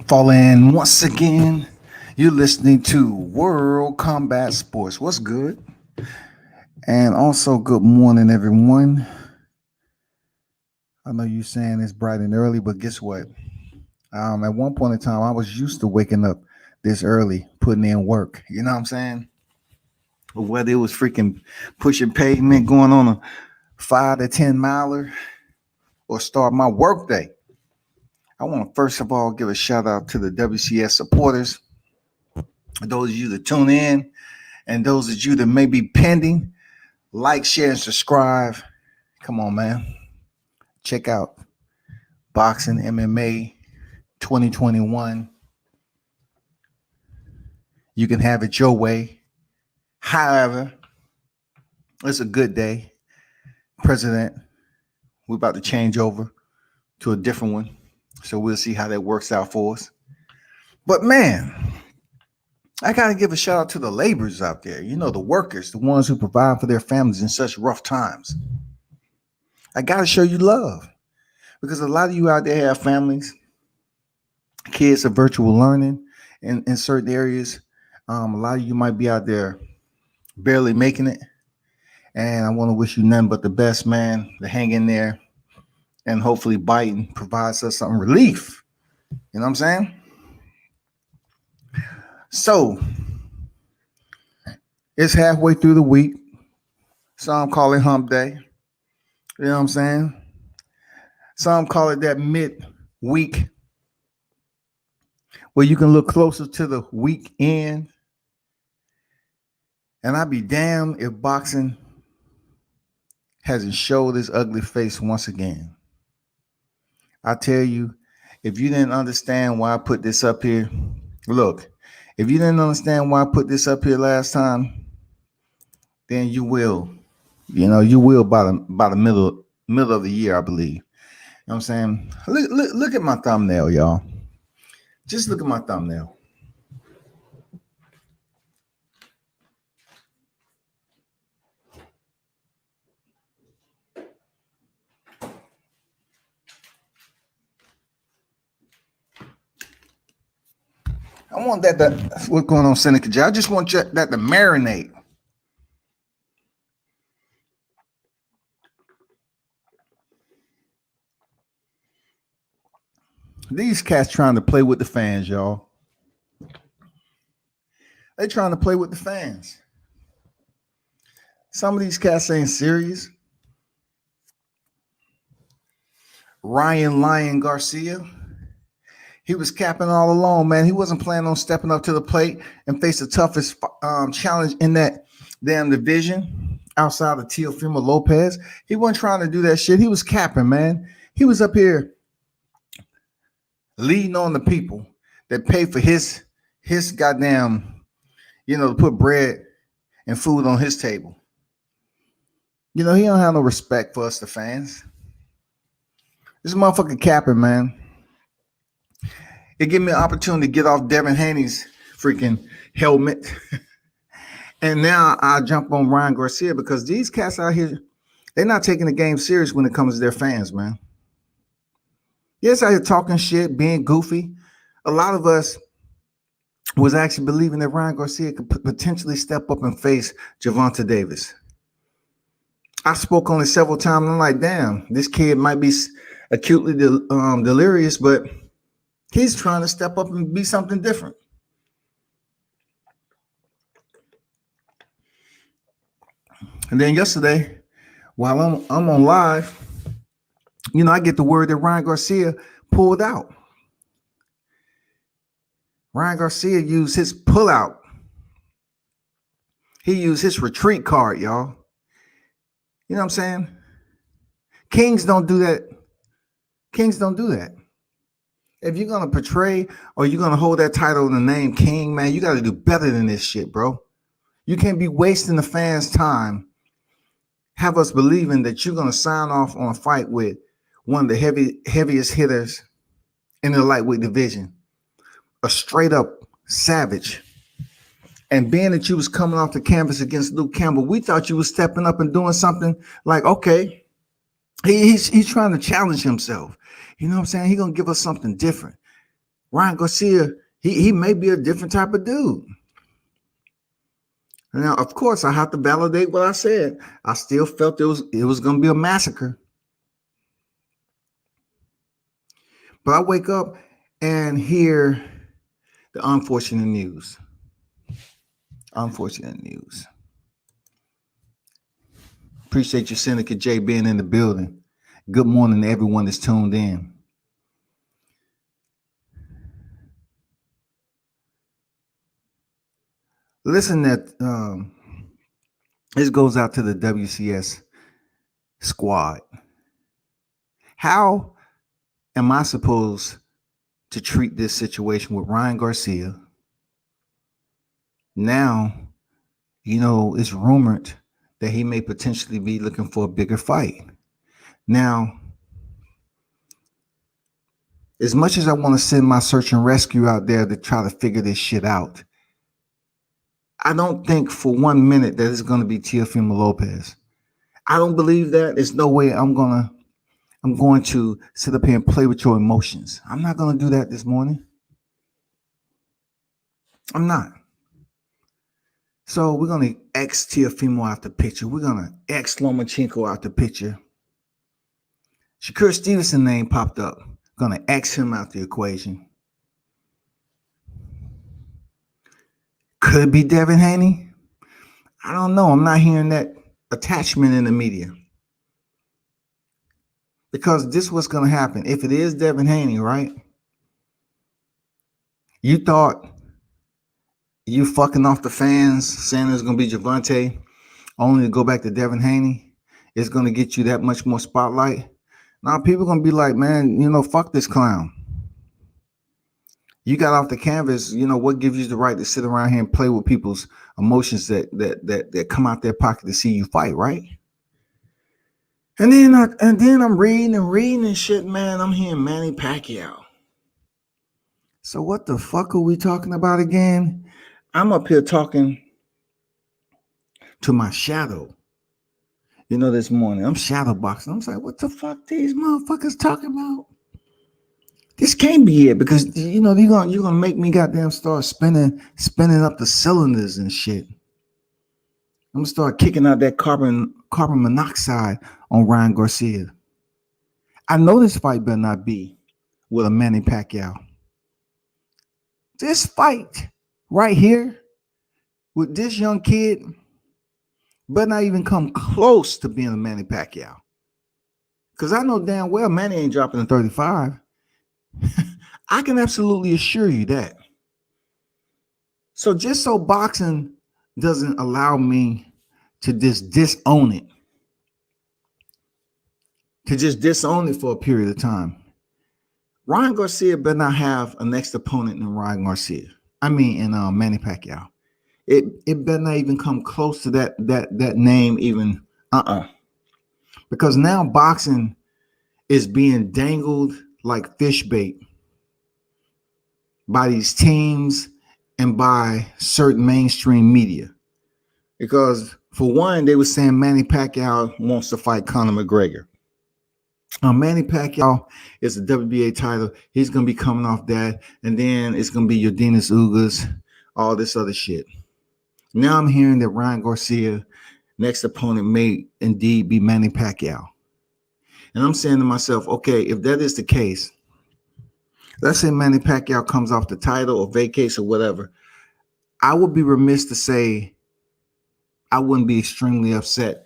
Falling once again. You're listening to World Combat Sports. What's good? And also, good morning, everyone. I know you're saying it's bright and early, but guess what? At one point in time, I was used to waking up this early, putting in work. You know what I'm saying? Whether it was freaking pushing pavement, going on a 5 to 10 miler, or start my workday. I want to first of all give a shout out to the WCS supporters, those of you that tune in, and those of you that may be pending. Like, share, and subscribe. Come on, man. Check out Boxing MMA 2021. You can have it your way. However, it's a good day. President, we're about to change over to a different one. So we'll see how that works out for us. But man, I got to give a shout out to the laborers out there. You know, the workers, the ones who provide for their families in such rough times. I got to show you love because a lot of you out there have families. Kids are virtual learning in certain areas. A lot of you might be out there barely making it. And I want to wish you nothing but the best, man, to hang in there. And hopefully Biden provides us some relief. You know what I'm saying? So it's halfway through the week. Some call it hump day. You know what I'm saying? Some call it that mid-week where you can look closer to the weekend. And I'd be damned if boxing hasn't showed its ugly face once again. I tell you, if you didn't understand why I put this up here, look, if you didn't understand why I put this up here last time, then you will. You will by the middle of the year, I believe. You know what I'm saying? Look at my thumbnail, y'all. Just look at my thumbnail. I want what's going on, Seneca J? I just want that to marinate. These cats trying to play with the fans, y'all. They trying to play with the fans. Some of these cats ain't serious. Ryan Garcia, he was capping all along, man. He wasn't planning on stepping up to the plate and face the toughest challenge in that damn division outside of Teofimo Lopez. He wasn't trying to do that shit. He was capping, man. He was up here leading on the people that pay for his goddamn, to put bread and food on his table. He don't have no respect for us, the fans. This motherfucker capping, man. It gave me an opportunity to get off Devin Haney's freaking helmet. And now I jump on Ryan Garcia because these cats out here, they're not taking the game serious when it comes to their fans, man. Yes, out here talking shit, being goofy. A lot of us was actually believing that Ryan Garcia could potentially step up and face Gervonta Davis. I spoke on it several times. And I'm like, damn, this kid might be acutely delirious, but he's trying to step up and be something different. And then yesterday, while I'm on live, I get the word that Ryan Garcia pulled out. Ryan Garcia used his pullout. He used his retreat card, y'all. You know what I'm saying? Kings don't do that. Kings don't do that. If you're going to portray or you're going to hold that title and the name King, man, you got to do better than this shit, bro. You can't be wasting the fans' time. Have us believing that you're going to sign off on a fight with one of the heaviest hitters in the lightweight division. A straight up savage. And being that you was coming off the canvas against Luke Campbell, we thought you was stepping up and doing something like, okay, he's trying to challenge himself. You know what I'm saying? He's going to give us something different. Ryan Garcia, he may be a different type of dude. Now, of course, I have to validate what I said. I still felt it was going to be a massacre. But I wake up and hear the unfortunate news. Unfortunate news. Appreciate you, Seneca J, being in the building. Good morning to everyone that's tuned in. Listen, this goes out to the WCS squad. How am I supposed to treat this situation with Ryan Garcia? Now, it's rumored that he may potentially be looking for a bigger fight. Now, as much as I want to send my search and rescue out there to try to figure this shit out, I don't think for 1 minute that it's going to be Teofimo Lopez. I don't believe that. There's no way I'm going to sit up here and play with your emotions. I'm not going to do that this morning. I'm not. So we're going to X Teofimo out the picture. We're going to X Lomachenko out the picture. Shakur Stevenson name popped up. Going to X him out the equation. Could be Devin Haney. I don't know. I'm not hearing that attachment in the media. Because this is what's going to happen. If it is Devin Haney, right? You thought you fucking off the fans saying it's going to be Gervonta, only to go back to Devin Haney. It's going to get you that much more spotlight. Now people are going to be like, man, fuck this clown. You got off the canvas. What gives you the right to sit around here and play with people's emotions that come out their pocket to see you fight, right? And then I'm reading and shit, man. I'm hearing Manny Pacquiao. So what the fuck are we talking about again? I'm up here talking to my shadow. This morning I'm shadow boxing. I'm like, what the fuck these motherfuckers talking about? This can't be it, because you're gonna make me goddamn start spinning up the cylinders and shit. I'm gonna start kicking out that carbon monoxide on Ryan Garcia. I know this fight better not be with a Manny Pacquiao. This fight right here with this young kid better not even come close to being a Manny Pacquiao. Because I know damn well Manny ain't dropping a 35. I can absolutely assure you that. So just so boxing doesn't allow me to just disown it, for a period of time, Ryan Garcia better not have a next opponent in Ryan Garcia. In Manny Pacquiao. It better not even come close to that name even. Because now boxing is being dangled like fish bait by these teams and by certain mainstream media. Because for one, they were saying Manny Pacquiao wants to fight Conor McGregor. Manny Pacquiao is a WBA title. He's going to be coming off that. And then it's going to be Yordenis Ugas, all this other shit. Now I'm hearing that Ryan Garcia, next opponent, may indeed be Manny Pacquiao. And I'm saying to myself, okay, if that is the case, let's say Manny Pacquiao comes off the title or vacates or whatever, I would be remiss to say I wouldn't be extremely upset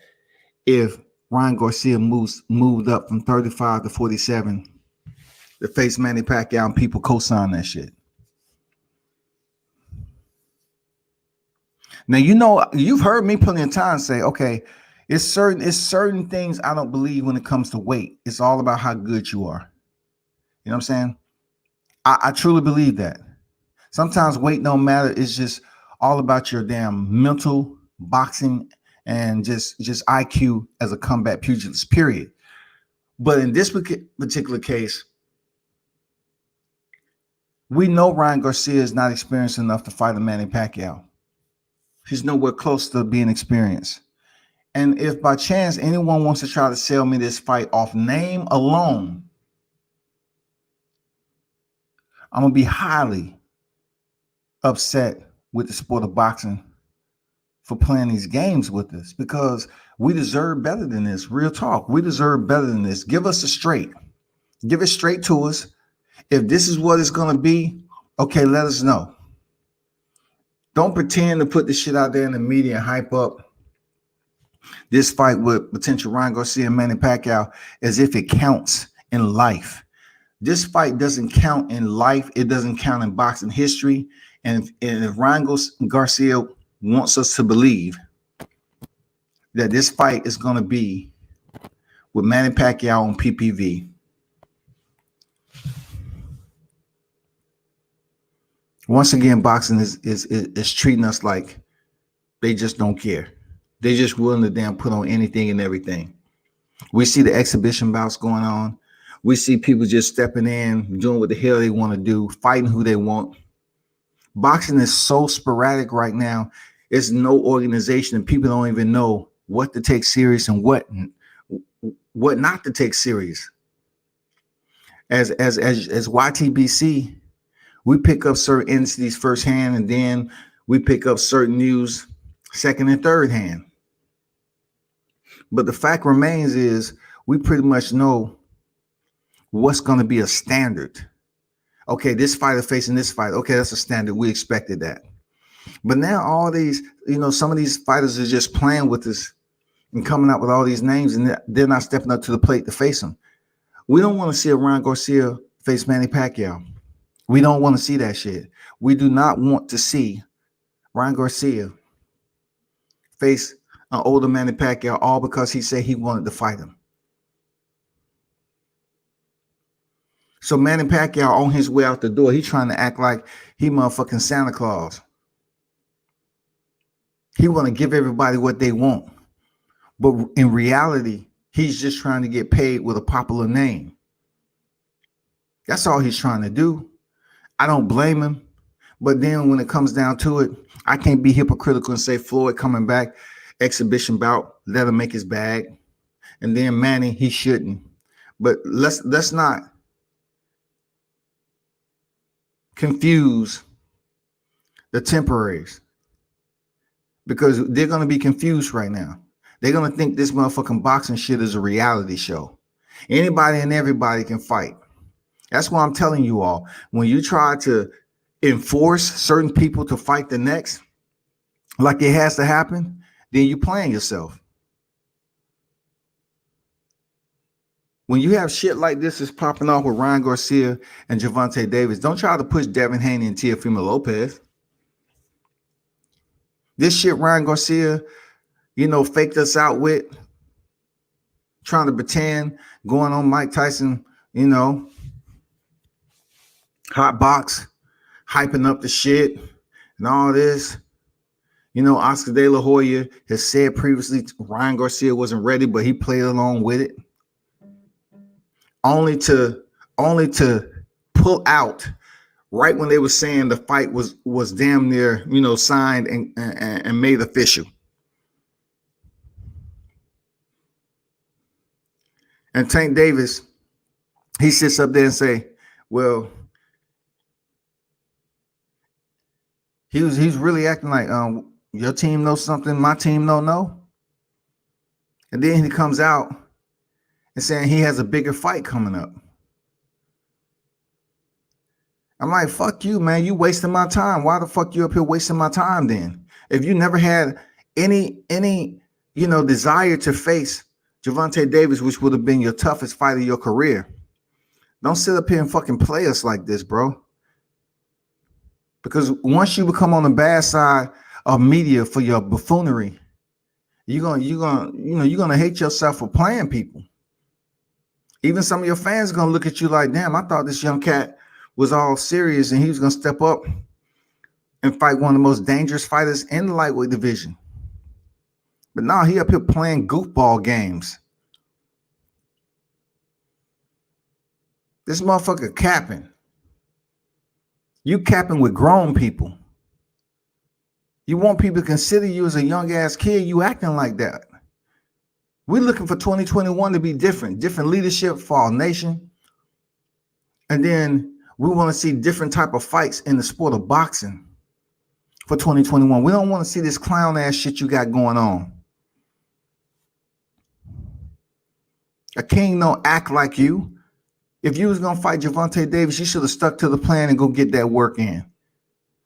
if Ryan Garcia moved up from 35 to 47 to face Manny Pacquiao and people co-sign that shit. Now, you've heard me plenty of times say, okay, it's certain things I don't believe when it comes to weight. It's all about how good you are. You know what I'm saying? I truly believe that. Sometimes weight don't matter. It's just all about your damn mental boxing and just IQ as a combat pugilist, period. But in this particular case, we know Ryan Garcia is not experienced enough to fight a Manny Pacquiao. He's nowhere close to being experienced. And if by chance anyone wants to try to sell me this fight off name alone, I'm gonna be highly upset with the sport of boxing for playing these games with us, because we deserve better than this. Real talk. We deserve better than this. Give us a straight. Give it straight to us. If this is what it's going to be, okay, let us know. Don't pretend to put this shit out there in the media and hype up this fight with potential Ryan Garcia and Manny Pacquiao as if it counts in life. This fight doesn't count in life. It doesn't count in boxing history. And if Ryan Garcia wants us to believe that this fight is going to be with Manny Pacquiao on PPV, once again, boxing is treating us like they just don't care. They just willing to damn put on anything and everything. We see the exhibition bouts going on. We see people just stepping in, doing what the hell they want to do, fighting who they want. Boxing is so sporadic right now. It's no organization, and people don't even know what to take serious and what not to take serious. As YTBC, we pick up certain entities firsthand, and then we pick up certain news second and third hand. But the fact remains is we pretty much know what's going to be a standard. Okay, this fighter facing this fight. Okay, that's a standard. We expected that. But now all these, some of these fighters are just playing with us and coming out with all these names, and they're not stepping up to the plate to face them. We don't want to see a Ryan Garcia face Manny Pacquiao. We don't want to see that shit. We do not want to see Ryan Garcia face an older Manny Pacquiao all because he said he wanted to fight him. So Manny Pacquiao on his way out the door, he's trying to act like he motherfucking Santa Claus. He want to give everybody what they want. But in reality, he's just trying to get paid with a popular name. That's all he's trying to do. I don't blame him. But then when it comes down to it, I can't be hypocritical and say Floyd coming back, exhibition bout, let him make his bag. And then Manny, he shouldn't. But let's not confuse the temporaries, because they're going to be confused right now. They're going to think this motherfucking boxing shit is a reality show. Anybody and everybody can fight. That's why I'm telling you all, when you try to enforce certain people to fight the next, like it has to happen, then you're playing yourself. When you have shit like this is popping off with Ryan Garcia and Gervonta Davis, don't try to push Devin Haney and Teofimo Lopez. This shit Ryan Garcia, faked us out with, trying to pretend, going on Mike Tyson, hot box, hyping up the shit and all this. Oscar De La Hoya has said previously Ryan Garcia wasn't ready, but he played along with it. Only to pull out right when they were saying the fight was damn near, signed and made official. And Tank Davis, he sits up there and say, well, he's really acting like your team knows something my team don't know. And then he comes out and saying he has a bigger fight coming up. I'm like, fuck you, man. You wasting my time. Why the fuck you up here wasting my time then? If you never had any desire to face Gervonta Davis, which would have been your toughest fight of your career, don't sit up here and fucking play us like this, bro. Because once you become on the bad side of media for your buffoonery, you're gonna hate yourself for playing people. Even some of your fans are gonna look at you like, damn, I thought this young cat was all serious and he was gonna step up and fight one of the most dangerous fighters in the lightweight division. But now he up here playing goofball games. This motherfucker capping. You capping with grown people. You want people to consider you as a young ass kid. You acting like that. We're looking for 2021 to be different leadership for our nation. And then We want to see different type of fights in the sport of boxing for 2021. We don't want to see this clown ass shit you got going on. A king don't act like you. If you was gonna fight Gervonta Davis, you should have stuck to the plan and go get that work in.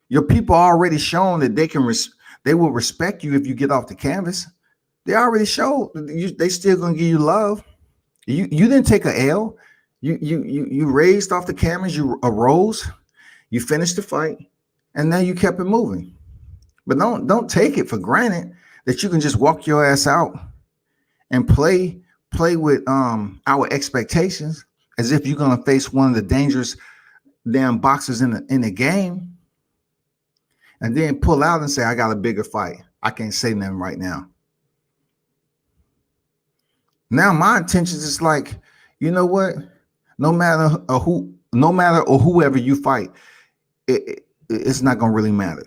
Your people already shown that they will respect you if you get off the canvas. They already showed they still gonna give you love. You didn't take a L. You raised off the cameras. You arose. You finished the fight, and now you kept it moving. But don't take it for granted that you can just walk your ass out and play with our expectations as if you're gonna face one of the dangerous damn boxers in the game, and then pull out and say, I got a bigger fight. I can't say nothing right now. Now my intentions is like, you know what? No matter whoever you fight, it's not gonna really matter.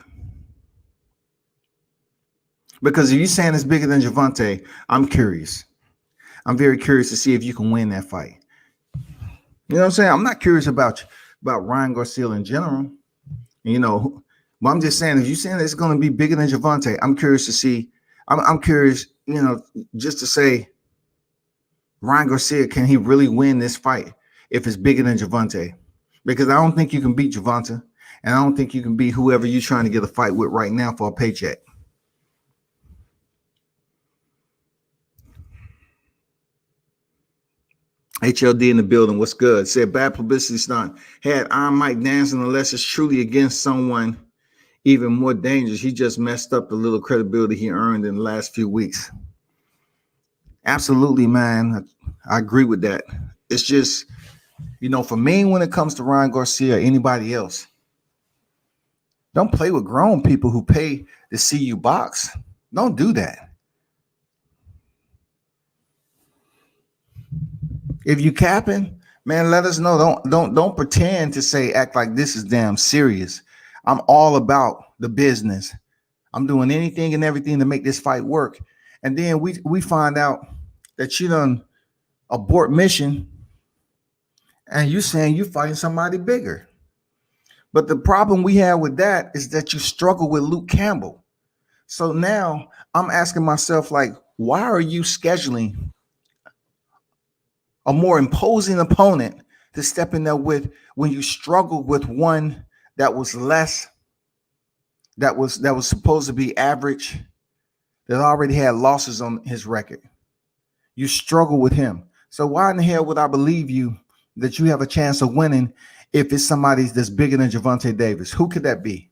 Because if you're saying it's bigger than Gervonta, I'm curious. I'm very curious to see if you can win that fight. You know what I'm saying? I'm not curious about Ryan Garcia in general. You know, but I'm just saying, if you're saying it's going to be bigger than Gervonta, I'm curious to see. I'm curious, you know, just to say, Ryan Garcia, can he really win this fight if it's bigger than Gervonta? Because I don't think you can beat Gervonta, and I don't think you can beat whoever you're trying to get a fight with right now for a paycheck. HLD in the building. What's good? Said bad publicity stunt. Had Iron Mike dancing unless it's truly against someone even more dangerous. He just messed up the little credibility he earned in the last few weeks. Absolutely, man. I agree with that. It's just, you know, for me, when it comes to Ryan Garcia or anybody else, don't play with grown people who pay to see you box. Don't do that. If you capping, man, let us know. Don't pretend to say act like this is damn serious. I'm all about the business. I'm doing anything and everything to make this fight work. And then we find out that you done abort mission, and you saying you fighting somebody bigger. But the problem we have with that is that you struggle with Luke Campbell. So now I'm asking myself, like, why are you scheduling a more imposing opponent to step in there with when you struggle with one that was less, that was supposed to be average, that already had losses on his record? You struggle with him. So why in the hell would I believe you that you have a chance of winning if it's somebody that's bigger than Gervonta Davis? Who could that be?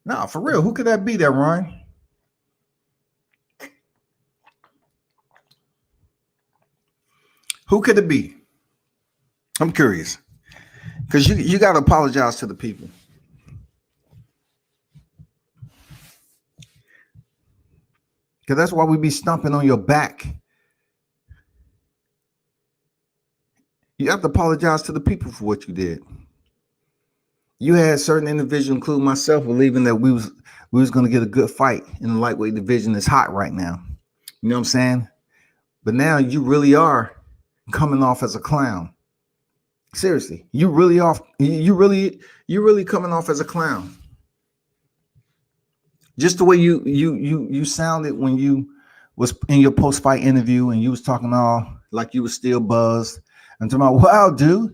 No, for real, who could that be there, Ryan? Who could it be? I'm curious. Because you got to apologize to the people. Because that's why we be stomping on your back. You have to apologize to the people for what you did. You had certain individuals, including myself, believing that we was going to get a good fight in the lightweight division that's hot right now. You know what I'm saying? But now you really are coming off as a clown. Seriously, you really coming off as a clown. Just the way you sounded when you was in your post-fight interview and you was talking all like you was still buzzed and talking about, wow, dude,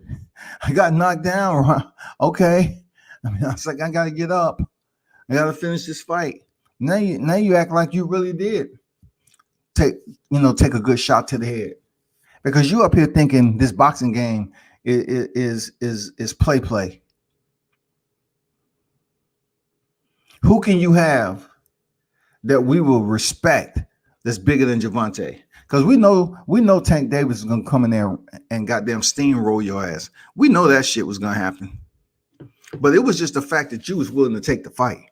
I got knocked down. Okay. I mean, I was like, I gotta get up. I gotta finish this fight. Now you act like you really did take a good shot to the head. Because you up here thinking this boxing game is play. Who can you have that we will respect that's bigger than Gervonta? Because we know Tank Davis is gonna come in there and goddamn steamroll your ass. We know that shit was gonna happen. But it was just the fact that you was willing to take the fight.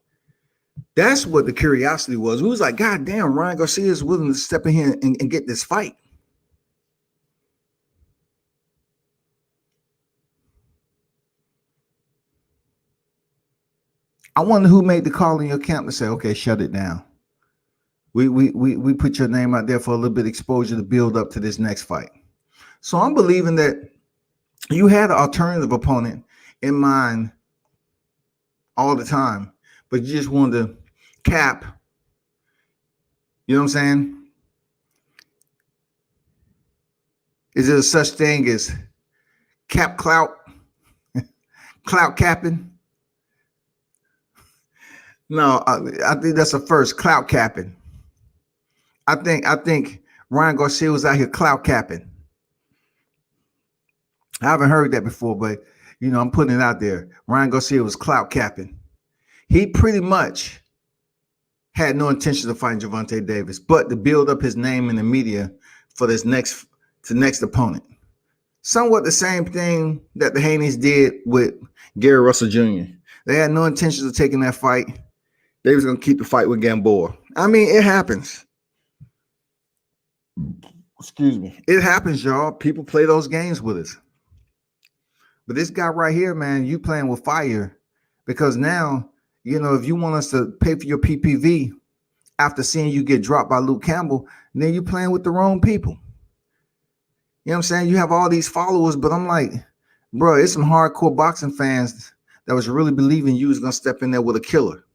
That's what the curiosity was. We was like, God damn, Ryan Garcia is willing to step in here and get this fight. I wonder who made the call in your camp to say, okay, shut it down. We put your name out there for a little bit of exposure to build up to this next fight. So I'm believing that You had an alternative opponent in mind all the time, but you just wanted to cap. You know what I'm saying? Is there such thing as cap clout, clout capping? No, I think that's a first, clout capping. I think Ryan Garcia was out here clout capping. I haven't heard that before, but I'm putting it out there. Ryan Garcia was clout capping. He pretty much had no intention of fighting Gervonta Davis, but to build up his name in the media for this next opponent. Somewhat the same thing that the Haneys did with Gary Russell Jr. They had no intentions of taking that fight. They was going to keep the fight with Gamboa. I mean, it happens. Excuse me. It happens, y'all. People play those games with us. But this guy right here, man, you playing with fire, because now, if you want us to pay for your PPV after seeing you get dropped by Luke Campbell, then you're playing with the wrong people. You know what I'm saying? You have all these followers, but I'm like, bro, it's some hardcore boxing fans that was really believing you was going to step in there with a killer.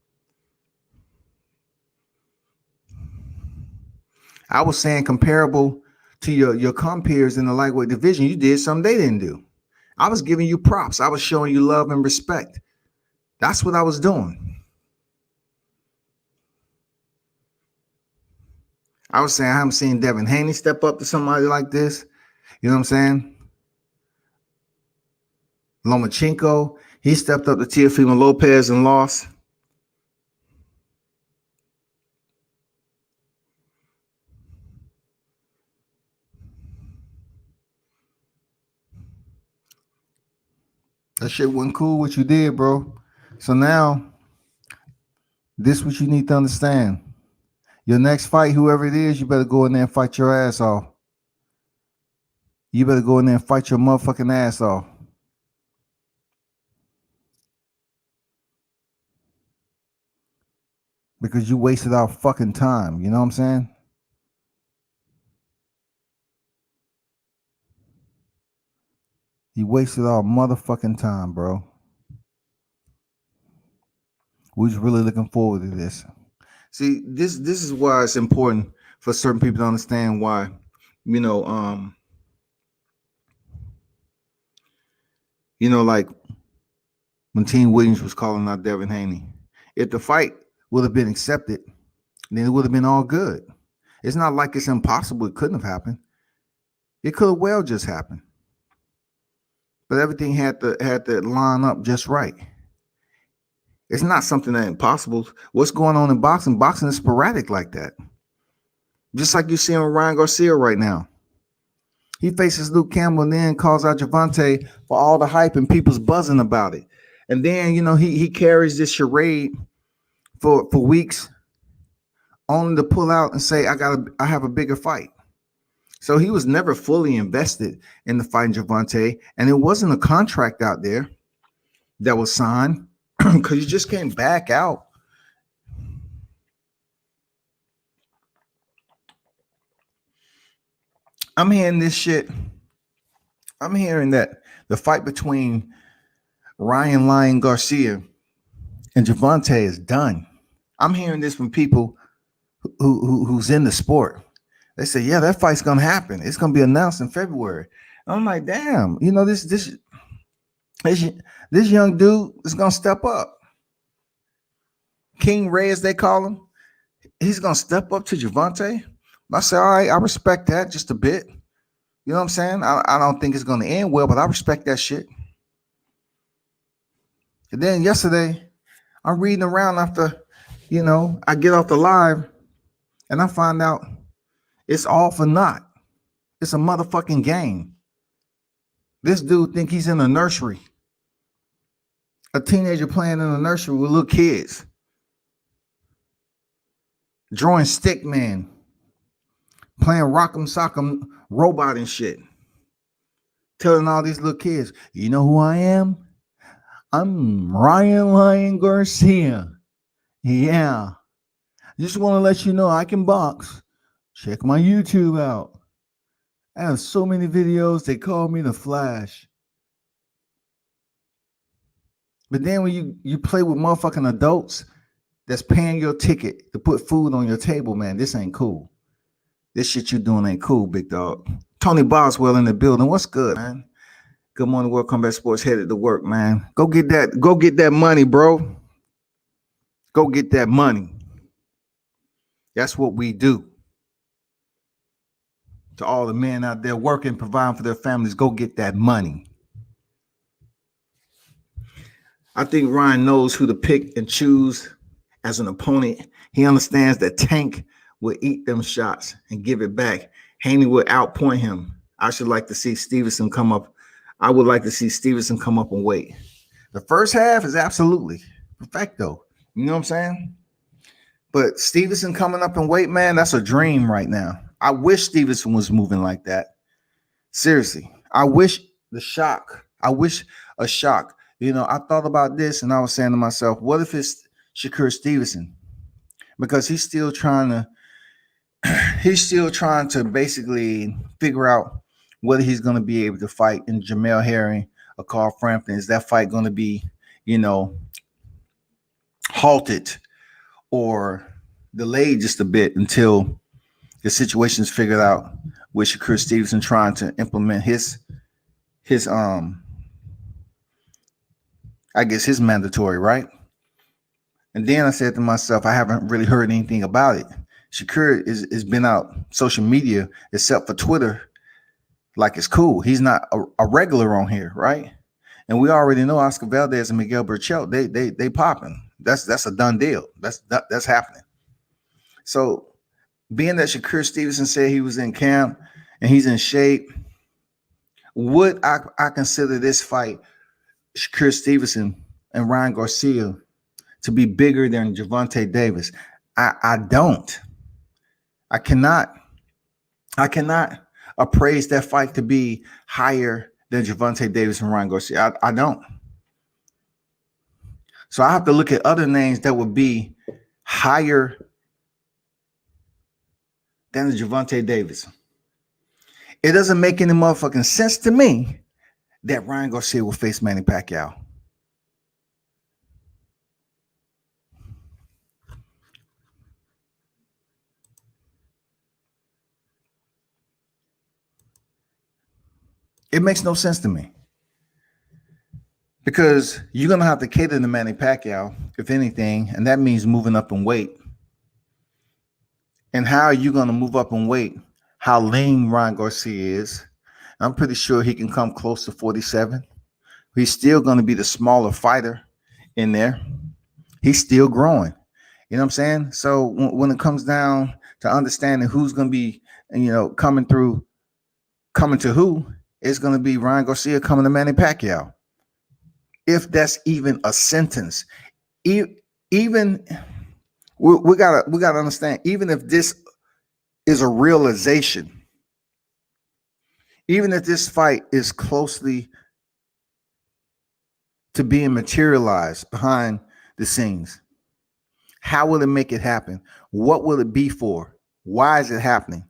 I was saying comparable to your compeers in the lightweight division, you did something they didn't do. I was giving you props. I was showing you love and respect. That's what I was doing. I was saying I haven't seen Devin Haney step up to somebody like this. You know what I'm saying? Lomachenko, he stepped up to Teofimo Lopez and lost. That shit wasn't cool what you did, bro. So now, this is what you need to understand. Your next fight, whoever it is, you better go in there and fight your ass off. You better go in there and fight your motherfucking ass off. Because you wasted our fucking time. You know what I'm saying? You wasted our motherfucking time, bro. We was really looking forward to this. See, this is why it's important for certain people to understand why, like when Team Williams was calling out Devin Haney. If the fight would have been accepted, then it would have been all good. It's not like it's impossible. It couldn't have happened. It could have well just happened. But everything had to line up just right. It's not something that's impossible. What's going on in boxing? Boxing is sporadic like that. Just like you're seeing with Ryan Garcia right now. He faces Luke Campbell and then calls out Gervonta for all the hype and people's buzzing about it. And then, he carries this charade for weeks only to pull out and say, I have a bigger fight. So he was never fully invested in the fight in Gervonta, and it wasn't a contract out there that was signed because you just came back out. I'm hearing this shit. I'm hearing that the fight between Ryan Garcia and Gervonta is done. I'm hearing this from people who's in the sport. They say, yeah, that fight's gonna happen. It's gonna be announced in February. I'm like, damn, this young dude is gonna step up. King Ray, as they call him, he's gonna step up to Gervonta. I say, all right, I respect that just a bit. You know what I'm saying? I don't think it's gonna end well, but I respect that shit. And then yesterday, I'm reading around after, I get off the live, and I find out it's all for naught. It's a motherfucking game. This dude think he's in a nursery. A teenager playing in a nursery with little kids. Drawing stick man. Playing rock'em sock'em robot and shit. Telling all these little kids, you know who I am? I'm Ryan Garcia. Yeah. Just want to let you know I can box. Check my YouTube out. I have so many videos. They call me the Flash. But then when you play with motherfucking adults that's paying your ticket to put food on your table, man, this ain't cool. This shit you doing ain't cool, big dog. Tony Boswell in the building. What's good, man? Good morning, World Combat Sports. Headed to work, man. Go get that money, bro. Go get that money. That's what we do. To all the men out there working, providing for their families, go get that money. I think Ryan knows who to pick and choose as an opponent. He understands that Tank will eat them shots and give it back. Haney will outpoint him. I should like to see Stevenson come up. I would like to see Stevenson come up and weight. The first half is absolutely perfecto. You know what I'm saying? But Stevenson coming up in weight, man, that's a dream right now. I wish Stevenson was moving like that. Seriously. I wish a shock. You know, I thought about this and I was saying to myself, what if it's Shakur Stevenson? Because he's still trying to basically figure out whether he's going to be able to fight in Jamel Herring or Carl Frampton. Is that fight going to be, you know, halted or delayed just a bit until the situation is figured out with Shakur Stevenson trying to implement his I guess his mandatory, right? And then I said to myself, I haven't really heard anything about it. Shakur is been out social media except for Twitter, like it's cool. He's not a regular on here, right? And we already know Oscar Valdez and Miguel Burchell, they popping. That's a done deal. That's happening. So being that Shakur Stevenson said he was in camp and he's in shape, would I consider this fight, Shakur Stevenson and Ryan Garcia, to be bigger than Gervonta Davis? I don't. I cannot appraise that fight to be higher than Gervonta Davis and Ryan Garcia. I don't. So I have to look at other names that would be higher than the Gervonta Davis. It doesn't make any motherfucking sense to me that Ryan Garcia will face Manny Pacquiao. It makes no sense to me. Because you're going to have to cater to Manny Pacquiao, if anything, and that means moving up in weight. And how are you going to move up in weight? How lean Ryan Garcia is. I'm pretty sure he can come close to 47. He's still going to be the smaller fighter in there. He's still growing. You know what I'm saying? So when it comes down to understanding who's going to be, you know, coming to who, it's going to be Ryan Garcia coming to Manny Pacquiao. If that's even a sentence, even we gotta understand, even if this is a realization, even if this fight is closely to being materialized behind the scenes, how will it make it happen? What will it be for? Why is it happening?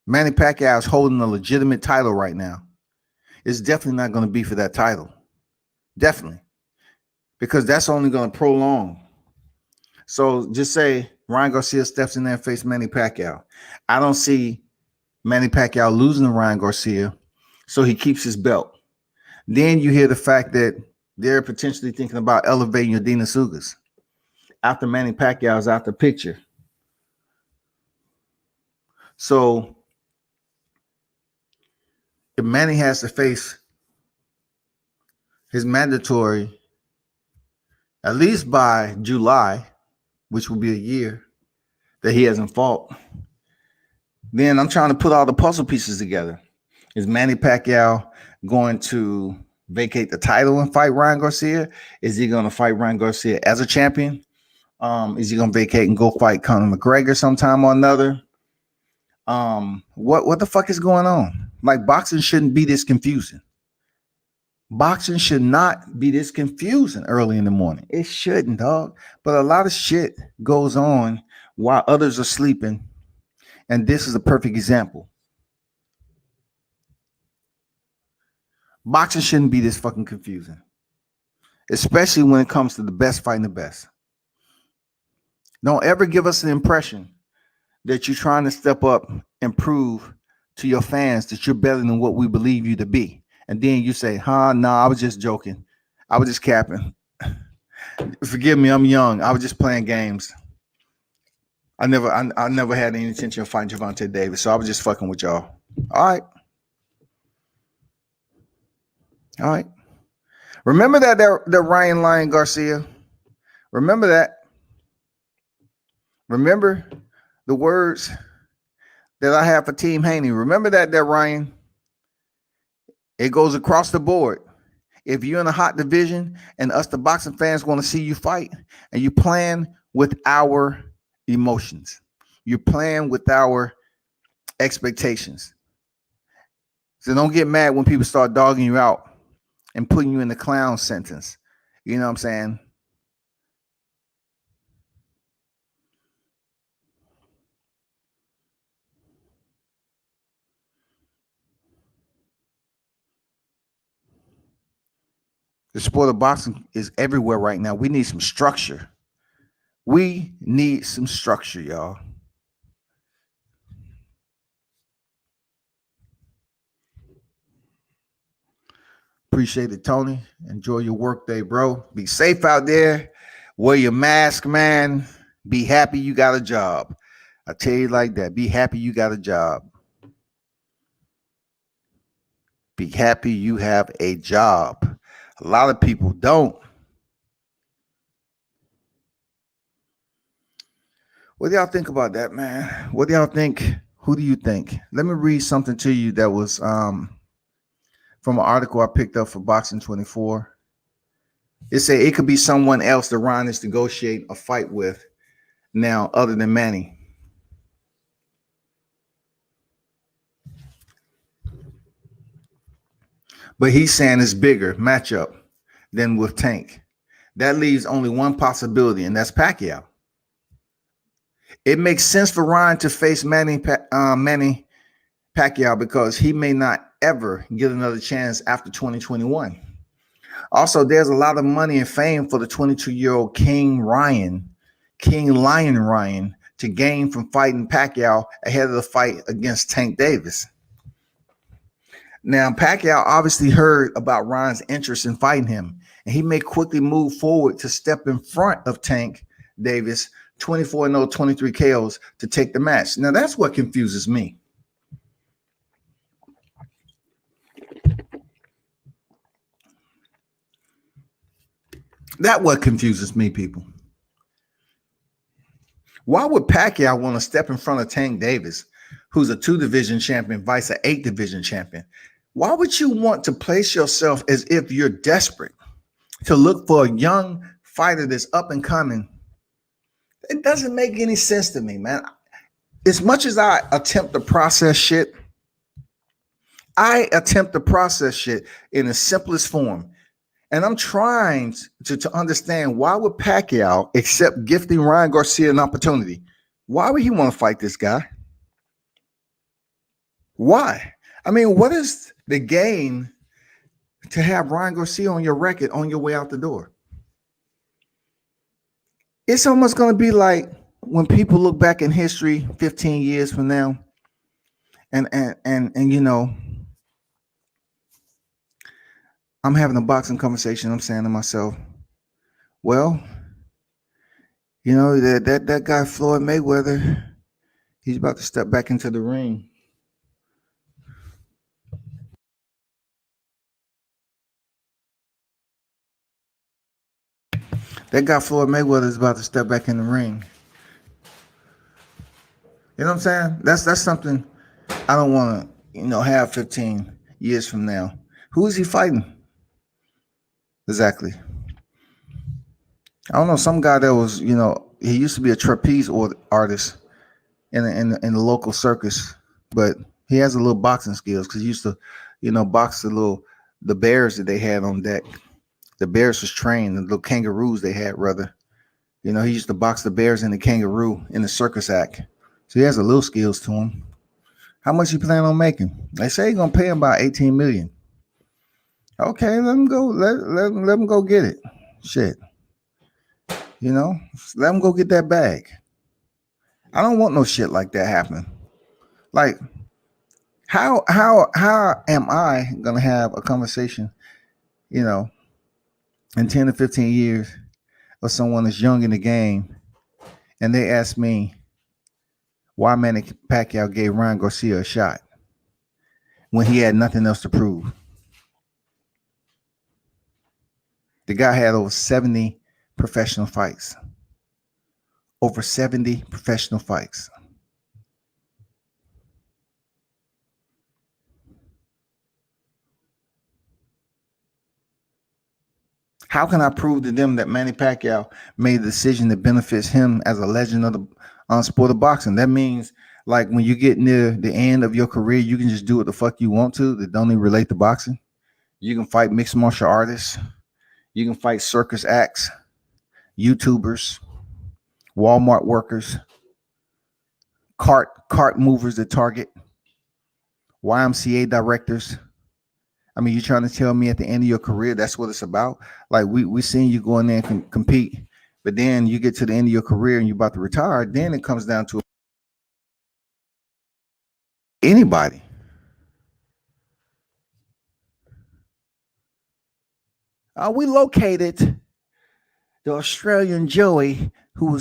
Manny Pacquiao is holding a legitimate title right now. It's definitely not going to be for that title. Definitely. Because that's only going to prolong. So just say Ryan Garcia steps in there and faces Manny Pacquiao. I don't see Manny Pacquiao losing to Ryan Garcia, so he keeps his belt. Then you hear the fact that they're potentially thinking about elevating Yadina Sugas after Manny Pacquiao is out the picture. So if Manny has to face his mandatory at least by July, which will be a year that he hasn't fought, then I'm trying to put all the puzzle pieces together. Is Manny Pacquiao going to vacate the title and fight Ryan Garcia? Is he going to fight Ryan Garcia as a champion? Is he going to vacate and go fight Conor McGregor sometime or another? What the fuck is going on? Like, boxing shouldn't be this confusing. Boxing should not be this confusing early in the morning. It shouldn't, dog. But a lot of shit goes on while others are sleeping. And this is a perfect example. Boxing shouldn't be this fucking confusing, especially when it comes to the best fighting the best. Don't ever give us an impression that you're trying to step up and prove to your fans that you're better than what we believe you to be. And then you say, nah, I was just joking. I was just capping. Forgive me, I'm young. I was just playing games. I never had any intention of fighting Gervonta Davis, so I was just fucking with y'all. All right. Remember that Ryan Garcia? Remember that. Remember the words that I have for Team Haney. Remember that Ryan. It goes across the board. If you're in a hot division and us, the boxing fans, want to see you fight, and you plan with our emotions, you're playing with our expectations. So don't get mad when people start dogging you out and putting you in the clown sentence. You know what I'm saying? The sport of boxing is everywhere right now. We need some structure. We need some structure, y'all. Appreciate it, Tony. Enjoy your work day, bro. Be safe out there. Wear your mask, man. Be happy you got a job. I tell you like that. Be happy you got a job. Be happy you have a job. A lot of people don't. What do y'all think about that, man? What do y'all think? Who do you think? Let me read something to you that was from an article I picked up for Boxing 24. It said it could be someone else that Ryan is negotiating a fight with now other than Manny. But he's saying it's bigger matchup than with Tank. That leaves only one possibility, and that's Pacquiao. It makes sense for Ryan to face Manny Pacquiao because he may not ever get another chance after 2021. Also, there's a lot of money and fame for the 22-year-old King Lion Ryan, to gain from fighting Pacquiao ahead of the fight against Tank Davis. Now, Pacquiao obviously heard about Ryan's interest in fighting him, and he may quickly move forward to step in front of Tank Davis, 24-0, 23 KOs, to take the match. Now, that's what confuses me. That's what confuses me, people. Why would Pacquiao want to step in front of Tank Davis, who's a 2-division champion, vice an 8-division champion? Why would you want to place yourself as if you're desperate to look for a young fighter that's up and coming? It doesn't make any sense to me, man. As much as I attempt to process shit, I attempt to process shit in the simplest form. And I'm trying to understand, why would Pacquiao accept gifting Ryan Garcia an opportunity? Why would he want to fight this guy? Why? I mean, what is the gain to have Ryan Garcia on your record on your way out the door? It's almost going to be like when people look back in history 15 years from now, and you know, I'm having a boxing conversation. I'm saying to myself, well, you know, that guy Floyd Mayweather, he's about to step back into the ring. That guy Floyd Mayweather is about to step back in the ring. You know what I'm saying? That's something I don't want to, have 15 years from now. Who is he fighting? Exactly. I don't know. Some guy that was, he used to be a trapeze artist in the local circus, but he has a little boxing skills because he used to, box the bears that they had on deck. The bears was trained, the little kangaroos they had, rather. He used to box the bears and the kangaroo in the circus act. So he has a little skills to him. How much you plan on making? They say he's gonna pay him about $18 million. Okay, let him go. Let him go get it. Shit, you know, let him go get that bag. I don't want no shit like that happening. Like, how am I gonna have a conversation, you know, in 10 to 15 years with someone that's young in the game, and they ask me why Manny Pacquiao gave Ryan Garcia a shot when he had nothing else to prove? The guy had over 70 professional fights. Over 70 professional fights. How can I prove to them that Manny Pacquiao made a decision that benefits him as a legend of the sport of boxing? That means, like, when you get near the end of your career, you can just do what the fuck you want to that don't even relate to boxing. You can fight mixed martial artists. You can fight circus acts, YouTubers, Walmart workers, cart movers at Target, YMCA directors. I mean, you're trying to tell me at the end of your career that's what it's about? Like, we seen you go in there and compete, but then you get to the end of your career and you're about to retire. Then it comes down to anybody. We located the Australian Joey who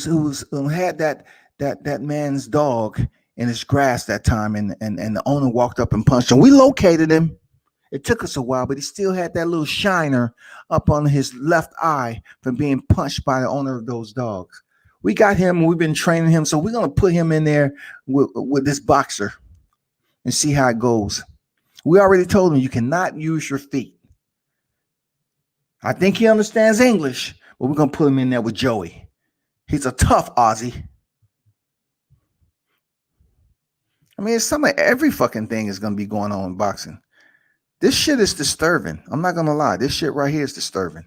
had that man's dog in his grass that time, and the owner walked up and punched him. We located him. It took us a while, but he still had that little shiner up on his left eye from being punched by the owner of those dogs. We got him. We've been training him, so we're gonna put him in there with this boxer and see how it goes. We already told him you cannot use your feet. I think he understands English, but we're gonna put him in there with Joey. He's a tough Aussie. I mean, some of every fucking thing is gonna be going on in boxing. This shit is disturbing. I'm not gonna lie. This shit right here is disturbing.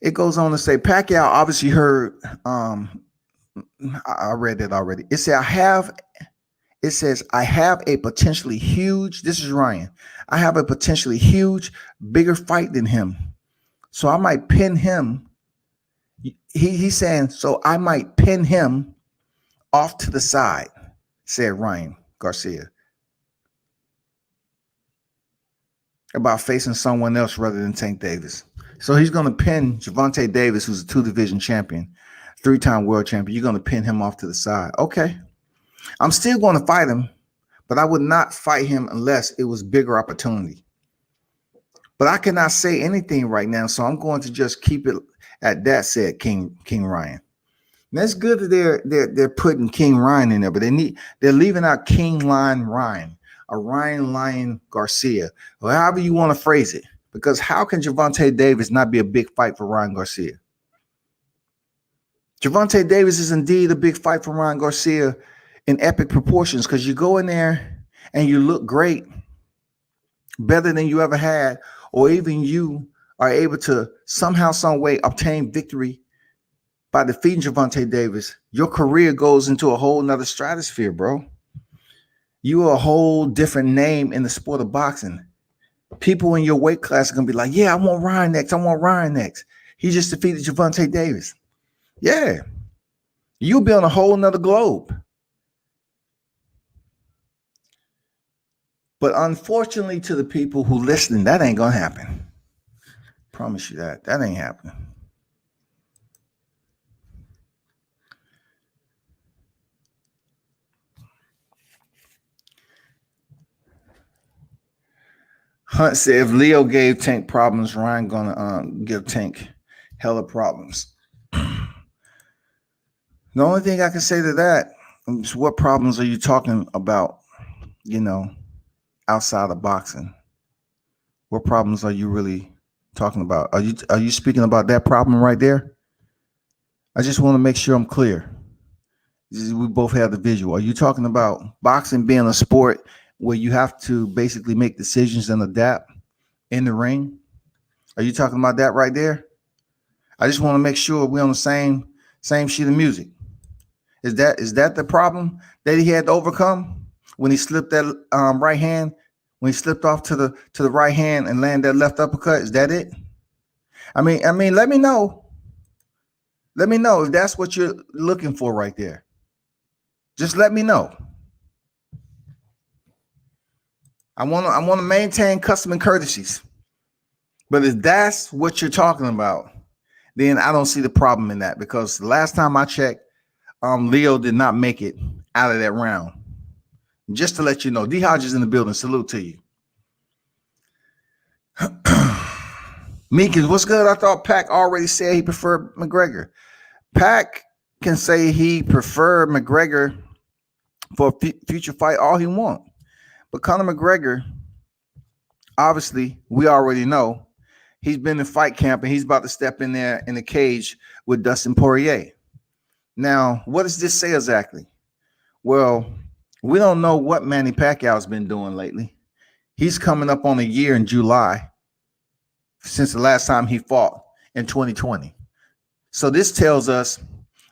It goes on to say Pacquiao obviously heard. I read that already. It says I have a potentially huge. This is Ryan. I have a potentially huge, bigger fight than him, so I might pin him. He's saying so I might pin him off to the side, said Ryan Garcia about facing someone else rather than Tank Davis. So he's going to pin Gervonta Davis, who's a 2-division champion, 3-time world champion. You're going to pin him off to the side. Okay. I'm still going to fight him, but I would not fight him unless it was bigger opportunity. But I cannot say anything right now, so I'm going to just keep it at that, said King Ryan. And that's good that they're putting King Ryan in there, but they're leaving out King Lion Ryan, a Ryan Lion Garcia, or however you want to phrase it. Because how can Gervonta Davis not be a big fight for Ryan Garcia? Gervonta Davis is indeed a big fight for Ryan Garcia in epic proportions, because you go in there and you look great, better than you ever had, or even you are able to somehow, some way obtain victory by defeating Gervonta Davis. Your career goes into a whole nother stratosphere, bro. You are a whole different name in the sport of boxing. People in your weight class are going to be like, yeah, I want Ryan next. I want Ryan next. He just defeated Gervonta Davis. Yeah. You'll be on a whole nother globe. But unfortunately to the people who listening, that ain't going to happen. Promise you that. That ain't happening. Hunt said if Leo gave Tank problems, Ryan gonna give Tank hella problems. The only thing I can say to that is, what problems are you talking about, outside of boxing? What problems are you really talking about? Are you speaking about that problem right there? I just want to make sure I'm clear. We both have the visual. Are you talking about boxing being a sport where you have to basically make decisions and adapt in the ring? Are you talking about that right there? I just want to make sure we're on the same sheet of music. Is that the problem that he had to overcome? when he slipped that right hand, when he slipped off to the right hand and landed that left uppercut? Is that it? I mean, let me know. Let me know if that's what you're looking for right there. Just let me know. I want to maintain custom and courtesies. But if that's what you're talking about, then I don't see the problem in that, because the last time I checked, Leo did not make it out of that round. Just to let you know, D Hodges in the building. Salute to you. Meekins, what's good? I thought Pac already said he preferred McGregor. Pac can say he preferred McGregor for a future fight all he wants. But Conor McGregor, obviously, we already know he's been in fight camp and he's about to step in there in the cage with Dustin Poirier. Now, what does this say exactly? Well, we don't know what Manny Pacquiao's been doing lately. He's coming up on a year in July since the last time he fought in 2020. So this tells us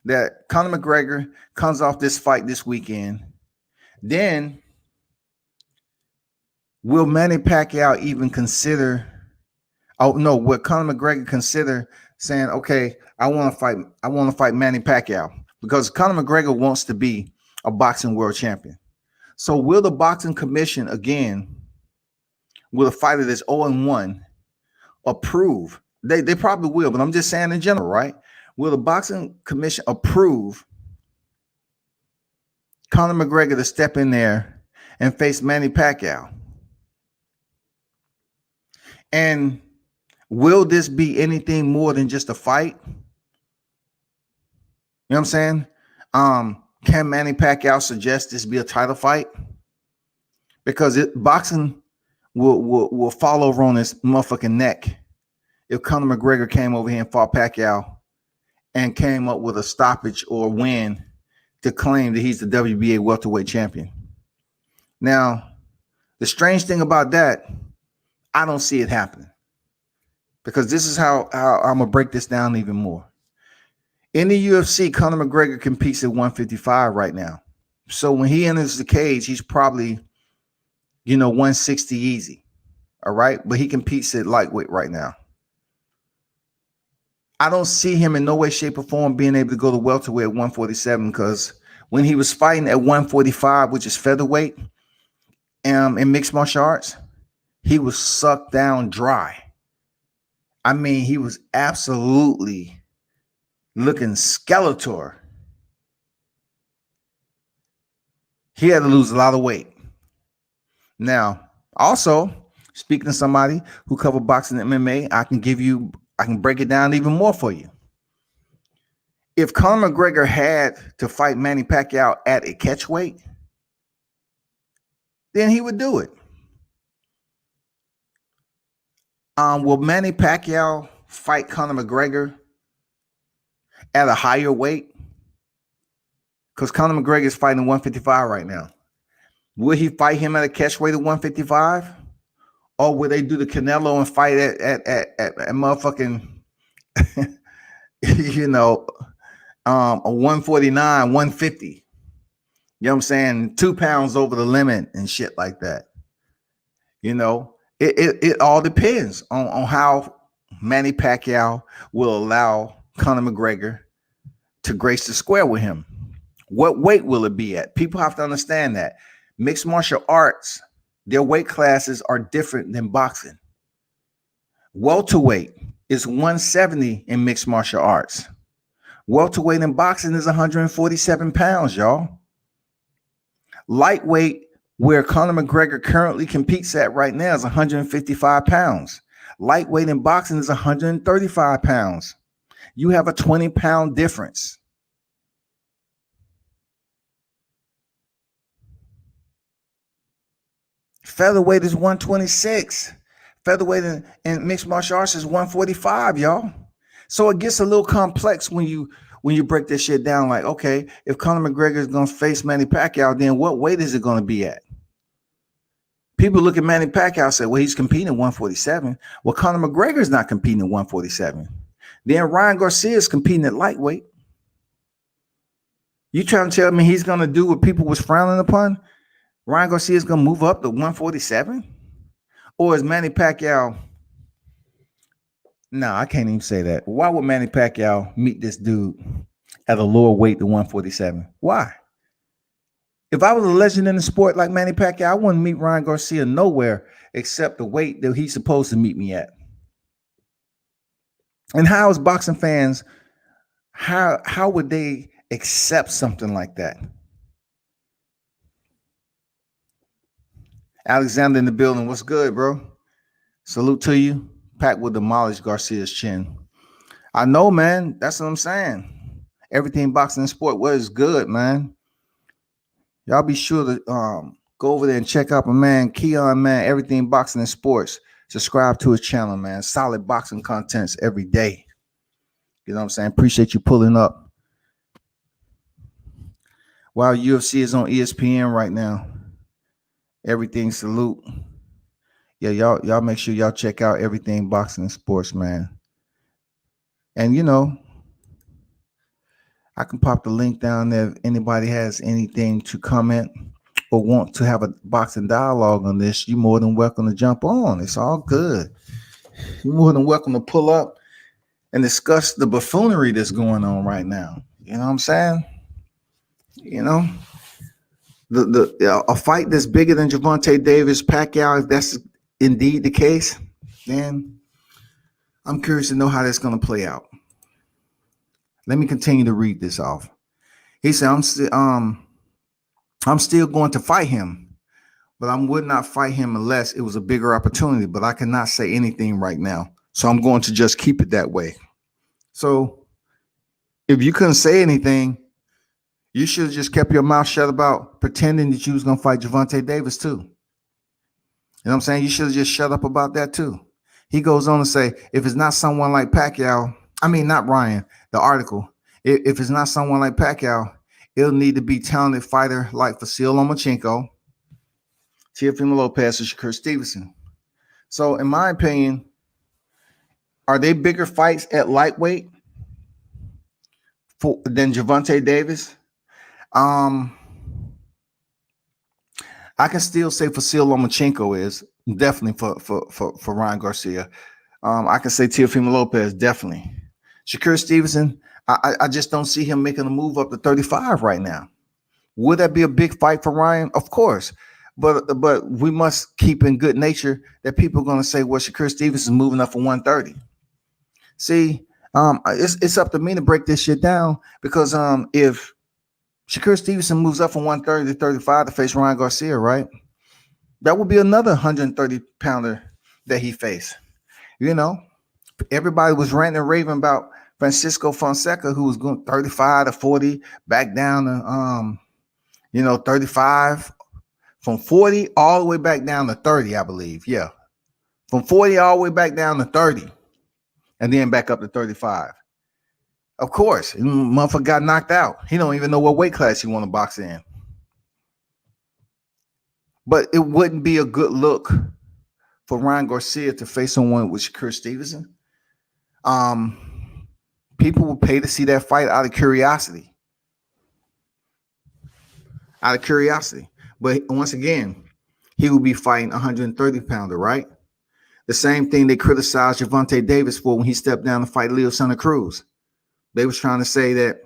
that Conor McGregor comes off this fight this weekend. Then will Manny Pacquiao even consider? Oh no, will Conor McGregor consider saying, "Okay, I want to fight Manny Pacquiao," because Conor McGregor wants to be a boxing world champion. So will the boxing commission again, will a fighter that's 0-1 approve? They probably will, but I'm just saying in general, right? Will the boxing commission approve Conor McGregor to step in there and face Manny Pacquiao? And will this be anything more than just a fight? You know what I'm saying? Can Manny Pacquiao suggest this be a title fight? Because boxing will fall over on his motherfucking neck if Conor McGregor came over here and fought Pacquiao and came up with a stoppage or win to claim that he's the WBA welterweight champion. Now, the strange thing about that, I don't see it happening, because this is how I'm going to break this down even more. In the UFC, Conor McGregor competes at 155 right now. So when he enters the cage, he's probably, 160 easy. All right. But he competes at lightweight right now. I don't see him in no way, shape, or form being able to go to welterweight at 147, because when he was fighting at 145, which is featherweight, in mixed martial arts, he was sucked down dry. I mean, he was absolutely looking Skeletor. He had to lose a lot of weight. Now, also, speaking to somebody who covered boxing and MMA, I can break it down even more for you. If Conor McGregor had to fight Manny Pacquiao at a catchweight, then he would do it. Will Manny Pacquiao fight Conor McGregor at a higher weight? Because Conor McGregor is fighting 155 right now. Will he fight him at a catchweight at 155? Or will they do the Canelo and fight at motherfucking, a 149, 150? You know what I'm saying? 2 pounds over the limit and shit like that. It all depends on how Manny Pacquiao will allow Conor McGregor to grace the square with him. What weight will it be at? People have to understand that. Mixed martial arts, their weight classes are different than boxing. Welterweight is 170 in mixed martial arts. Welterweight in boxing is 147 pounds, y'all. Lightweight, where Conor McGregor currently competes at right now, is 155 pounds. Lightweight in boxing is 135 pounds. You have a 20-pound difference. Featherweight is 126. Featherweight in mixed martial arts is 145, y'all. So it gets a little complex when you break this shit down. Like, okay, if Conor McGregor is going to face Manny Pacquiao, then what weight is it going to be at? People look at Manny Pacquiao and say, well, he's competing at 147. Well, Conor McGregor is not competing at 147. Then Ryan Garcia is competing at lightweight. You trying to tell me he's going to do what people was frowning upon? Ryan Garcia is gonna move up to 147, or is Manny Pacquiao? No, I can't even say that. Why would Manny Pacquiao meet this dude at a lower weight than 147? Why? If I was a legend in the sport like Manny Pacquiao, I wouldn't meet Ryan Garcia nowhere except the weight that he's supposed to meet me at. And how is boxing fans, how would they accept something like that? Alexander in the building. What's good, bro? Salute to you. Pac will demolish Garcia's chin. I know, man. That's what I'm saying. Everything boxing and sport was good, man. Y'all be sure to go over there and check out my man Keon, man. Everything boxing and sports. Subscribe to his channel, man. Solid boxing contents every day. You know what I'm saying? Appreciate you pulling up. While UFC is on ESPN right now. Everything salute. Yeah, y'all make sure y'all check out everything boxing and sports, man. And you know, I can pop the link down there if anybody has anything to comment or want to have a boxing dialogue on this. You're more than welcome to jump on. It's all good. You're more than welcome to pull up and discuss the buffoonery that's going on right now. You know what I'm saying? You know, a fight that's bigger than Gervonta Davis, Pacquiao, if that's indeed the case, then I'm curious to know how that's going to play out. Let me continue to read this off. He said, I'm still going to fight him, but I would not fight him unless it was a bigger opportunity, but I cannot say anything right now. So I'm going to just keep it that way. So if you couldn't say anything, you should have just kept your mouth shut about pretending that you was going to fight Gervonta Davis too. You know what I'm saying? You should have just shut up about that too. He goes on to say, if it's not someone like Pacquiao, I mean, not Ryan, the article, if it's not someone like Pacquiao, it'll need to be talented fighter like Vasyl Lomachenko, Teofimo Lopez, or Shakur Stevenson. So in my opinion, are they bigger fights at lightweight than Gervonta Davis? I can still say Vasyl Lomachenko is definitely for Ryan Garcia. I can say Teofimo Lopez, definitely. Shakur Stevenson, I just don't see him making a move up to 35 right now. Would that be a big fight for Ryan? Of course. But we must keep in good nature that people are going to say, well, Shakur Stevenson is moving up for 130. See, it's up to me to break this shit down because if Shakur Stevenson moves up from 130 to 35 to face Ryan Garcia, right? That would be another 130 pounder that he faced. You know, everybody was ranting and raving about Francisco Fonseca, who was going 35 to 40, back down to 35, from 40 all the way back down to 30, I believe. Yeah. From 40 all the way back down to 30, and then back up to 35. Of course, motherfucker got knocked out. He don't even know what weight class he want to box in. But it wouldn't be a good look for Ryan Garcia to face someone with Shakur Stevenson. People will pay to see that fight out of curiosity. Out of curiosity. But once again, he will be fighting 130 pounder, right? The same thing they criticized Gervonta Davis for when he stepped down to fight Leo Santa Cruz. They was trying to say that,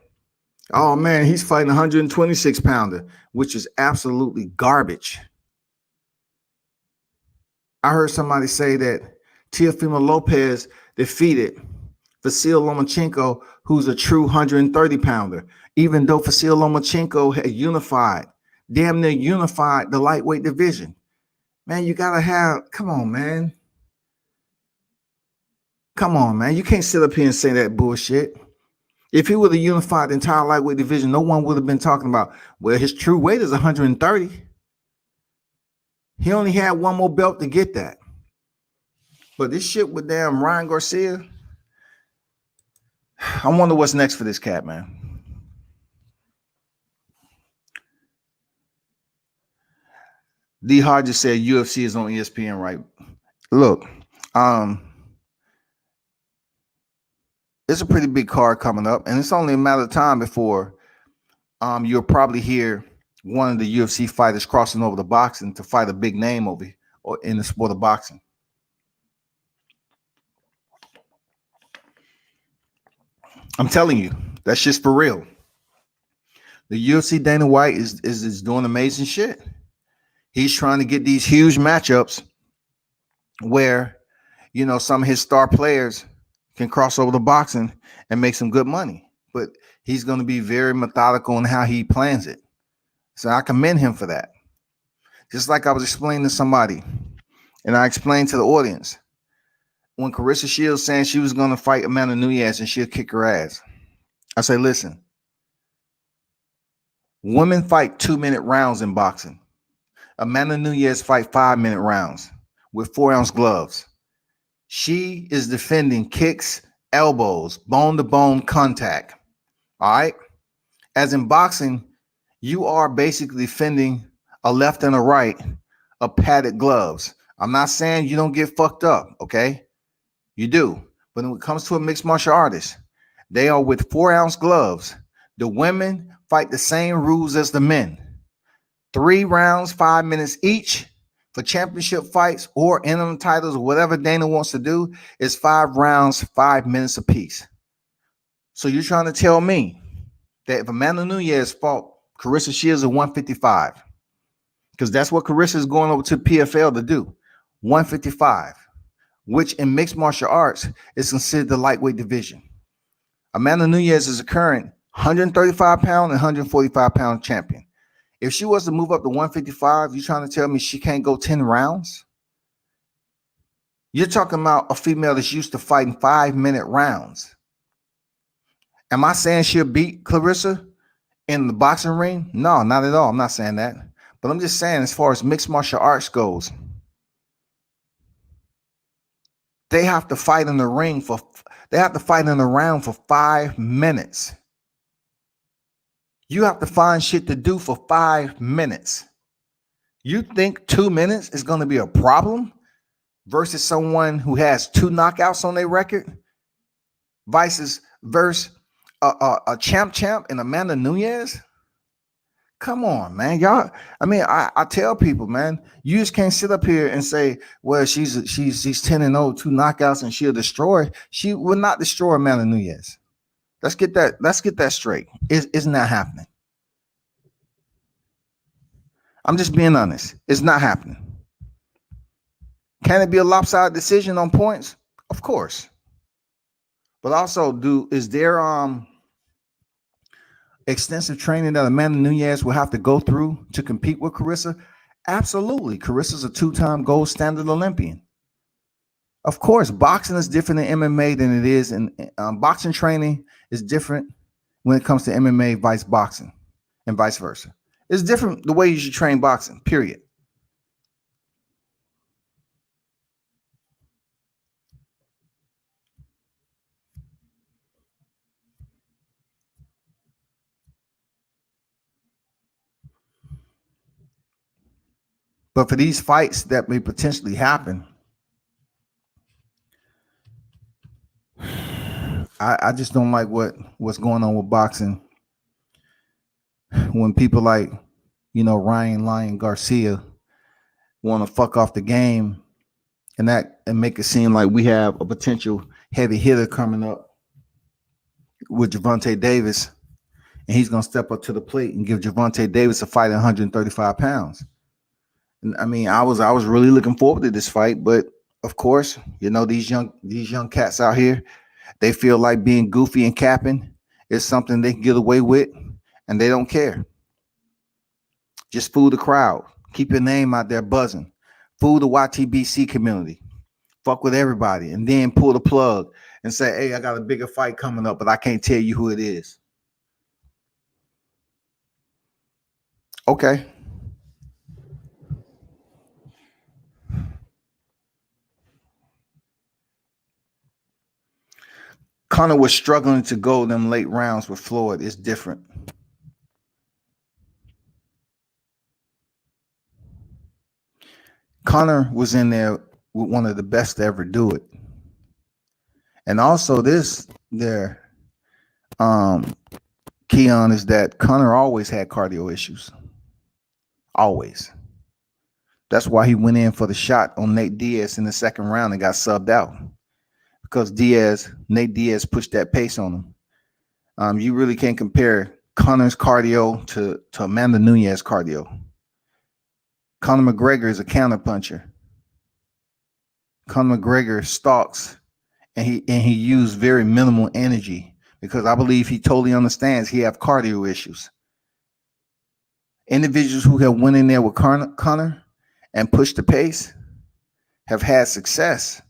oh man, he's fighting 126 pounder, which is absolutely garbage. I heard somebody say that Teofimo Lopez defeated Vasyl Lomachenko, who's a true 130 pounder, even though Vasyl Lomachenko had damn near unified the lightweight division. Man, you gotta have, come on, man. Come on, man. You can't sit up here and say that bullshit. If he would have unified the entire lightweight division, no one would have been talking about, well, his true weight is 130. He only had one more belt to get that. But this shit with damn Ryan Garcia, I wonder what's next for this cat, man. D Hard just said UFC is on ESPN, right? Look, it's a pretty big card coming up, and it's only a matter of time before you'll probably hear one of the UFC fighters crossing over to boxing to fight a big name over here or in the sport of boxing. I'm telling you, that's just for real. The UFC Dana White is doing amazing shit. He's trying to get these huge matchups where, some of his star players can cross over to boxing and make some good money. But he's going to be very methodical in how he plans it. So I commend him for that. Just like I was explaining to somebody, and I explained to the audience, when Carissa Shields saying she was going to fight Amanda Nunes and she'll kick her ass, I say, listen, women fight 2-minute rounds in boxing. Amanda Nunes fight 5-minute rounds with 4-ounce gloves. She is defending kicks, elbows, bone-to-bone contact. All right? As in boxing, you are basically defending a left and a right of padded gloves. I'm not saying you don't get fucked up, okay? You do. But when it comes to a mixed martial artist, they are with 4-ounce gloves. The women fight the same rules as the men. 3 rounds, 5 minutes each for championship fights or interim titles or whatever Dana wants to do is 5 rounds, 5 minutes apiece. So you're trying to tell me that if Amanda Nunes fought Carissa Shields at 155, because that's what Carissa is going over to PFL to do, 155, which in mixed martial arts is considered the lightweight division. Amanda Nunes is a current 135-pound and 145-pound champion. If she was to move up to 155, you're trying to tell me she can't go 10 rounds? You're talking about a female that's used to fighting 5-minute rounds. Am I saying she'll beat Clarissa in the boxing ring? No, not at all. I'm not saying that. But I'm just saying, as far as mixed martial arts goes, they have to fight in the ring they have to fight in the round for 5 minutes. You have to find shit to do for 5 minutes. You think 2 minutes is going to be a problem versus someone who has 2 knockouts on their record versus a champ and Amanda Nunes? Come on, man. Y'all, I tell people, man, you just can't sit up here and say, well, she's 10-0, 2 knockouts, and she'll destroy. She will not destroy Amanda Nunes. Let's get that straight. It's not happening. I'm just being honest. It's not happening. Can it be a lopsided decision on points? Of course. But also, is there extensive training that Amanda Nunes will have to go through to compete with Carissa? Absolutely. Carissa's a 2-time gold standard Olympian. Of course, boxing is different in MMA than it is in boxing training is different when it comes to MMA vice boxing and vice versa. It's different the way you should train boxing, period. But for these fights that may potentially happen, I just don't like what's going on with boxing. When people like, Ryan Garcia want to fuck off the game and make it seem like we have a potential heavy hitter coming up with Gervonta Davis, and he's going to step up to the plate and give Gervonta Davis a fight at 135 pounds. And I was really looking forward to this fight, but of course, these young cats out here, they feel like being goofy and capping is something they can get away with, and they don't care. Just fool the crowd. Keep your name out there buzzing. Fool the YTBC community. Fuck with everybody, and then pull the plug and say, hey, I got a bigger fight coming up, but I can't tell you who it is. Okay. Conor was struggling to go them late rounds with Floyd. It's different. Conor was in there with one of the best to ever do it. And also Keon, is that Conor always had cardio issues. Always. That's why he went in for the shot on Nate Diaz in the second round and got subbed out. Because Nate Diaz pushed that pace on him. You really can't compare Conor's cardio to Amanda Nunes cardio. Conor McGregor is a counterpuncher. Conor McGregor stalks and he used very minimal energy because I believe he totally understands he have cardio issues. Individuals who have went in there with Conor and pushed the pace have had success.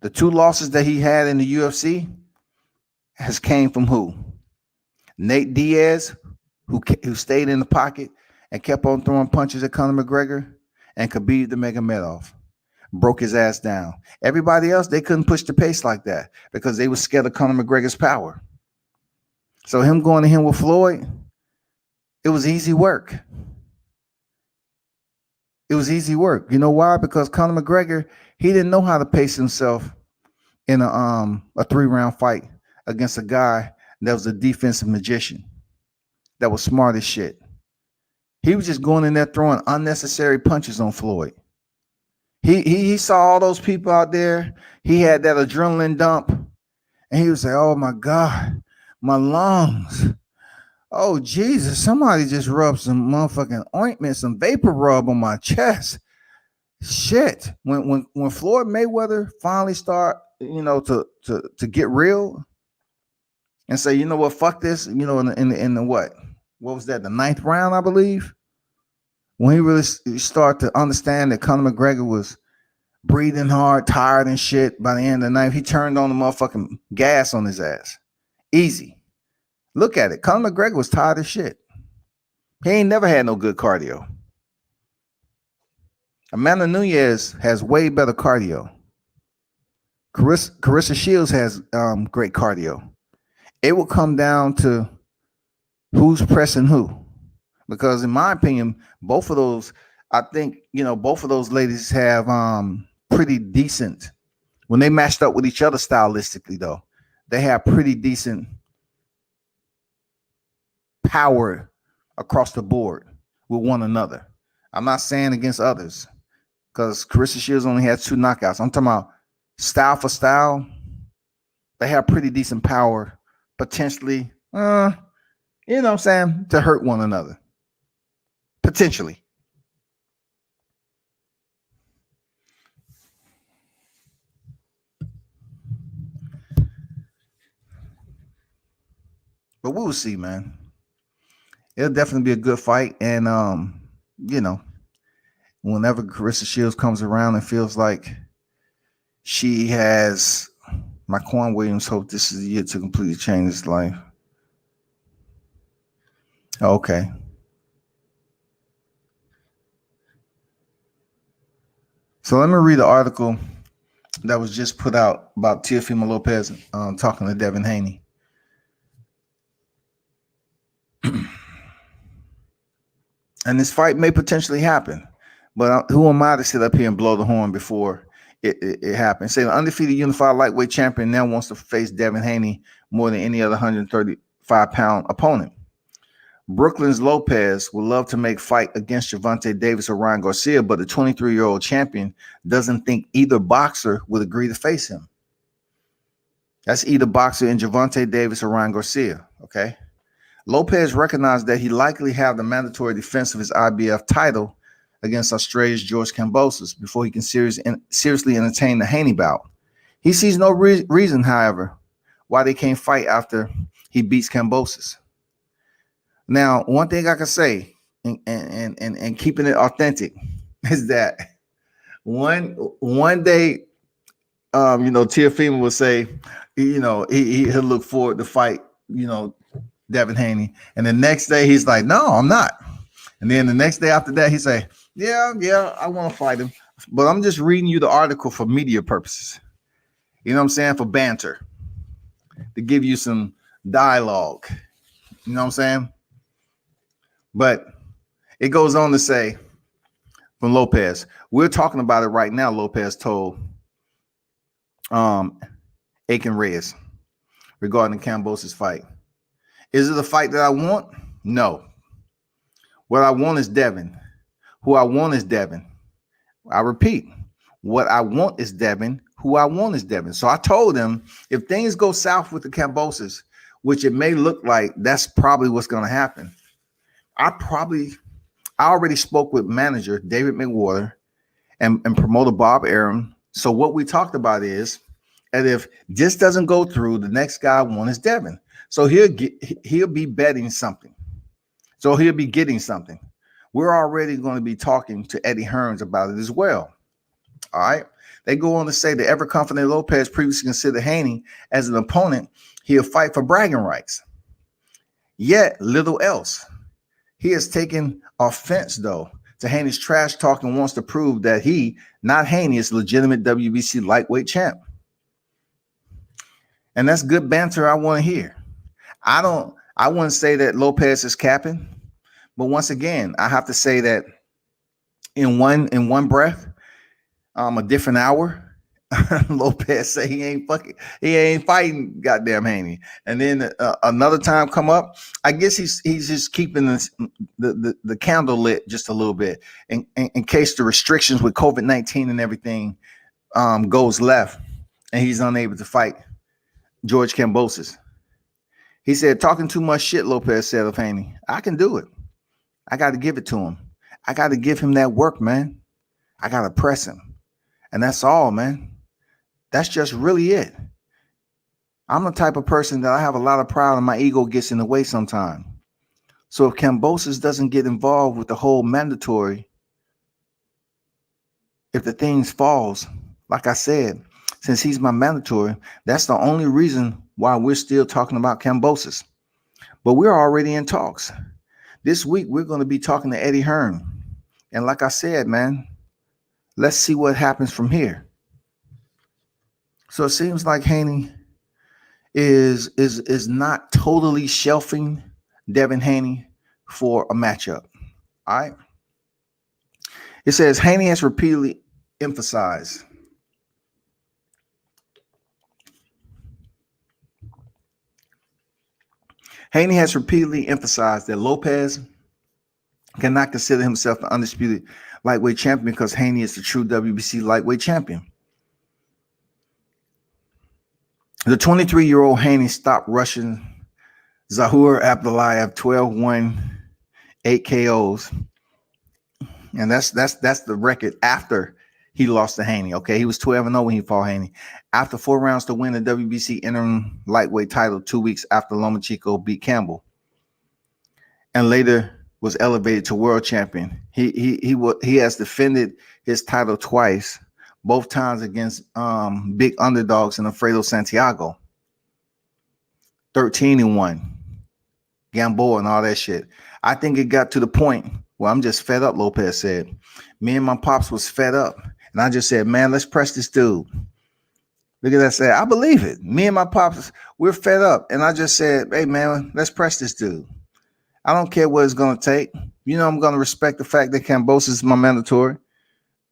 The 2 losses that he had in the UFC has came from who? Nate Diaz, who stayed in the pocket and kept on throwing punches at Conor McGregor, and Khabib Nurmagomedov broke his ass down. Everybody else, they couldn't push the pace like that because they were scared of Conor McGregor's power. So him going to him with Floyd, it was easy work. It was easy work. You know why? Because Conor McGregor, he didn't know how to pace himself in a 3-round fight against a guy that was a defensive magician that was smart as shit. He was just going in there throwing unnecessary punches on Floyd. He saw all those people out there. He had that adrenaline dump, and he was like, "Oh my God, my lungs! Oh Jesus, somebody just rubbed some motherfucking ointment, some vapor rub on my chest." Shit. When Floyd Mayweather finally start, to get real and say, you know what, fuck this, in the what was that, the 9th round, I believe, when he really started to understand that Conor McGregor was breathing hard, tired and shit, by the end of the night, he turned on the motherfucking gas on his ass. Easy. Look at it. Conor McGregor was tired as shit. He ain't never had no good cardio. Amanda Nunes has way better cardio. Carissa Shields has great cardio. It will come down to who's pressing who. Because in my opinion, both of those, I think, both of those ladies have pretty decent, when they matched up with each other stylistically, though, they have pretty decent power across the board with one another. I'm not saying against others, because Carissa Shields only had 2 knockouts. I'm talking about style for style. They have pretty decent power, potentially, to hurt one another. Potentially. But we'll see, man. It'll definitely be a good fight. And, whenever Carissa Shields comes around and feels like she has, Marquand Williams hope this is the year to completely change his life. Okay. So let me read the article that was just put out about Teofimo Lopez talking to Devin Haney. And this fight may potentially happen, but who am I to sit up here and blow the horn before it happens? Say the undefeated unified lightweight champion now wants to face Devin Haney more than any other 135-pound opponent. Brooklyn's Lopez would love to make fight against Gervonta Davis or Ryan Garcia, but the 23-year-old champion doesn't think either boxer would agree to face him. That's either boxer in Gervonta Davis or Ryan Garcia, okay? Lopez recognized that he likely have the mandatory defense of his IBF title against Australia's George Kambosos before he can seriously entertain the Haney bout. He sees no reason, however, why they can't fight after he beats Kambosos. Now, one thing I can say, and keeping it authentic, is that one day, Teofimo will say, he'll look forward to fight, Devin Haney, and the next day he's like, no, I'm not. And then the next day after that, he say, yeah, I want to fight him, but I'm just reading you the article for media purposes. You know what I'm saying? For banter, to give you some dialogue. You know what I'm saying? But it goes on to say from Lopez, we're talking about it right now, Lopez told Aiken Reyes regarding Kambosos' fight. Is it a fight that I want? No. What I want is Devin. Who I want is Devin. I repeat, what I want is Devin. Who I want is Devin. So I told him if things go south with the Kambosos, which it may look like that's probably what's going to happen. I already spoke with manager David McWater and promoter Bob Arum. So what we talked about is, and if this doesn't go through, the next guy I want is Devin. So he'll be betting something. So he'll be getting something. We're already going to be talking to Eddie Hearns about it as well. All right. They go on to say that ever confident Lopez previously considered Haney as an opponent. He'll fight for bragging rights. Yet little else. He has taken offense, though, to Haney's trash talk and wants to prove that he, not Haney, is legitimate WBC lightweight champ. And that's good banter I want to hear. I wouldn't say that Lopez is capping, but once again, I have to say that in one breath, a different hour, Lopez say he ain't fighting goddamn Haney, and then another time come up. I guess he's just keeping the candle lit just a little bit in case the restrictions with COVID-19 and everything goes left, and he's unable to fight George Kambosos. He said, talking too much shit, Lopez said of Haney. I can do it. I got to give it to him. I got to give him that work, man. I got to press him. And that's all, man. That's just really it. I'm the type of person that I have a lot of pride and my ego gets in the way sometimes. So if Kambosos doesn't get involved with the whole mandatory, if the things falls, like I said, since he's my mandatory, that's the only reason why we're still talking about Kambosos. But we're already in talks. This week, we're going to be talking to Eddie Hearn. And like I said, man, let's see what happens from here. So it seems like Haney is not totally shelving Devin Haney for a matchup. All right. It says Haney has repeatedly emphasized that Lopez cannot consider himself the undisputed lightweight champion because Haney is the true WBC lightweight champion. The 23-year-old Haney stopped Russian Zahur Abdullayev 12-1, 8 KOs. And that's the record after he lost to Haney. Okay, he was 12-0 when he fought Haney. After 4 rounds to win the WBC interim lightweight title 2 weeks after Lomachenko beat Campbell. And later was elevated to world champion. He has defended his title twice, both times against big underdogs in Alfredo Santiago. 13-1, Gamboa and all that shit. I think it got to the point where I'm just fed up, Lopez said. Me and my pops was fed up. And I just said, man, let's press this dude. Look at that. Say, I believe it. Me and my pops, we're fed up. And I just said, hey, man, let's press this dude. I don't care what it's going to take. You know, I'm going to respect the fact that Kambosos is my mandatory.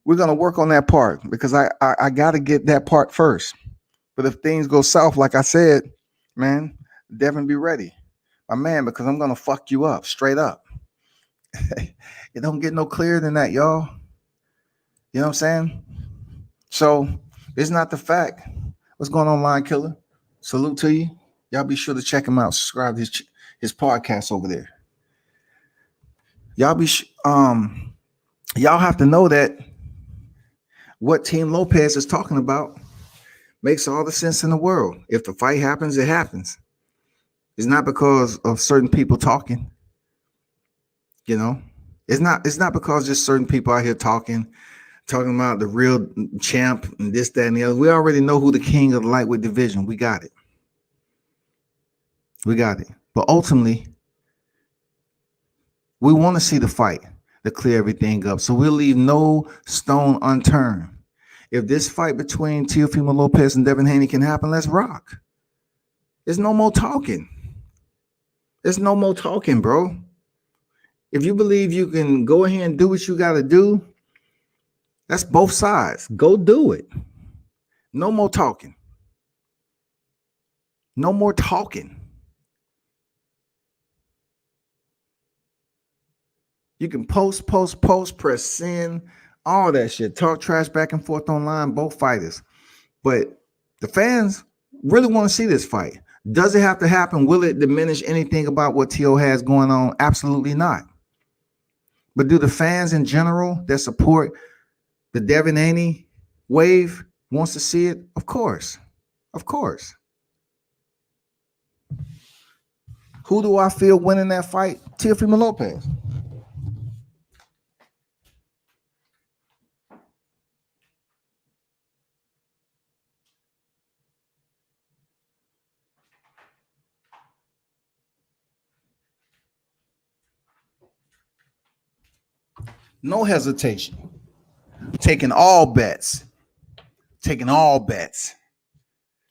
We're going to work on that part because I got to get that part first. But if things go south, like I said, man, Devin, be ready. My man, because I'm going to fuck you up straight up. It don't get no clearer than that, y'all. You know what I'm saying? So it's not the fact. What's going on, Lion Killer? Salute to you. Y'all be sure to check him out. Subscribe to his podcast over there. Y'all y'all have to know that what Team Lopez is talking about makes all the sense in the world. If the fight happens, it happens. It's not because of certain people talking. You know, it's not because just certain people out here talking about the real champ and this, that, and the other. We already know who the king of the lightweight division. We got it. But ultimately, we want to see the fight to clear everything up. So we'll leave no stone unturned. If this fight between Teofimo Lopez and Devin Haney can happen, let's rock. There's no more talking. Bro. If you believe you can go ahead and do what you got to do, that's both sides. Go do it. No more talking. You can post, press send, all that shit. Talk trash back and forth online, both fighters. But the fans really want to see this fight. Does it have to happen? Will it diminish anything about what T.O. has going on? Absolutely not. But do the fans in general that support the Devin Haney wave wants to see it? Of course. Of course. Who do I feel winning that fight? Teofimo Lopez. No hesitation. Taking all bets. Taking all bets.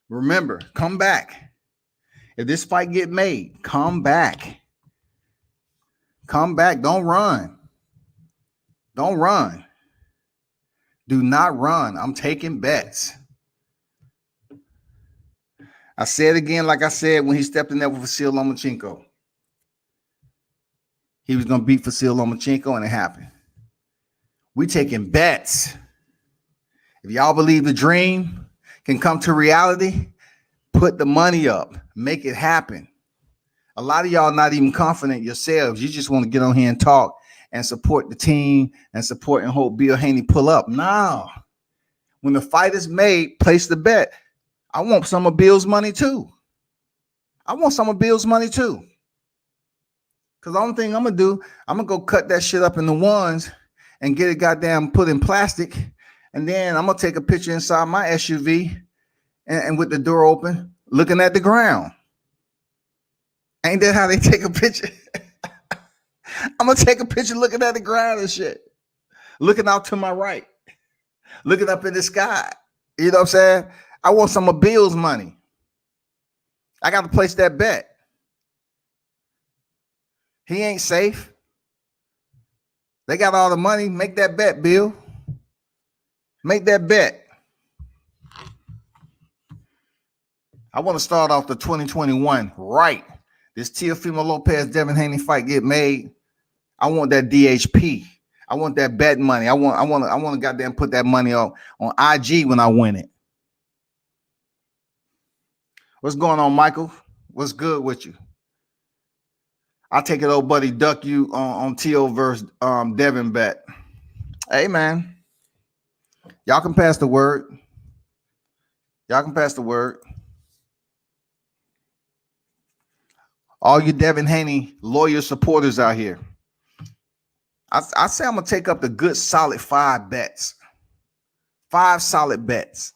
Remember, come back. If this fight get made, come back. Come back. Don't run. Don't run. Do not run. I'm taking bets. I said again, like I said, when he stepped in there with Vasyl Lomachenko. He was going to beat Vasyl Lomachenko, and it happened. We taking bets. If y'all believe the dream can come to reality, put the money up. Make it happen. A lot of y'all not even confident yourselves. You just want to get on here and talk and support the team and support and hope Bill Haney pull up. No. When the fight is made, place the bet. I want some of Bill's money too. Because the only thing I'm going to do, I'm going to go cut that shit up in the ones and get it goddamn put in plastic. And then I'm going to take a picture inside my SUV and with the door open, looking at the ground. Ain't that how they take a picture? I'm going to take a picture looking at the ground and shit. Looking out to my right. Looking up in the sky. You know what I'm saying? I want some of Bill's money. I got to place that bet. He ain't safe. They got all the money. Make that bet, Bill. Make that bet. I want to start off the 2021 right. This Teofimo Lopez Devin Haney fight get made. I want that DHP. I want that bet money. I want to goddamn put that money on IG when I win it. What's going on, Michael? What's good with you? I'll take it, old buddy. Duck you on T.O. versus Devin bet. Hey, man. Y'all can pass the word. All you Devin Haney lawyer supporters out here. I say I'm going to take up the good solid 5 bets. 5 solid bets.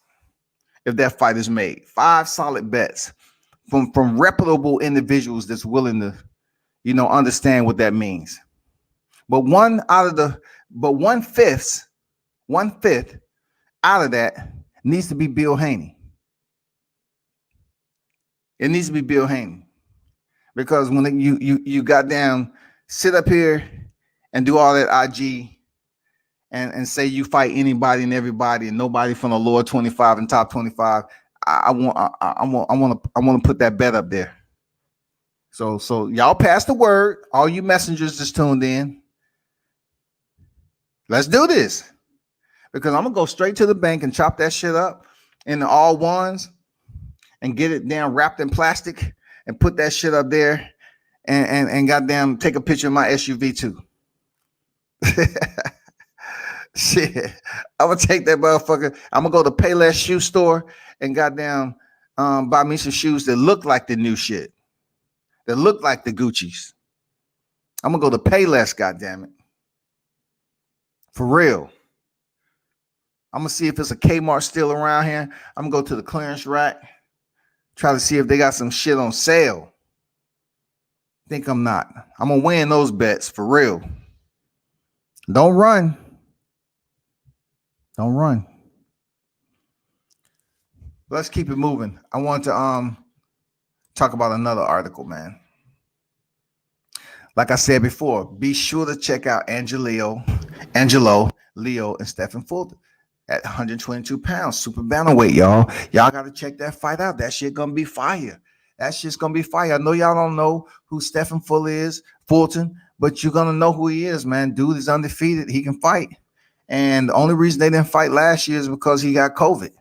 If that fight is made. 5 solid bets from reputable individuals that's willing to, understand what that means. But one fifth out of that needs to be Bill Haney. It needs to be Bill Haney. Because when you goddamn sit up here and do all that IG and say you fight anybody and everybody and nobody from the lower 25 and top 25, I want to put that bet up there. So y'all pass the word. All you messengers just tuned in. Let's do this. Because I'm gonna go straight to the bank and chop that shit up into all ones and get it down wrapped in plastic and put that shit up there and goddamn take a picture of my SUV too. Shit. I'm gonna take that motherfucker. I'm gonna go to Payless shoe store and goddamn buy me some shoes that look like the new shit. That look like the Gucci's. I'm gonna go to Payless, goddamn it. For real. I'm gonna see if it's a Kmart still around here. I'm gonna go to the clearance rack. Try to see if they got some shit on sale. Think I'm not. I'm gonna win those bets for real. Don't run. Let's keep it moving. I want to talk about another article, man. Like I said before, be sure to check out Angelo, Leo, and Stephen Fulton at 122 pounds, super bantamweight, y'all. Y'all got to check that fight out. That shit gonna be fire. I know y'all don't know who Stephen Fulton is, but you're gonna know who he is, man. Dude is undefeated. He can fight. And the only reason they didn't fight last year is because he got COVID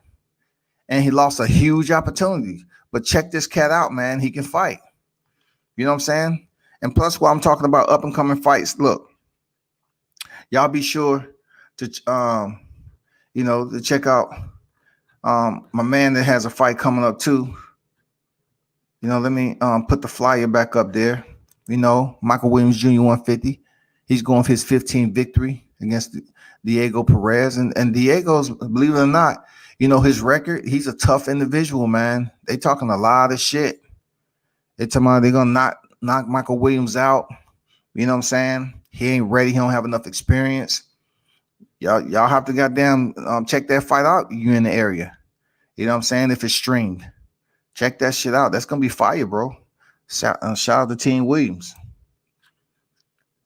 and he lost a huge opportunity. But check this cat out, man. He can fight. You know what I'm saying? And plus, while I'm talking about up and coming fights, look, y'all be sure to to check out my man that has a fight coming up too. Let me put the flyer back up there. Michael Williams Jr. 150. He's going for his 15th victory against Diego Perez. And Diego's, believe it or not, his record, he's a tough individual, man. They talking a lot of shit. They talking about they're going to knock Michael Williams out. You know what I'm saying? He ain't ready. He don't have enough experience. Y'all have to goddamn check that fight out. You in the area. You know what I'm saying? If it's streamed. Check that shit out. That's going to be fire, bro. Shout out to Team Williams.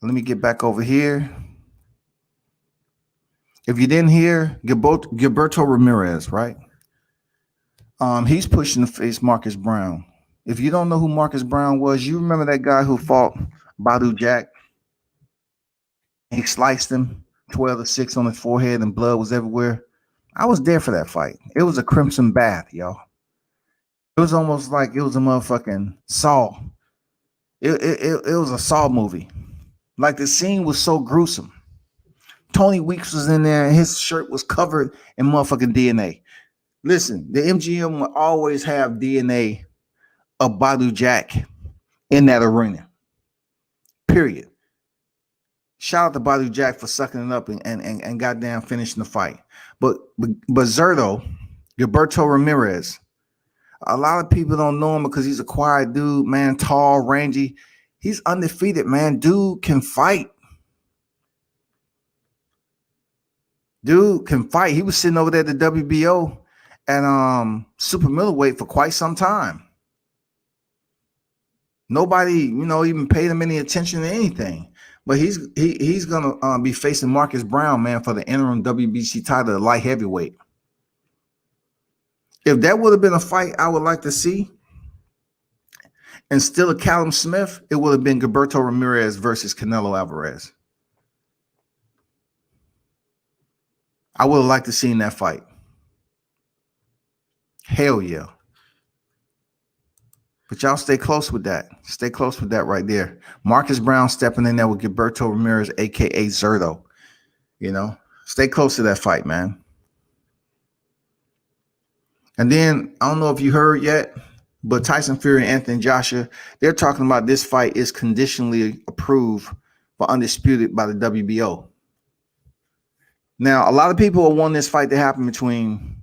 Let me get back over here. If you didn't hear, Gilberto Ramirez, right? He's pushing to face Marcus Brown. If you don't know who Marcus Brown was, you remember that guy who fought Badu Jack? He sliced him 12-6 on his forehead and blood was everywhere. I was there for that fight. It was a crimson bath, y'all. It was almost like it was a motherfucking Saw. It was a Saw movie. Like the scene was so gruesome. Tony Weeks was in there and his shirt was covered in motherfucking DNA. Listen, the MGM will always have DNA of Badu Jack in that arena. Period. Shout out to Badu Jack for sucking it up and goddamn finishing the fight. But Zerto, Gilberto Ramirez, a lot of people don't know him because he's a quiet dude, man, tall, rangy. He's undefeated, man. Dude can fight. Dude can fight. He was sitting over there at the WBO at super middleweight for quite some time. Nobody, even paid him any attention to anything. But he's gonna be facing Marcus Brown, man, for the interim WBC title, of light heavyweight. If that would have been a fight I would like to see, and still a Callum Smith, it would have been Gilberto Ramirez versus Canelo Alvarez. I would have liked to see that fight. Hell yeah. But y'all stay close with that. Stay close with that right there. Marcus Brown stepping in there with Gilberto Ramirez, a.k.a. Zerto. Stay close to that fight, man. And then, I don't know if you heard yet, but Tyson Fury and Anthony Joshua, they're talking about this fight is conditionally approved for undisputed by the WBO. Now, a lot of people want this fight to happen between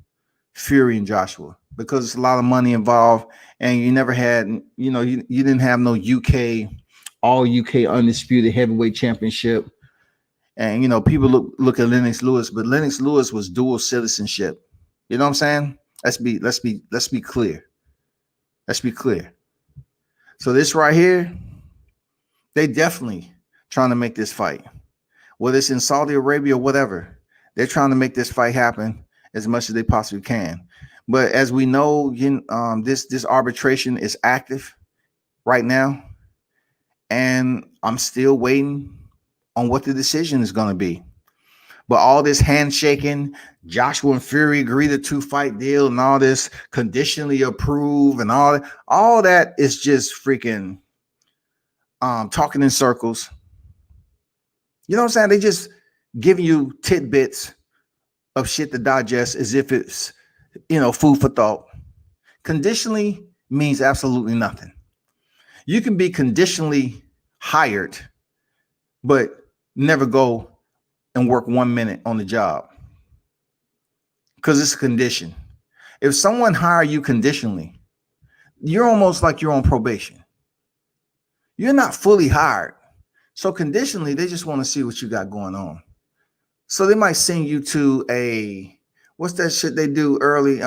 Fury and Joshua because it's a lot of money involved, and you never had, you didn't have no all UK undisputed heavyweight championship. And people look at Lennox Lewis, but Lennox Lewis was dual citizenship. You know what I'm saying? Let's be clear. Let's be clear. So this right here, they definitely trying to make this fight. Whether it's in Saudi Arabia or whatever, they're trying to make this fight happen as much as they possibly can. But as we know, this arbitration is active right now, and I'm still waiting on what the decision is going to be. But all this handshaking, Joshua and Fury agreed to 2-fight deal, and all this conditionally approved, and all that is just freaking talking in circles. You know what I'm saying? They just giving you tidbits of shit to digest as if it's food for thought. Conditionally means absolutely nothing. You can be conditionally hired, but never go and work 1 minute on the job because it's a condition. If someone hire you conditionally, you're almost like you're on probation. You're not fully hired. So conditionally, they just want to see what you got going on. So they might send you to what's that shit they do early?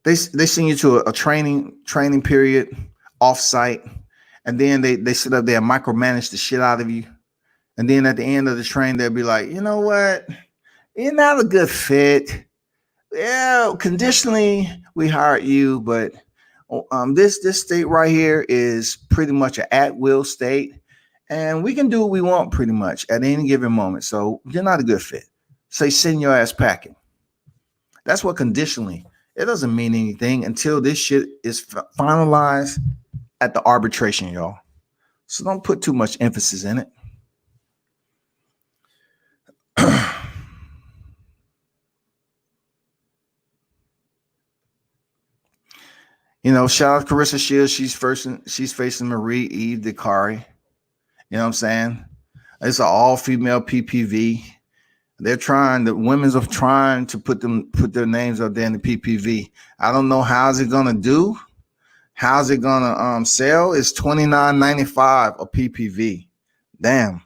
They send you to a training period off-site, and then they sit up there and micromanage the shit out of you. And then at the end of the train, they'll be like, you know what? You're not a good fit. Yeah, conditionally, we hired you, but This state right here is pretty much an at-will state, and we can do what we want pretty much at any given moment. So you're not a good fit. Say send your ass packing. That's what conditionally. It doesn't mean anything until this shit is finalized at the arbitration, y'all. So don't put too much emphasis in it. Shout out Carissa Shields. She's facing Marie-Eve Dakari. You know what I'm saying? It's an all-female PPV. The women's are trying to put their names up there in the PPV. I don't know how's it gonna do. How's it gonna sell? It's $29.95 a PPV. Damn.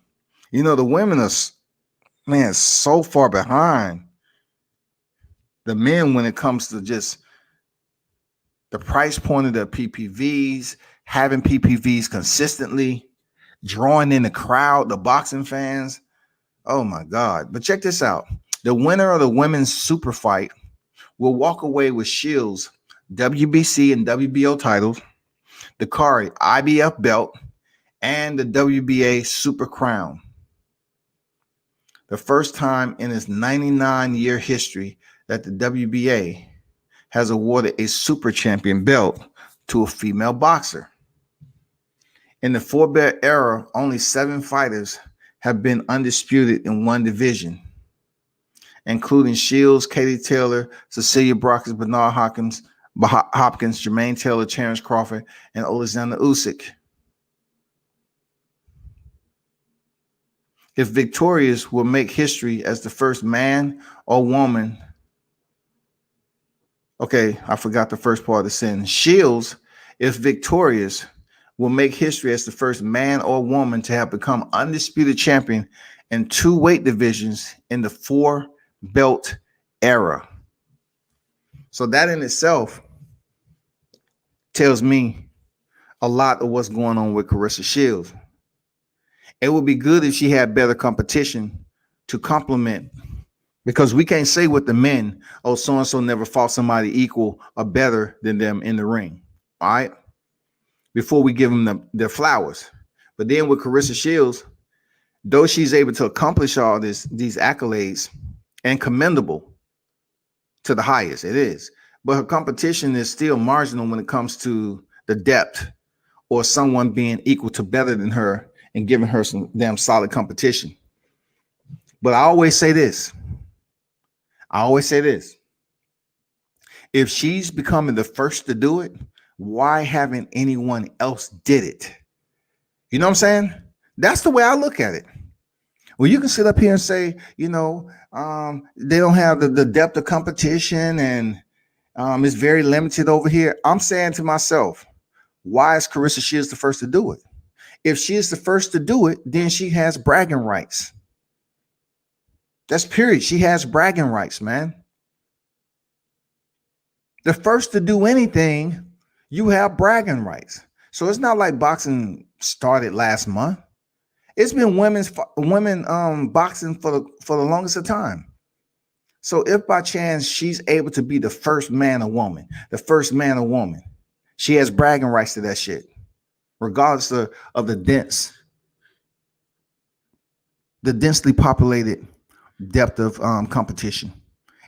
The women are so far behind the men when it comes to just the price point of the PPVs, having PPVs consistently, drawing in the crowd, the boxing fans. Oh my God. But check this out. The winner of the women's super fight will walk away with Shields, WBC and WBO titles, the Dakari IBF belt, and the WBA Super Crown. The first time in its 99-year history that the WBA has awarded a super champion belt to a female boxer. In the four-belt era, only 7 fighters have been undisputed in one division, including Shields, Katie Taylor, Cecilia Brockers, Bernard Hopkins, Jermaine Taylor, Terrence Crawford, and Alexander Usyk. If victorious, will make history as the first man or woman. Okay, I forgot the first part of the sentence. Shields, if victorious, will make history as the first man or woman to have become undisputed champion in 2 weight divisions in the 4-belt era. So that in itself tells me a lot of what's going on with Carissa Shields. It would be good if she had better competition to complement, because we can't say with the men, oh, so-and-so never fought somebody equal or better than them in the ring. All right. Before we give them their flowers. But then with Carissa Shields, though she's able to accomplish all these accolades, and commendable to the highest, it is. But her competition is still marginal when it comes to the depth or someone being equal to better than her and giving her some damn solid competition. But I always say this. If she's becoming the first to do it, why haven't anyone else did it? You know what I'm saying? That's the way I look at it. Well, you can sit up here and say, they don't have the depth of competition and it's very limited over here. I'm saying to myself, why is Carissa Shields the first to do it? If she is the first to do it, then she has bragging rights. That's period. She has bragging rights, man. The first to do anything, you have bragging rights. So it's not like boxing started last month. It's been women boxing for the longest of time. So if by chance she's able to be the first man or woman, she has bragging rights to that shit, regardless of the densely populated depth of competition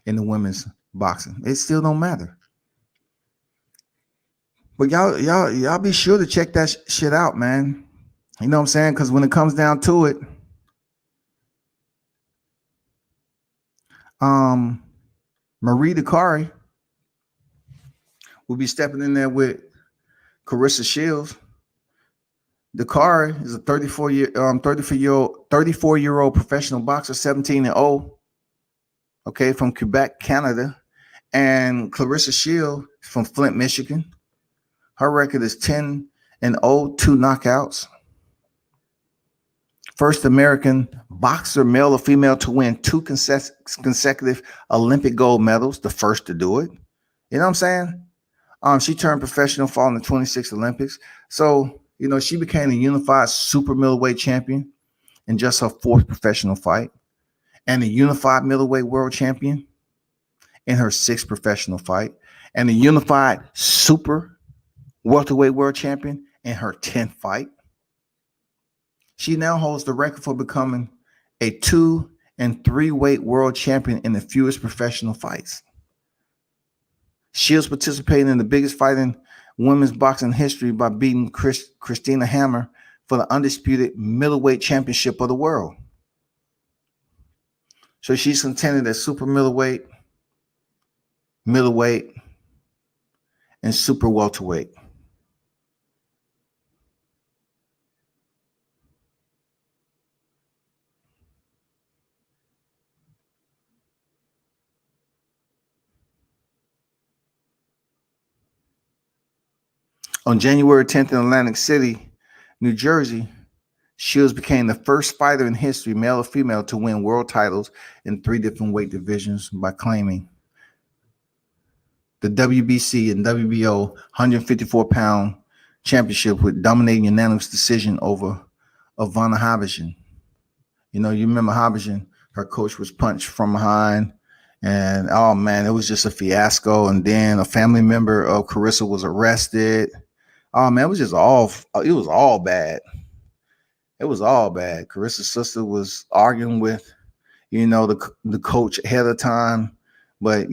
in the women's boxing. It still don't matter. But y'all be sure to check that shit out, man. You know what I'm saying? Because when it comes down to it, Marie Dakari will be stepping in there with Carissa Shields. Dakari is a 34-year-old professional boxer, 17-0. Okay, from Quebec, Canada. And Clarissa Shields from Flint, Michigan. Her record is 10-0, 2 knockouts. First American boxer, male or female, to win 2 consecutive Olympic gold medals, the first to do it. You know what I'm saying? She turned professional following the 26 Olympics. So, she became a unified super middleweight champion in just her 4th professional fight, and a unified middleweight world champion in her 6th professional fight, and a unified super welterweight world champion in her 10th fight. She now holds the record for becoming a 2 and 3 weight world champion in the fewest professional fights. Shields participated in the biggest fight in women's boxing history by beating Christina Hammer for the undisputed middleweight championship of the world. So she's contended at super middleweight, middleweight, and super welterweight. On January 10th in Atlantic City, New Jersey, Shields became the first fighter in history, male or female, to win world titles in 3 different weight divisions by claiming the WBC and WBO 154-pound championship with dominating unanimous decision over Ivana Habashian. You know, you remember Habashian, her coach was punched from behind, and oh man, it was just a fiasco. And then a family member of Carissa was arrested. Oh man, it was all bad. It was all bad. Carissa's sister was arguing with, the coach ahead of time, but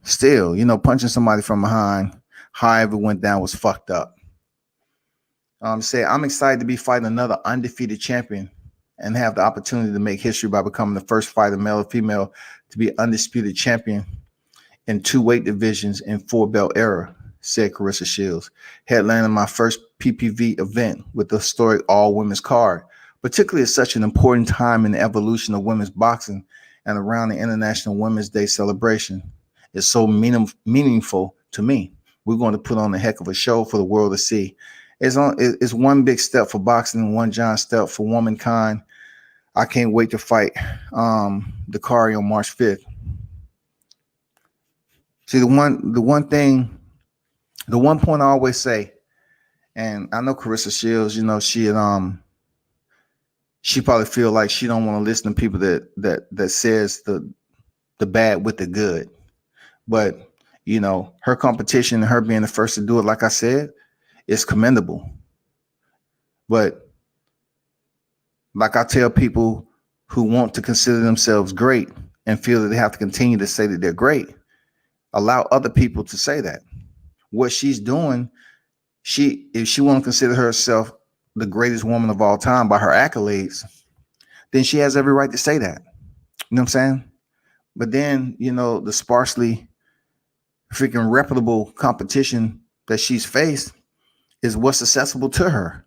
still, punching somebody from behind, however it went down, was fucked up. I'm excited to be fighting another undefeated champion and have the opportunity to make history by becoming the first fighter, male or female, to be undisputed champion in 2 weight divisions in 4-belt era, said Carissa Shields, headlining my first PPV event with the historic all-women's card, particularly at such an important time in the evolution of women's boxing and around the International Women's Day celebration. It's so meaningful to me. We're going to put on a heck of a show for the world to see. It's one big step for boxing and one giant step for womankind. I can't wait to fight Dakari on March 5th. See, the one point I always say, and I know Carissa Shields, she probably feel like she don't want to listen to people that says the bad with the good. But her competition and her being the first to do it, like I said, is commendable. But like I tell people who want to consider themselves great and feel that they have to continue to say that they're great, allow other people to say that. What she's doing, if she want to consider herself the greatest woman of all time by her accolades, then she has every right to say that. You know what I'm saying? But then, the sparsely freaking reputable competition that she's faced is what's accessible to her.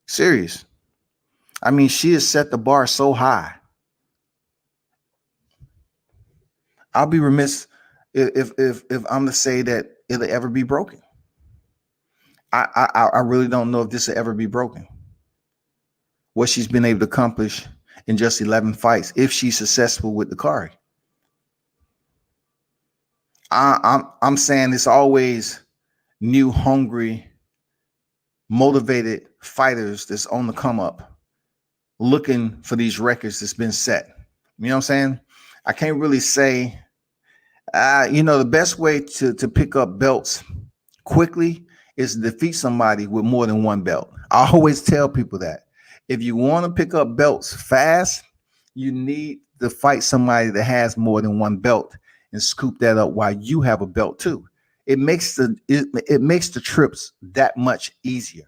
Serious. I mean, she has set the bar so high. I'll be remiss if I'm to say that it'll ever be broken. I really don't know if this will ever be broken. What she's been able to accomplish in just 11 fights, if she's successful with the card. I'm saying it's always new, hungry, motivated fighters that's on the come up, looking for these records that's been set. You know what I'm saying? I can't really say, the best way to pick up belts quickly is to defeat somebody with more than one belt. I always tell people that if you want to pick up belts fast, you need to fight somebody that has more than one belt and scoop that up while you have a belt too. It makes the trips that much easier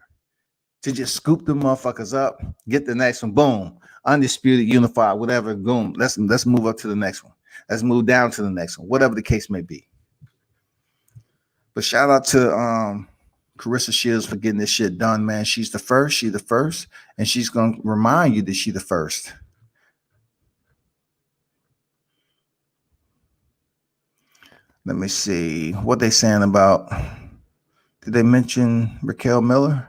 to just scoop the motherfuckers up, get the next one, boom, undisputed, unified, whatever, boom. Let's move up to the next one. Let's move down to the next one, whatever the case may be. But shout out to Carissa Shields for getting this shit done, man. She's the first, and she's gonna remind you that she's the first. Let me see what they saying about. Did they mention Raquel Miller?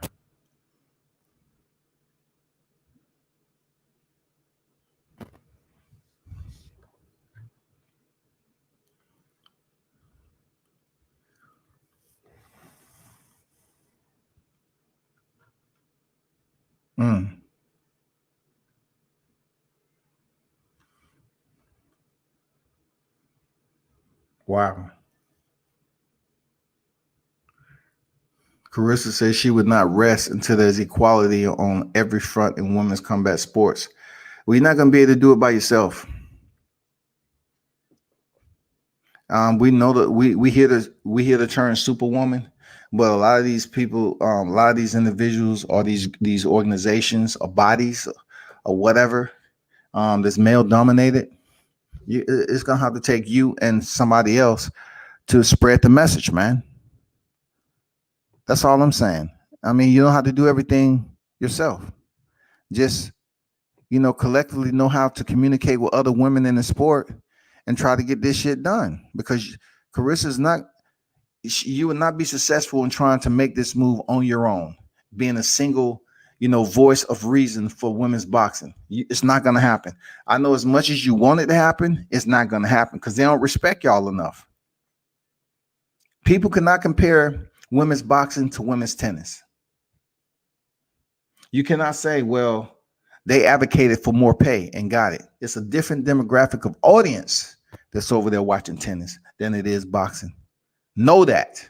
Wow. Carissa says she would not rest until there's equality on every front in women's combat sports. Well, you're not going to be able to do it by yourself. We know that we hear the term superwoman, but a lot of these people, a lot of these individuals, or these organizations or bodies or whatever, that's male dominated. It's gonna have to take you and somebody else to spread the message, man. That's all I'm saying. I mean, you don't have to do everything yourself. Just, collectively know how to communicate with other women in the sport and try to get this shit done. Because Carissa's not, you would not be successful in trying to make this move on your own, being a single, voice of reason for women's boxing. It's not going to happen. I know as much as you want it to happen, it's not going to happen because they don't respect y'all enough. People cannot compare women's boxing to women's tennis. You cannot say, well, they advocated for more pay and got it. It's a different demographic of audience that's over there watching tennis than it is boxing. Know that.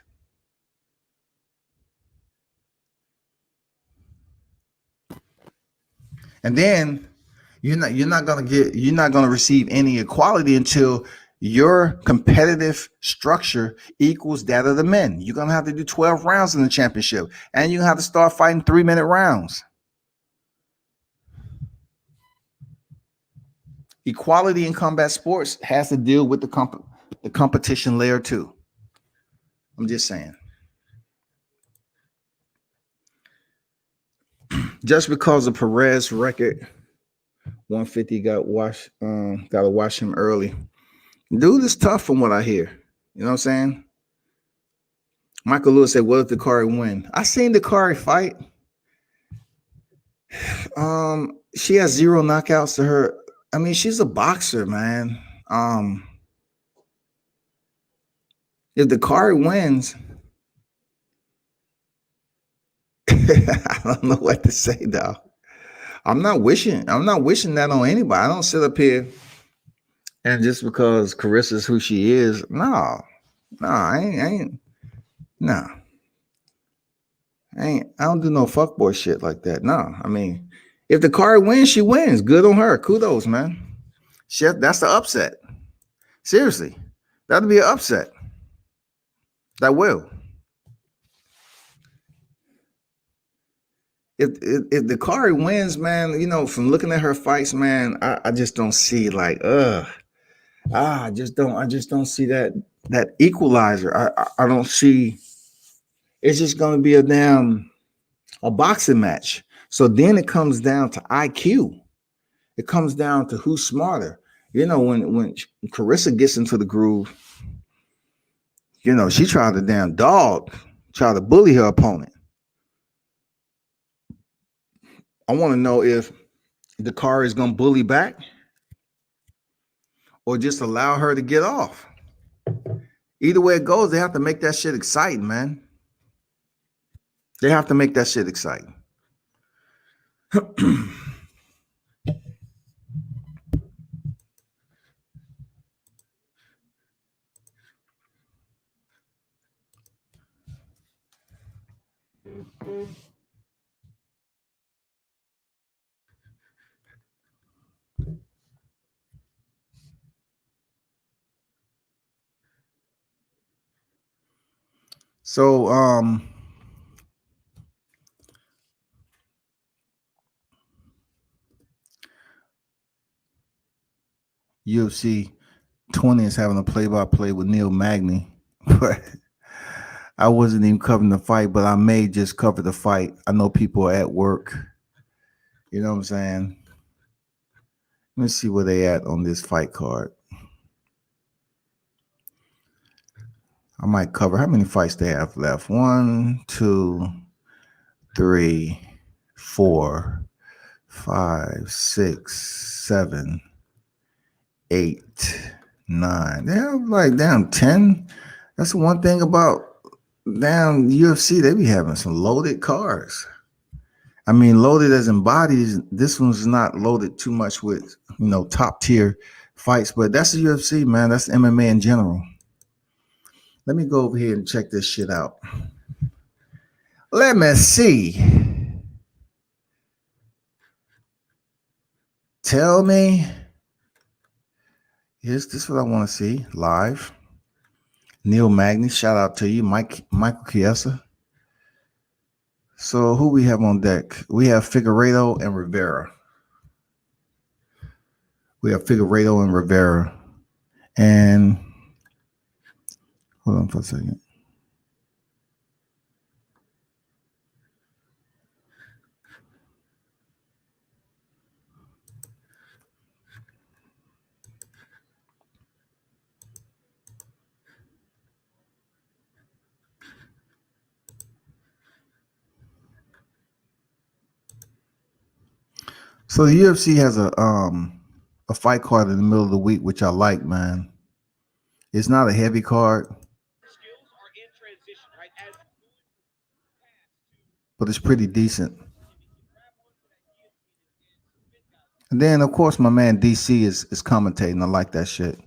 And then you're not gonna receive any equality until your competitive structure equals that of the men. You're gonna have to do 12 rounds in the championship, and you're gonna have to start fighting 3-minute rounds. Equality in combat sports has to deal with the competition layer too. I'm just saying. Just because of Perez record, 150 got to watch him early. Dude is tough from what I hear. You know what I'm saying? Michael Lewis said, what if the Dakari win? I seen the Dakari fight. She has 0 knockouts to her. I mean, she's a boxer, man. If the Dakari wins, I don't know what to say, though. I'm not wishing that on anybody. I don't sit up here and just because Carissa's who she is. No, I ain't. No. I don't do no fuckboy shit like that. No. I mean, if the card wins, she wins. Good on her. Kudos, man. Shit, that's the upset. Seriously. That'll be an upset. That will. If the card wins, man, from looking at her fights, man, I just don't see I just don't see that equalizer. I don't see. It's just going to be a boxing match. So then it comes down to IQ. It comes down to who's smarter. When Carissa gets into the groove, she tried to try to bully her opponent. I want to know if the car is going to bully back or just allow her to get off. Either way it goes, they have to make that shit exciting, man. They have to make that shit exciting. So, UFC 20 is having a play-by-play with Neil Magny, but I wasn't even covering the fight, but I may just cover the fight. I know people are at work. You know what I'm saying? Let me see where they at on this fight card. I might cover how many fights they have left. 1, 2, 3, 4, 5, 6, 7, 8, 9. They have like 10. That's the one thing about UFC. They be having some loaded cards. I mean, loaded as in bodies. This one's not loaded too much with, top tier fights, but that's the UFC, man. That's MMA in general. Let me go over here and check this shit out. Let me see. Tell me. Is this what I want to see live? Neil Magny, shout out to you. Michael Chiesa. So who we have on deck? We have Figueiredo and Rivera. And hold on for a second. So the UFC has a fight card in the middle of the week, which I like, man. It's not a heavy card, but it's pretty decent. And then, of course, my man DC is commentating. I like that shit.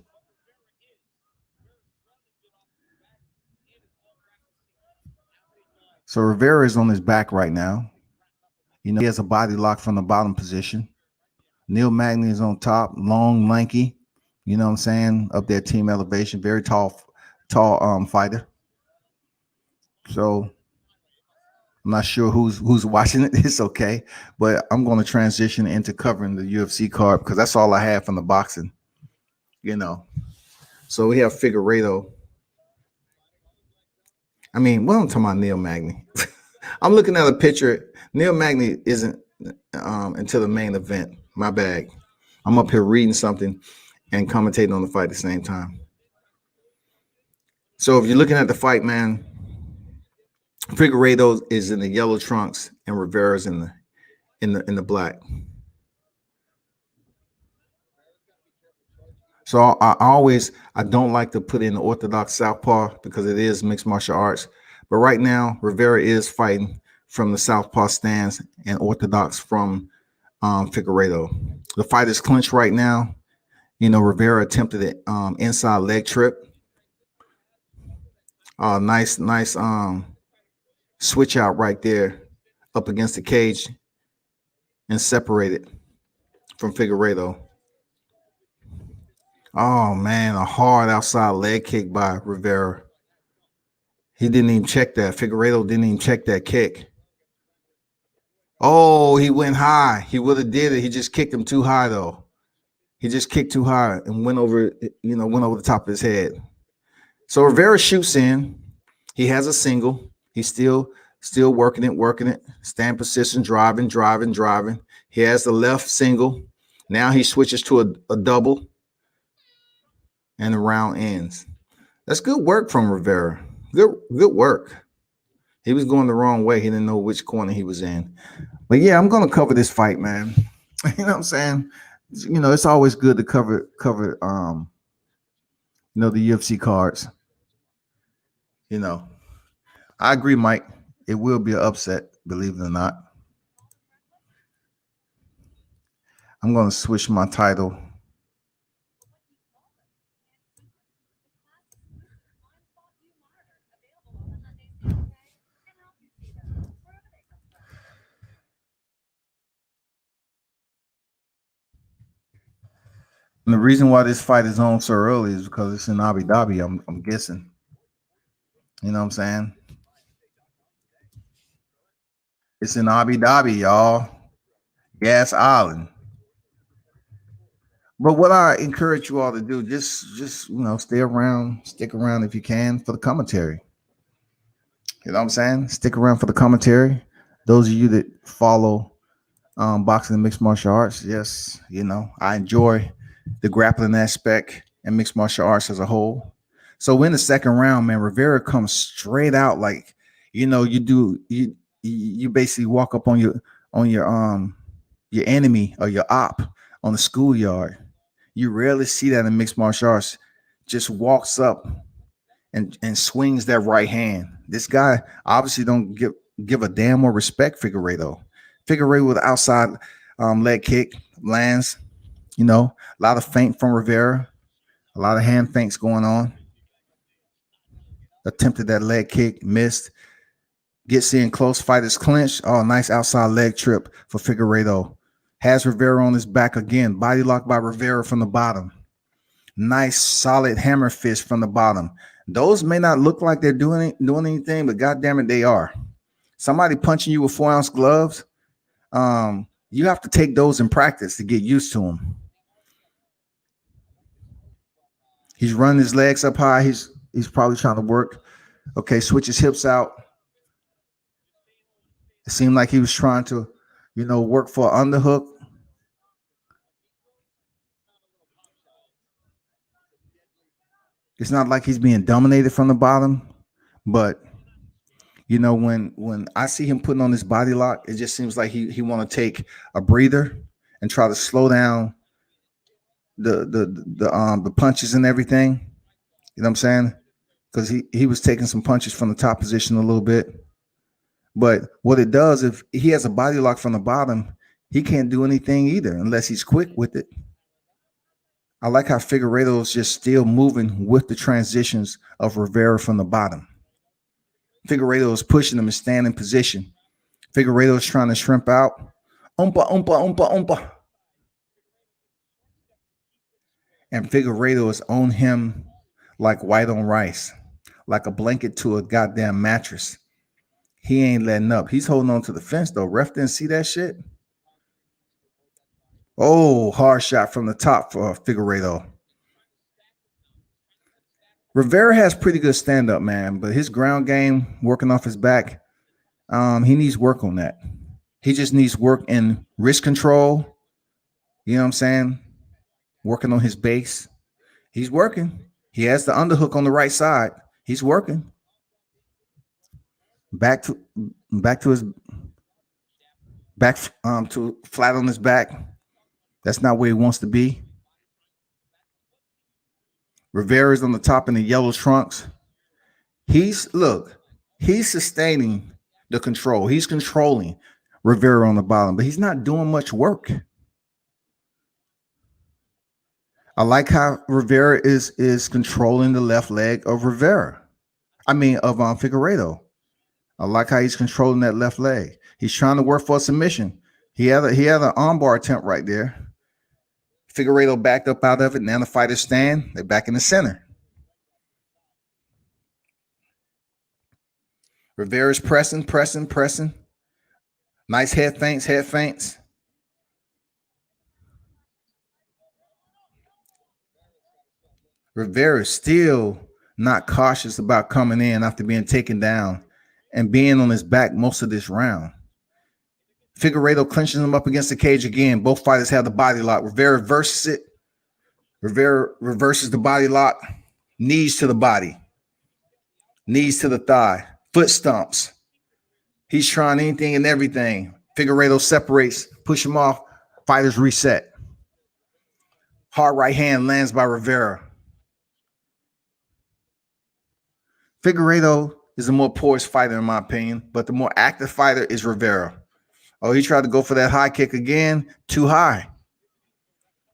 So Rivera is on his back right now. You know, he has a body lock from the bottom position. Neil Magny is on top, long, lanky. You know what I'm saying? Up there, team elevation, very tall fighter. So I'm not sure who's watching it. It's okay, but I'm going to transition into covering the UFC card because that's all I have from the boxing. You know, so we have Figueiredo. I mean, what I'm talking about, Neil Magny. I'm looking at a picture. Neil Magny isn't until the main event. My bag. I'm up here reading something and commentating on the fight at the same time. So if you're looking at the fight, man, Figueiredo is in the yellow trunks and Rivera's in the black. So I don't like to put in the orthodox southpaw because it is mixed martial arts. But right now, Rivera is fighting from the southpaw stance and orthodox from Figueiredo. The fight is clinched right now. You know, Rivera attempted an inside leg trip. Nice switch out right there up against the cage and separated from Figueiredo. Oh, man, a hard outside leg kick by Rivera. He didn't even check that. Figueiredo didn't even check that kick. Oh, he went high. He would have did it. He just kicked him too high, though. He just kicked too high and went over the top of his head. So Rivera shoots in. He has a single. He's still working it. Stand position, driving. He has the left single. Now he switches to a double. And the round ends. That's good work from Rivera. Good work. He was going the wrong way. He didn't know which corner he was in. But yeah, I'm going to cover this fight, man. You know what I'm saying? You know, it's always good to cover the UFC cards. You know, I agree, Mike. It will be an upset, believe it or not. I'm going to switch my title. And the reason why this fight is on so early is because it's in Abu Dhabi, I'm guessing. You know what I'm saying? It's in Abu Dhabi, y'all. Gas Island. But what I encourage you all to do, just stick around if you can for the commentary. You know what I'm saying? Stick around for the commentary. Those of you that follow boxing and mixed martial arts, yes, I enjoy the grappling aspect and mixed martial arts as a whole. So in the second round, man, Rivera comes straight out like, you basically walk up on your enemy or your op on the schoolyard. You rarely see that in mixed martial arts. Just walks up and swings that right hand. This guy obviously don't give a damn or respect Figueiredo. Figueiredo with outside leg kick lands. A lot of feint from Rivera. A lot of hand feints going on. Attempted that leg kick, missed. Gets in close, fighters clinch. Oh, nice outside leg trip for Figueiredo. Has Rivera on his back again. Body lock by Rivera from the bottom. Nice solid hammer fist from the bottom. Those may not look like they're doing anything, but goddamn it, they are. Somebody punching you with 4-ounce gloves. You have to take those in practice to get used to them. He's running his legs up high. He's probably trying to work. Okay, switch his hips out. It seemed like he was trying to, work for an underhook. It's not like he's being dominated from the bottom, but when I see him putting on his body lock, it just seems like he want to take a breather and try to slow down the punches and everything. You know what I'm saying? Because he was taking some punches from the top position a little bit. But what it does, if he has a body lock from the bottom, he can't do anything either unless he's quick with it. I like how Figueiredo is just still moving with the transitions of Rivera from the bottom. Figueiredo is pushing him and staying in position. Figueiredo is trying to shrimp out. Oompa, oompa, oompa, oompa. And Figueiredo is on him like white on rice, like a blanket to a goddamn mattress. He ain't letting up. He's holding on to the fence, though. Ref didn't see that shit. Oh, hard shot from the top for Figueiredo. Rivera has pretty good stand-up, man, but his ground game, working off his back, he needs work on that. He just needs work in wrist control. You know what I'm saying? Working on his base. He's working. He has the underhook on the right side. He's working. Back to his back to flat on his back. That's not where he wants to be. Rivera's on the top in the yellow trunks. He's sustaining the control. He's controlling Rivera on the bottom, but he's not doing much work. I like how Rivera is controlling the left leg of Rivera. I mean of Figueiredo. I like how he's controlling that left leg. He's trying to work for a submission. He had an armbar attempt right there. Figueiredo backed up out of it. Now the fighters stand. They're back in the center. Rivera's pressing. Nice head feints. Rivera is still not cautious about coming in after being taken down and being on his back most of this round. Figueiredo clinches him up against the cage again. Both fighters have the body lock. Rivera reverses it. Rivera reverses the body lock. Knees to the body. Knees to the thigh. Foot stomps. He's trying anything and everything. Figueiredo separates. Push him off. Fighters reset. Hard right hand lands by Rivera. Figueiredo is a more poised fighter in my opinion, but the more active fighter is Rivera. Oh, he tried to go for that high kick again. Too high.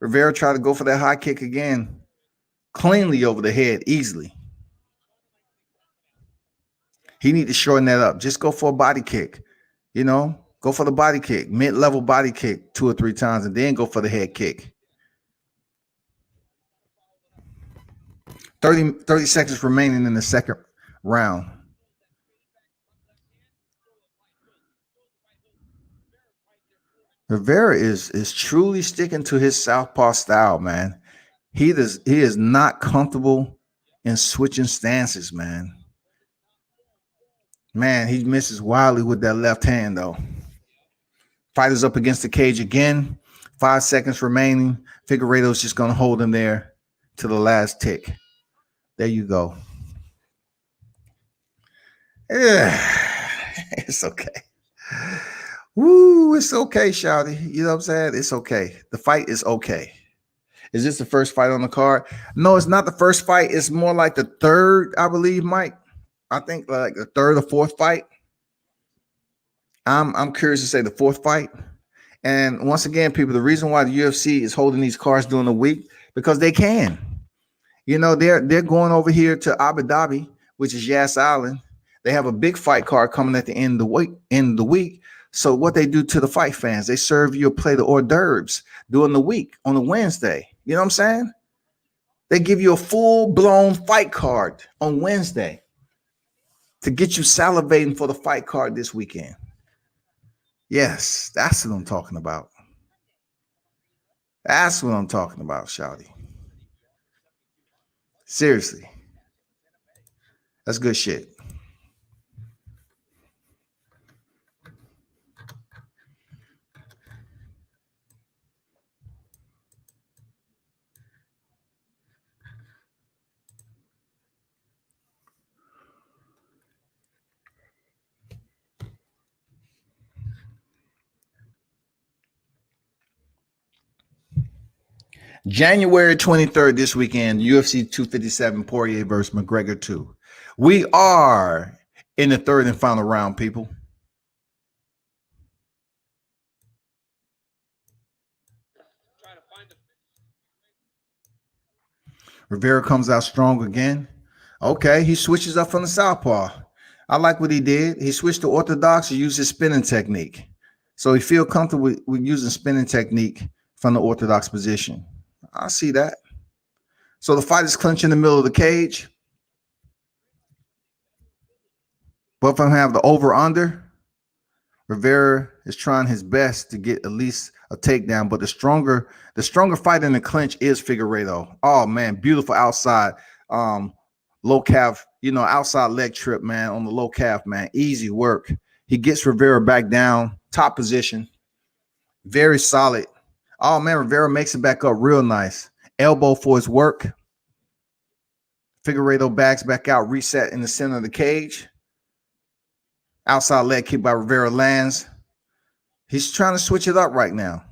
Rivera tried to go for that high kick again. Cleanly over the head, easily. He need to shorten that up. Just go for a body kick. Go for the body kick. Mid-level body kick 2 or 3 times and then go for the head kick. 30 seconds remaining in the second round. Rivera is truly sticking to his southpaw style, man. He is not comfortable in switching stances, man. Man, he misses wildly with that left hand, though. Fighters up against the cage again. 5 seconds remaining. Figueiredo's just going to hold him there to the last tick. There you go. Yeah, it's okay. Woo, it's okay, shawty. You know what I'm saying? It's okay. The fight is okay. Is this the first fight on the card? No, it's not the first fight. It's more like the third, I believe, Mike. I think like the third or fourth fight. I'm curious to say the fourth fight. And once again, people, the reason why the UFC is holding these cards during the week, because they can. They're going over here to Abu Dhabi, which is Yas Island. They have a big fight card coming at the end of the week. So what they do to the fight fans, they serve you a plate of hors d'oeuvres during the week on a Wednesday. You know what I'm saying? They give you a full-blown fight card on Wednesday to get you salivating for the fight card this weekend. Yes, that's what I'm talking about. That's what I'm talking about, Shouty. Seriously. That's good shit. January 23rd this weekend, UFC 257 Poirier versus McGregor 2. We are in the third and final round, people. Rivera comes out strong again. Okay, he switches up from the southpaw. I like what he did. He switched to orthodox and used his spinning technique. So he feel comfortable with using spinning technique from the orthodox position. I see that. So the fight is clinching in the middle of the cage. Both of them have the over-under. Rivera is trying his best to get at least a takedown, but the stronger fight in the clinch is Figueiredo. Oh man, beautiful outside low calf, outside leg trip, man, on the low calf, man. Easy work. He gets Rivera back down, top position. Very solid. Oh man, Rivera makes it back up real nice. Elbow for his work. Figueiredo backs back out, reset in the center of the cage. Outside leg kick by Rivera lands. He's trying to switch it up right now.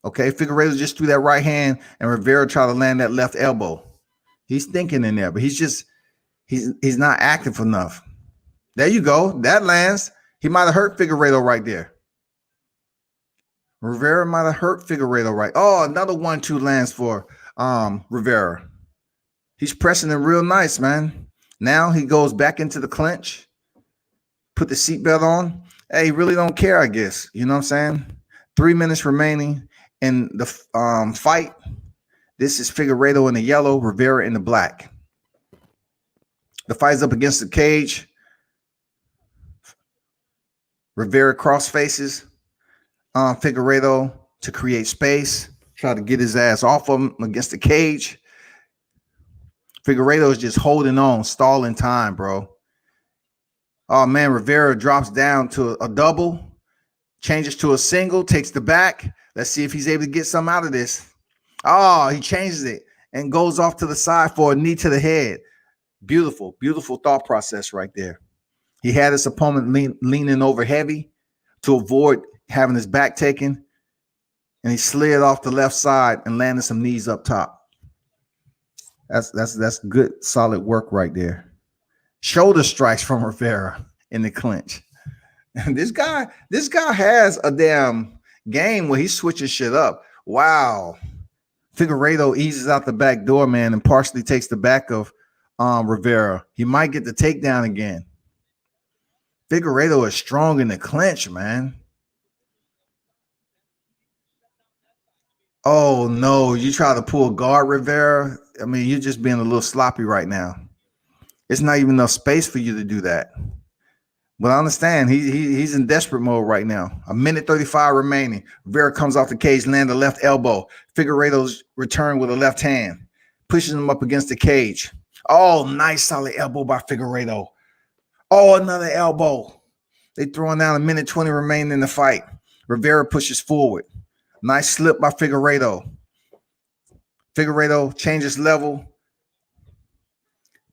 Okay, Figueiredo just threw that right hand, and Rivera tried to land that left elbow. He's thinking in there, but he's not active enough. There you go. That lands. He might have hurt Figueiredo right there. Rivera might have hurt Figueiredo right. Oh, another 1-2 lands for Rivera. He's pressing it real nice, man. Now he goes back into the clinch. Put the seatbelt on. Hey, he really don't care, I guess. You know what I'm saying? 3 minutes remaining in the fight. This is Figueiredo in the yellow, Rivera in the black. The fight's up against the cage. Rivera cross faces Figueiredo to create space. Try to get his ass off of him against the cage. Figueiredo is just holding on, stalling time, bro. Oh, man, Rivera drops down to a double, changes to a single, takes the back. Let's see if he's able to get something out of this. Oh, he changes it and goes off to the side for a knee to the head. Beautiful, beautiful thought process right there. He had his opponent leaning over heavy to avoid having his back taken, and he slid off the left side and landed some knees up top. That's good, solid work right there. Shoulder strikes from Rivera in the clinch. And this guy has a damn game where he's switching shit up. Wow. Figueiredo eases out the back door, man, and partially takes the back of Rivera. He might get the takedown again. Figueiredo is strong in the clinch, man. Oh, no. You try to pull guard Rivera. I mean, you're just being a little sloppy right now. It's not even enough space for you to do that. But I understand he's in desperate mode right now. 1:35 remaining. Rivera comes off the cage, lands the left elbow. Figueiredo's return with a left hand. Pushes him up against the cage. Oh, nice solid elbow by Figueiredo. Oh, another elbow. They throwing down 1:20 remaining in the fight. Rivera pushes forward. Nice slip by Figueiredo. Figueiredo changes level.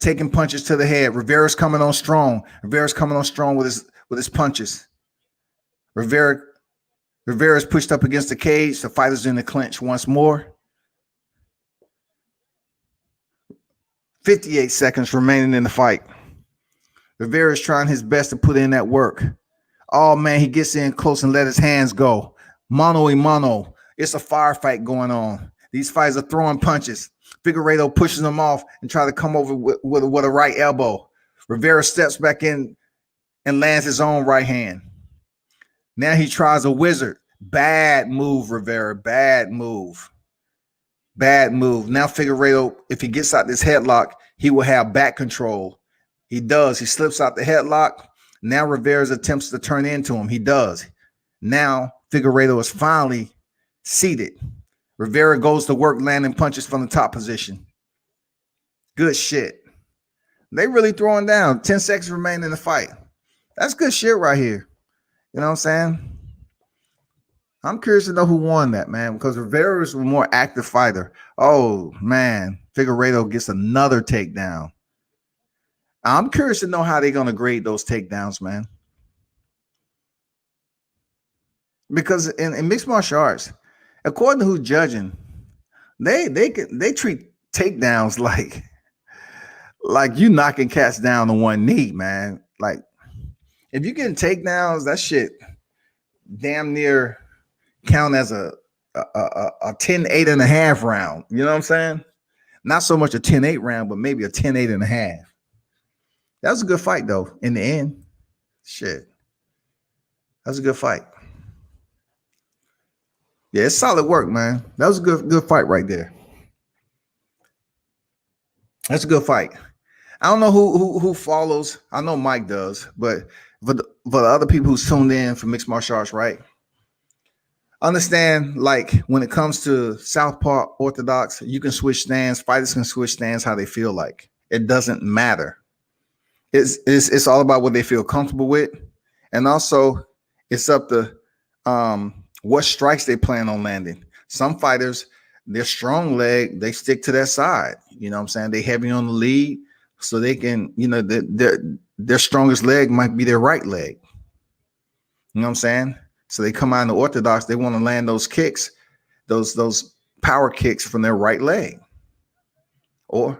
Taking punches to the head. Rivera's coming on strong. Rivera's coming on strong with his punches. Rivera's pushed up against the cage. The fighter's in the clinch once more. 58 seconds remaining in the fight. Rivera's trying his best to put in that work. Oh, man, he gets in close and let his hands go. Mano a mano. It's a firefight going on. These fighters are throwing punches. Figueiredo pushes him off and try to come over with a right elbow. Rivera steps back in and lands his own right hand. Now he tries a wizard. Bad move, Rivera. Bad move. Bad move. Now Figueiredo, if he gets out this headlock, he will have back control. He does. He slips out the headlock. Now Rivera attempts to turn into him. He does. Now Figueiredo is finally seated. Rivera goes to work landing punches from the top position. Good shit. They really throwing down. 10 seconds remain in the fight. That's good shit right here. You know what I'm saying? I'm curious to know who won that, man, because Rivera is a more active fighter. Oh, man. Figueiredo gets another takedown. I'm curious to know how they're going to grade those takedowns, man. Because in mixed martial arts, according to who's judging, they treat takedowns like you knocking cats down on one knee, man. Like if you're getting takedowns, that shit damn near count as a 10-8 and a half round. You know what I'm saying? Not so much a 10-8 round, but maybe a 10-8 and a half. That was a good fight, though, in the end. Shit. That was a good fight. Yeah, it's solid work, man. That was a good fight right there. That's a good fight. I don't know who follows. I know Mike does, but for the other people who's tuned in for mixed martial arts, right? Understand, like when it comes to Southpaw Orthodox, you can switch stands. Fighters can switch stands how they feel like. It doesn't matter. It's all about what they feel comfortable with, and also it's up to what strikes they plan on landing. Some fighters, their strong leg, they stick to their side. You know what I'm saying? They heavy on the lead, so they can, you know, their strongest leg might be their right leg. You know what I'm saying? So they come out in the orthodox, they want to land those kicks, those power kicks from their right leg. Or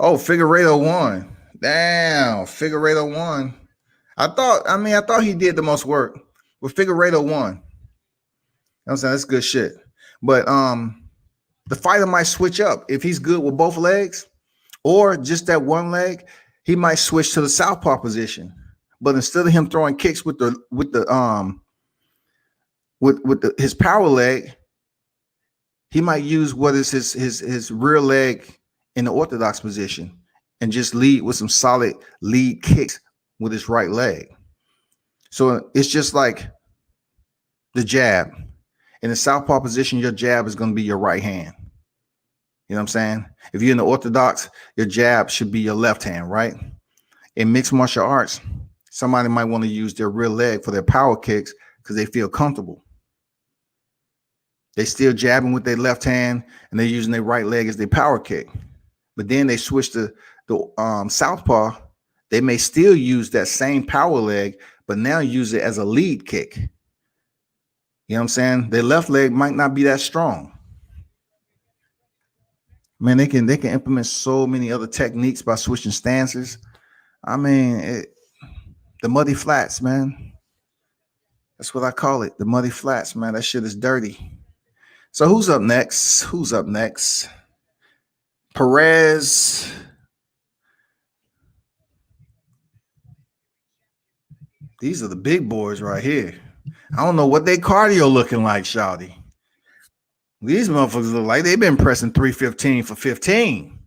Figueiredo won. Damn, Figueiredo won. I thought he did the most work, but Figueiredo won. You know what I'm saying? That's good shit. But the fighter might switch up if he's good with both legs, or just that one leg, he might switch to the southpaw position. But instead of him throwing kicks with his power leg, he might use what is his rear leg in the orthodox position and just lead with some solid lead kicks with his right leg. So it's just like the jab. In the southpaw position, your jab is going to be your right hand. You know what I'm saying? If you're in the orthodox, your jab should be your left hand, right? In mixed martial arts, somebody might want to use their rear leg for their power kicks because they feel comfortable. They still jabbing with their left hand and they're using their right leg as their power kick. But then they switch to the southpaw. They may still use that same power leg, but now use it as a lead kick. You know what I'm saying? Their left leg might not be that strong. Man, they can implement so many other techniques by switching stances. I mean, the muddy flats, man. That's what I call it. The muddy flats, man. That shit is dirty. So who's up next? Perez. These are the big boys right here. I don't know what they cardio looking like, Shawty. These motherfuckers look like they've been pressing 315 for 15.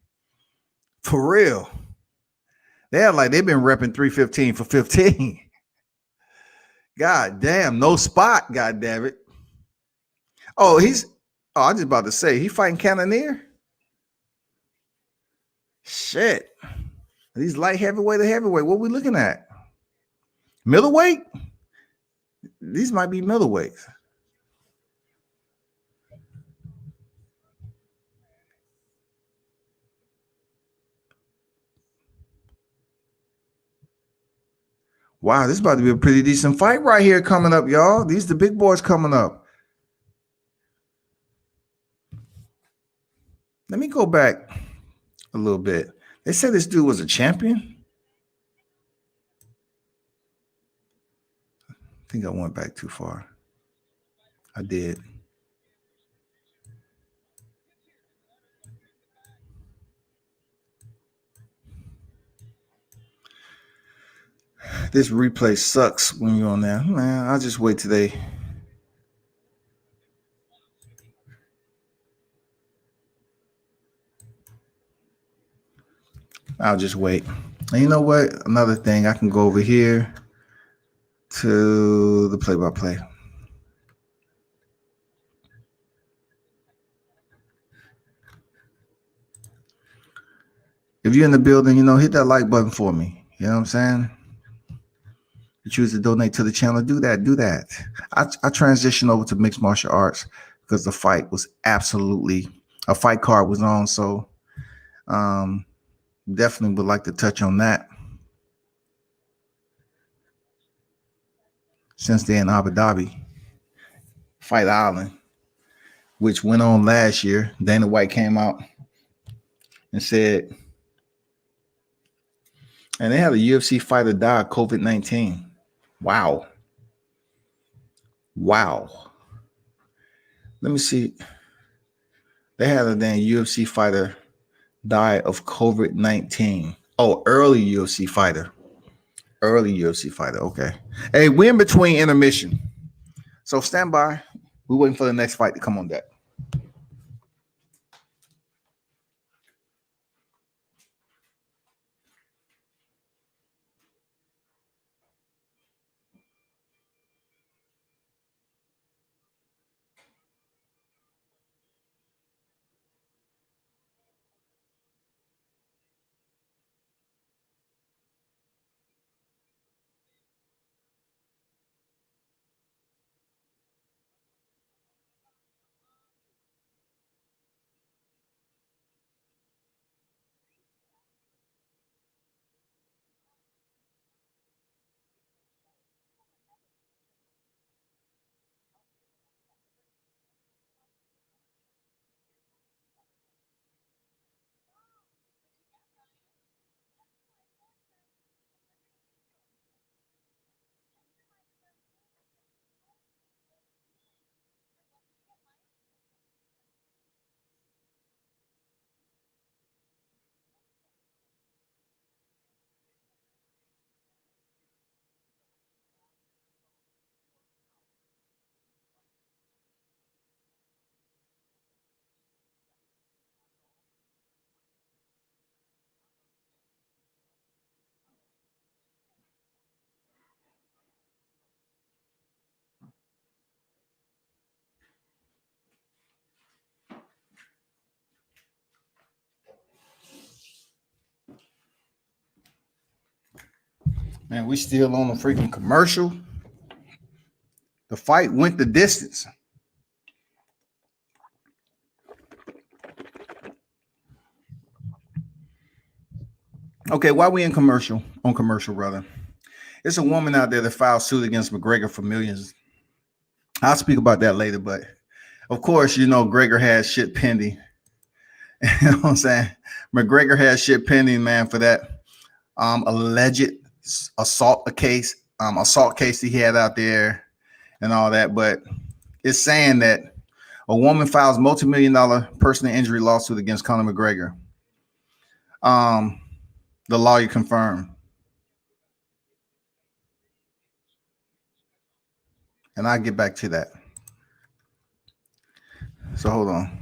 For real. They're like they've been repping 315 for 15. God damn, no spot, god damn it. I was just about to say, he fighting Cannonier? Shit. These light heavyweight or heavyweight? What are we looking at? Middleweight? These might be middleweights. Wow, this is about to be a pretty decent fight right here coming up, y'all. These the big boys coming up. Let me go back a little bit. They said this dude was a champion. I think I went back too far. I did. This replay sucks when you're on there. Man, I'll just wait today. I'll just wait. And you know what? Another thing, I can go over here to the play-by-play. If you're in the building, hit that like button for me. You know what I'm saying? You choose to donate to the channel, do that. I transitioned over to mixed martial arts because the fight was absolutely, a fight card was on. So definitely would like to touch on that. Since they're in Abu Dhabi, Fight Island, which went on last year, Dana White came out and said, and they had a UFC fighter die of COVID-19. Wow. Let me see. They had a damn UFC fighter die of COVID-19. Oh, early UFC fighter. Okay. Hey, we're in between intermission. So stand by. We're waiting for the next fight to come on deck. Man, we still on a freaking commercial. The fight went the distance. Okay, why we in commercial? On commercial, brother. It's a woman out there that filed suit against McGregor for millions. I'll speak about that later, but of course, Gregor has shit pending. You know what I'm saying? McGregor has shit pending, man, for that alleged assault case he had out there and all that. But it's saying that a woman files multi-million-dollar personal injury lawsuit against Conor McGregor. The lawyer confirmed. And I'll get back to that. So hold on.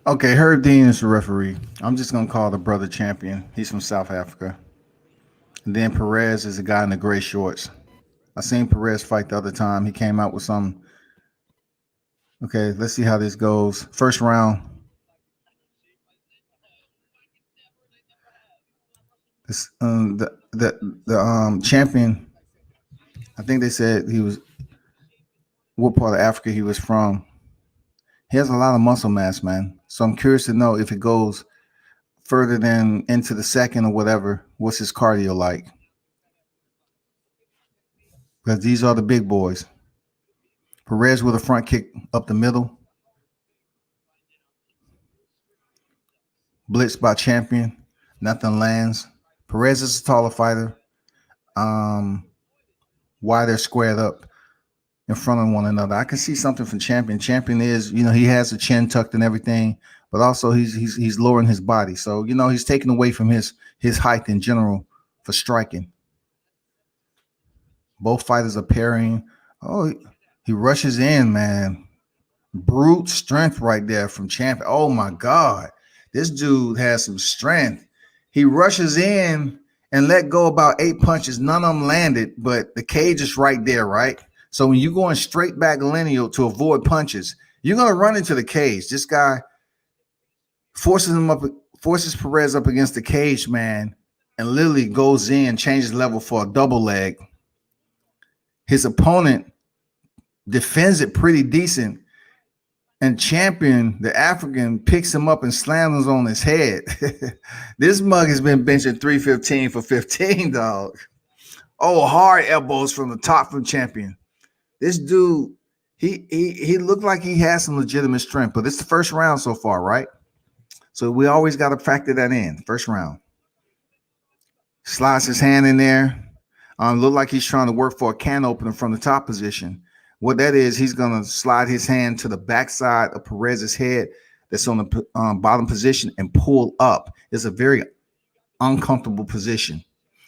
Okay, Herb Dean is the referee. I'm just gonna call the brother champion. He's from South Africa. And then Perez is a guy in the gray shorts. I seen Perez fight the other time. He came out with some. Okay, let's see how this goes. First round. This the champion. I think they said he was what part of Africa he was from. He has a lot of muscle mass, man. So I'm curious to know if it goes further than into the second or whatever. What's his cardio like? Because these are the big boys. Perez with a front kick up the middle. Blitzed by champion. Nothing lands. Perez is a taller fighter. Why they're squared up in front of one another. I can see something from champion. Champion is, he has the chin tucked and everything, but also he's lowering his body. So, he's taking away from his height in general for striking. Both fighters are parrying. Oh, he rushes in, man. Brute strength right there from champion. Oh my God. This dude has some strength. He rushes in and let go about 8 punches. None of them landed, but the cage is right there, right? So when you're going straight back lineal to avoid punches, you're going to run into the cage. This guy forces Perez up against the cage, man, and literally goes in, changes level for a double leg. His opponent defends it pretty decent, and champion, the African, picks him up and slams on his head. This mug has been benching 315 for 15, dog. Oh, hard elbows from the top from champion. This dude, he looked like he has some legitimate strength, but it's the first round so far, right? So we always got to factor that in. First round. Slides his hand in there. Look like he's trying to work for a can opener from the top position. What that is, he's going to slide his hand to the backside of Perez's head that's on the bottom position and pull up. It's a very uncomfortable position,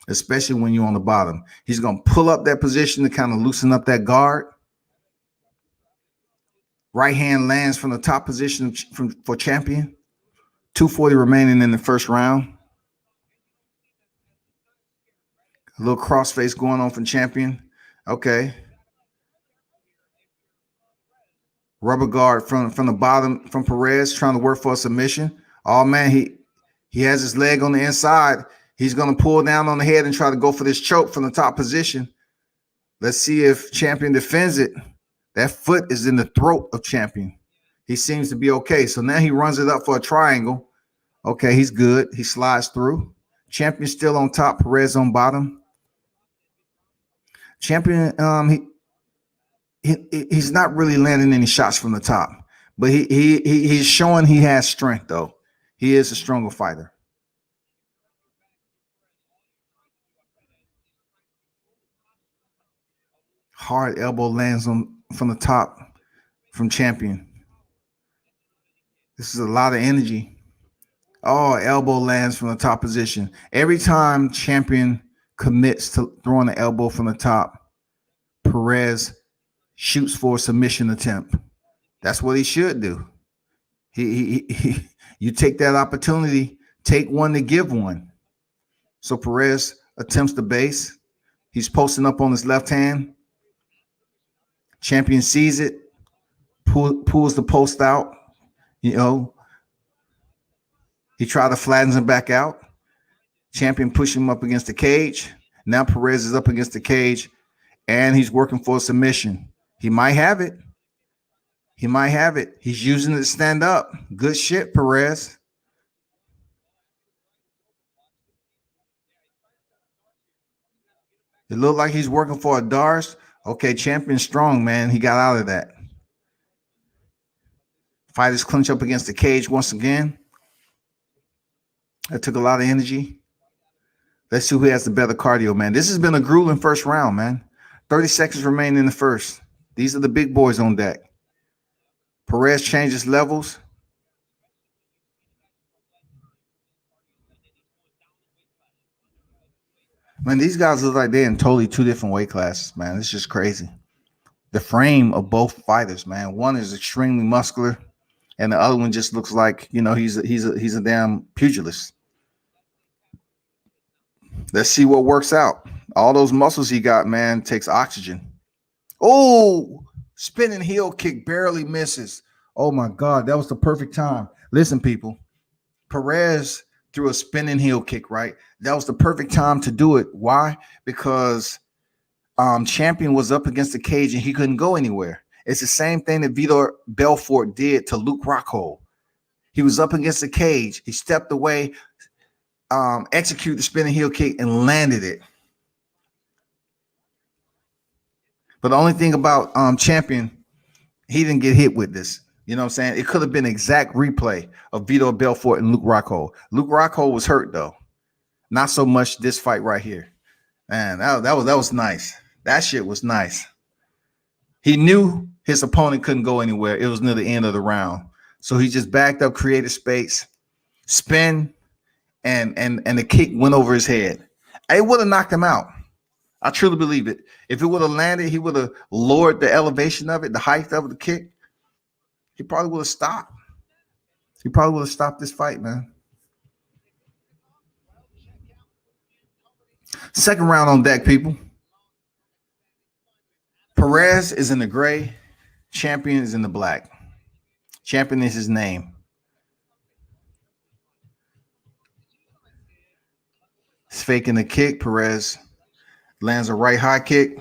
especially when you're on the bottom. He's going to pull up that position to kind of loosen up that guard. Right hand lands from the top position for champion. 240 remaining in the first round. A little crossface going on from champion. Okay. Rubber guard from the bottom from Perez trying to work for a submission. Oh, man, he has his leg on the inside. He's going to pull down on the head and try to go for this choke from the top position. Let's see if champion defends it. That foot is in the throat of champion. He seems to be okay. So now he runs it up for a triangle. Okay, he's good. He slides through. Champion still on top. Perez on bottom. Champion, he's not really landing any shots from the top, but he's showing he has strength, though. He is a stronger fighter. Hard elbow lands from the top from champion. This is a lot of energy. Oh, elbow lands from the top position. Every time champion commits to throwing an elbow from the top, Perez shoots for a submission attempt. That's what he should do. You take that opportunity, take one to give one. So Perez attempts the base. He's posting up on his left hand. Champion sees it, pulls the post out. He tried to flatten him back out. Champion pushed him up against the cage. Now Perez is up against the cage, and he's working for a submission. He might have it. He's using it to stand up. Good shit, Perez. It looked like he's working for a Dars. Okay, champion strong, man. He got out of that. Fighters clinch up against the cage once again. That took a lot of energy. Let's see who has the better cardio, man. This has been a grueling first round, man. 30 seconds remaining in the first. These are the big boys on deck. Perez changes levels. Man, these guys look like they're in totally two different weight classes, man. It's just crazy. The frame of both fighters, man. One is extremely muscular, and the other one just looks like, he's a damn pugilist. Let's see what works out. All those muscles he got, man, takes oxygen. Oh, spinning heel kick barely misses. Oh my God, that was the perfect time. Listen, people, Perez threw a spinning heel kick, right? That was the perfect time to do it. Why? Because Champion was up against the cage and he couldn't go anywhere. It's the same thing that Vitor Belfort did to Luke Rockhold. He was up against the cage. He stepped away, executed the spinning heel kick, and landed it. But the only thing about Champion, he didn't get hit with this. You know what I'm saying? It could have been an exact replay of Vitor Belfort and Luke Rockhold. Luke Rockhold was hurt, though. Not so much this fight right here. Man, that was nice. That shit was nice. He knew his opponent couldn't go anywhere. It was near the end of the round. So he just backed up, created space, spin, and the kick went over his head. It would have knocked him out. I truly believe it. If it would have landed, he would have lowered the elevation of it, the height of the kick. He probably would have stopped. He probably would have stopped this fight, man. Second round on deck, people. Perez is in the gray. Champion is in the black. Champion is his name. He's faking the kick. Perez lands a right high kick.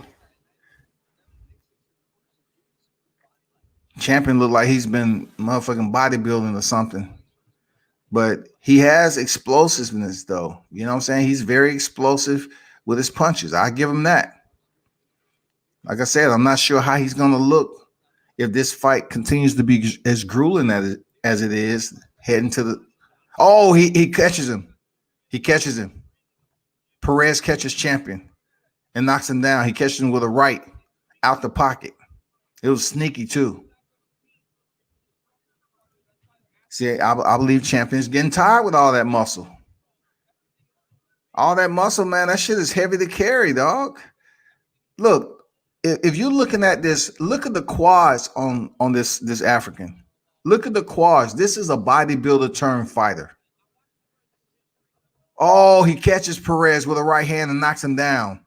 Champion looked like he's been motherfucking bodybuilding or something. But he has explosiveness, though. You know what I'm saying? He's very explosive with his punches. I give him that. Like I said, I'm not sure how he's going to look if this fight continues to be as grueling as it is heading to the. Oh, he catches him. He catches him. Perez catches Champion and knocks him down. He catches him with a right out the pocket. It was sneaky, too. See, I believe Champion's getting tired with all that muscle. All that muscle, man, that shit is heavy to carry, dog. Look, if you're looking at this, look at the quads on this African. Look at the quads. This is a bodybuilder turned fighter. Oh, he catches Perez with a right hand and knocks him down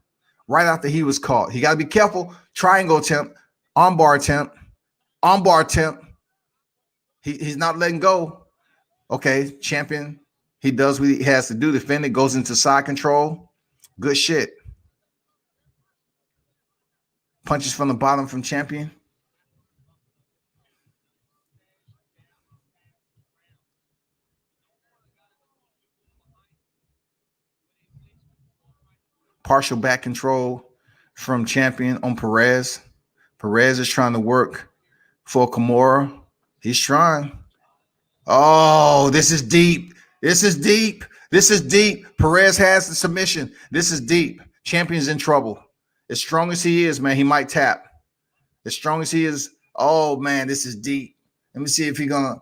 right after he was caught. He got to be careful. Triangle attempt, armbar attempt. He's not letting go. Okay, Champion. He does what he has to do. Defend it, goes into side control. Good shit. Punches from the bottom from Champion. Partial back control from Champion on Perez. Perez is trying to work for Kimura. He's trying. Oh, this is deep. This is deep. This is deep. Perez has the submission. This is deep. Champion's in trouble. As strong as he is, man, he might tap. As strong as he is, oh, man, this is deep. Let me see if he's going to.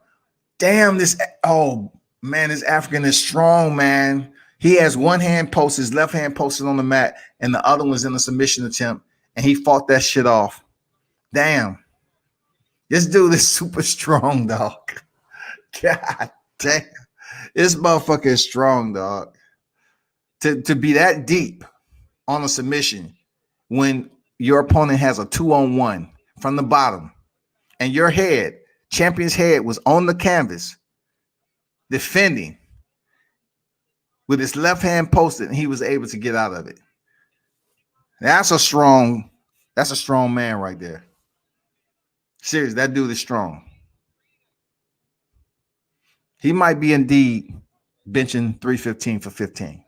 Damn, this. Oh, man, this African is strong, man. He has one hand posted, his left hand posted on the mat, and the other one's in a submission attempt, and he fought that shit off. Damn. This dude is super strong, dog. God damn. This motherfucker is strong, dog. To be that deep on a submission when your opponent has a 2-on-1 from the bottom and your head, Champion's head, was on the canvas defending with his left hand posted, and he was able to get out of it. That's a strong man right there. Serious, that dude is strong. He might be indeed benching 315 for 15.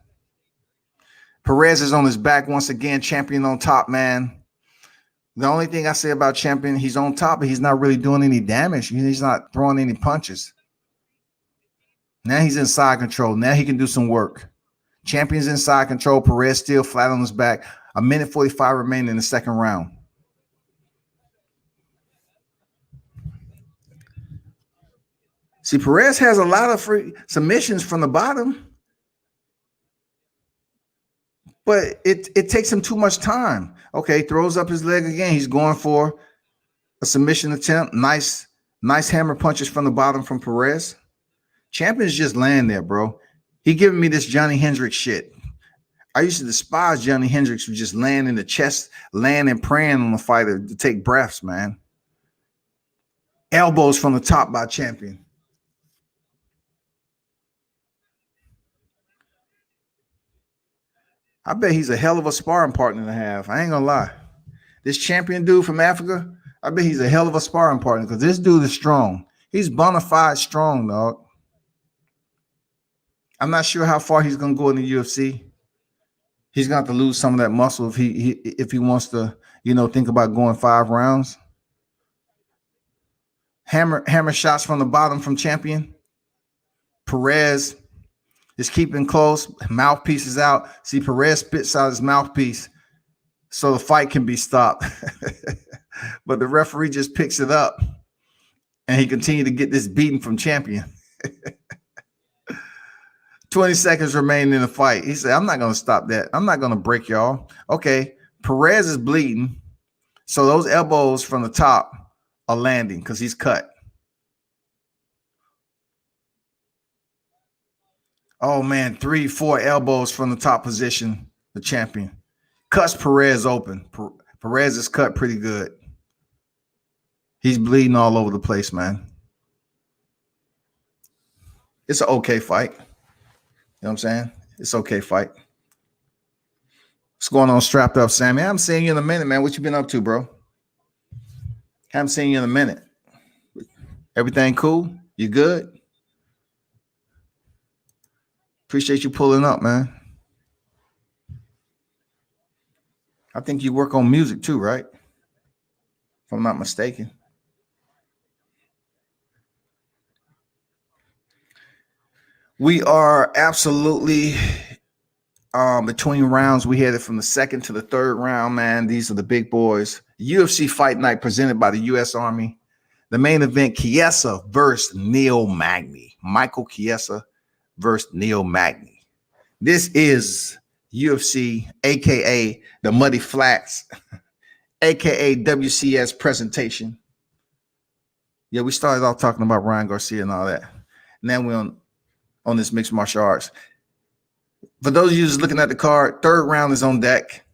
Perez is on his back once again. Champion on top, man. The only thing I say about Champion, he's on top, but he's not really doing any damage. He's not throwing any punches. Now he's in side control. Now he can do some work. Champion's in side control. Perez still flat on his back. 1:45 remaining in the second round. See, Perez has a lot of free submissions from the bottom, but it takes him too much time. Okay, throws up his leg again. He's going for a submission attempt. Nice hammer punches from the bottom from Perez. Champion's just laying there, bro. He giving me this Johnny Hendricks shit. I used to despise Johnny Hendricks for just laying in the chest, laying and praying on the fighter to take breaths, man. Elbows from the top by champion. I bet he's a hell of a sparring partner to have. I ain't gonna lie. This champion dude from Africa, I bet he's a hell of a sparring partner because this dude is strong. He's bona fide strong, dog. I'm not sure how far he's gonna go in the UFC. He's going to lose some of that muscle if he wants to, think about going 5 rounds. Hammer shots from the bottom from champion. Perez is keeping close. Mouthpiece is out. See, Perez spits out his mouthpiece so the fight can be stopped. But the referee just picks it up and he continued to get this beating from champion. 20 seconds remaining in the fight. He said, I'm not going to stop that. I'm not going to break y'all. Okay, Perez is bleeding. So those elbows from the top are landing because he's cut. Oh, man, 3-4 elbows from the top position, the champion. Cuts Perez open. Perez is cut pretty good. He's bleeding all over the place, man. It's an okay fight. You know what I'm saying? It's an okay fight. What's going on, strapped up, Sammy? I haven't seen you in a minute, man. What you been up to, bro? Haven't seen you in a minute. Everything cool? You good? Appreciate you pulling up, man. I think you work on music too, right? If I'm not mistaken. We are absolutely between rounds. We headed from the second to the third round, man. These are the big boys. UFC Fight Night presented by the U.S. Army. The main event, Chiesa versus Neil Magny. Michael Chiesa versus Neil Magny. This is UFC, a.k.a. the Muddy Flats, a.k.a. WCS presentation. Yeah, we started off talking about Ryan Garcia and all that. Now we're on this mixed martial arts. For those of you just looking at the card, third round is on deck.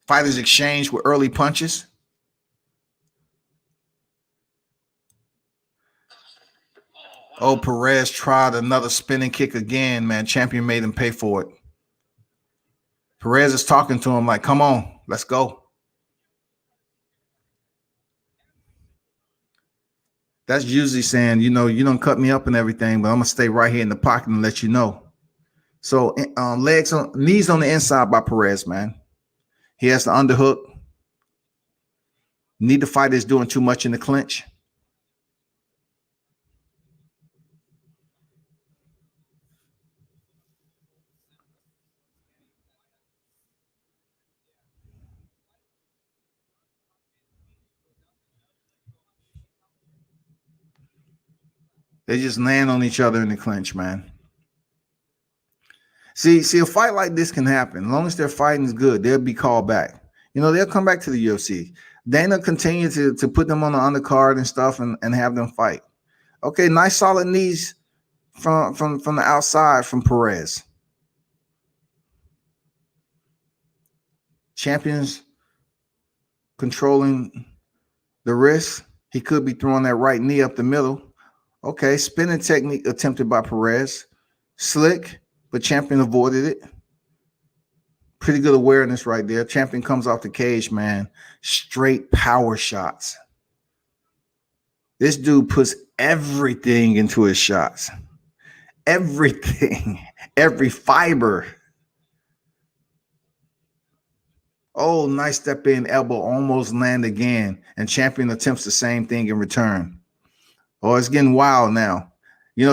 Fighters exchange with early punches. Oh, Perez tried another spinning kick again, man. Champion made him pay for it. Perez is talking to him like, come on, let's go. That's usually saying, you don't cut me up and everything, but I'm going to stay right here in the pocket and let you know. So knees on the inside by Perez, man. He has the underhook. Neither fighter is doing too much in the clinch. They just land on each other in the clinch, man. See, a fight like this can happen. As long as their fighting is good, they'll be called back. They'll come back to the UFC. Dana continue to put them on the undercard and stuff and have them fight. Okay, nice solid knees from the outside from Perez. Champions controlling the wrist. He could be throwing that right knee up the middle. Okay, spinning technique attempted by Perez. Slick, but Champion avoided it. Pretty good awareness right there. Champion comes off the cage, man. Straight power shots. This dude puts everything into his shots. Everything. Every fiber. Oh, nice step in elbow. Almost land again. And Champion attempts the same thing in return. Oh, it's getting wild now.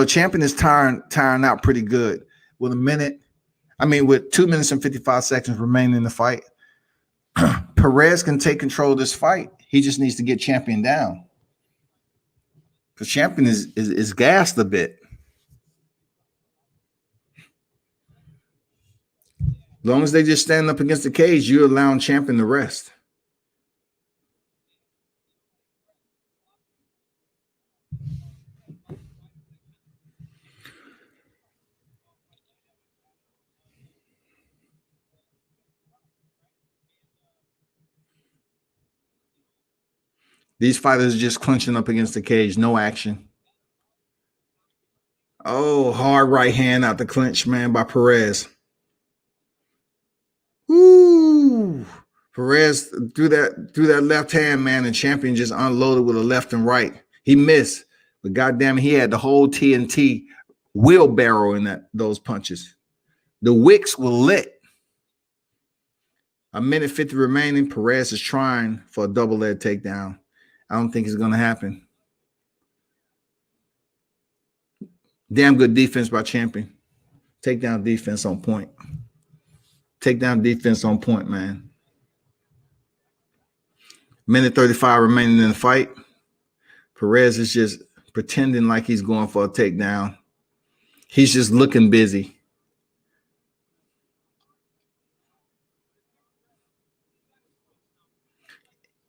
Champion is tiring out pretty good. With 2 minutes and 55 seconds remaining in the fight, Perez can take control of this fight. He just needs to get Champion down. Because Champion is gassed a bit. As long as they just stand up against the cage, you're allowing Champion to rest. These fighters are just clenching up against the cage, no action. Oh, hard right hand out the clinch, man, by Perez. Woo! Perez threw that left hand, man, and Champion just unloaded with a left and right. He missed, but goddamn, he had the whole TNT wheelbarrow in those punches. The wicks were lit. A minute 50 remaining. Perez is trying for a double leg takedown. I don't think it's going to happen. Damn good defense by Champion. Takedown defense on point. Takedown defense on point, man. Minute 35 remaining in the fight. Perez is just pretending like he's going for a takedown. He's just looking busy.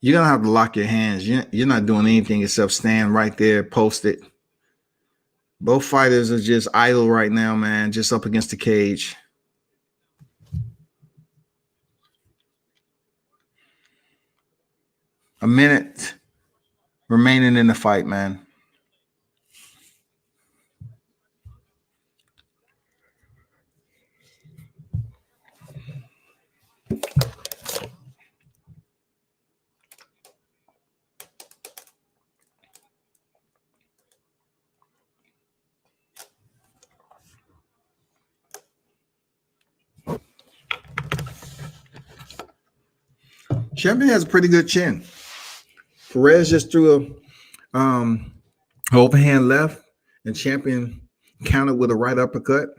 You're going to have to lock your hands. You're not doing anything except stand right there, post it. Both fighters are just idle right now, man, just up against the cage. A minute remaining in the fight, man. Champion has a pretty good chin. Perez just threw a overhand left, and Champion countered with a right uppercut.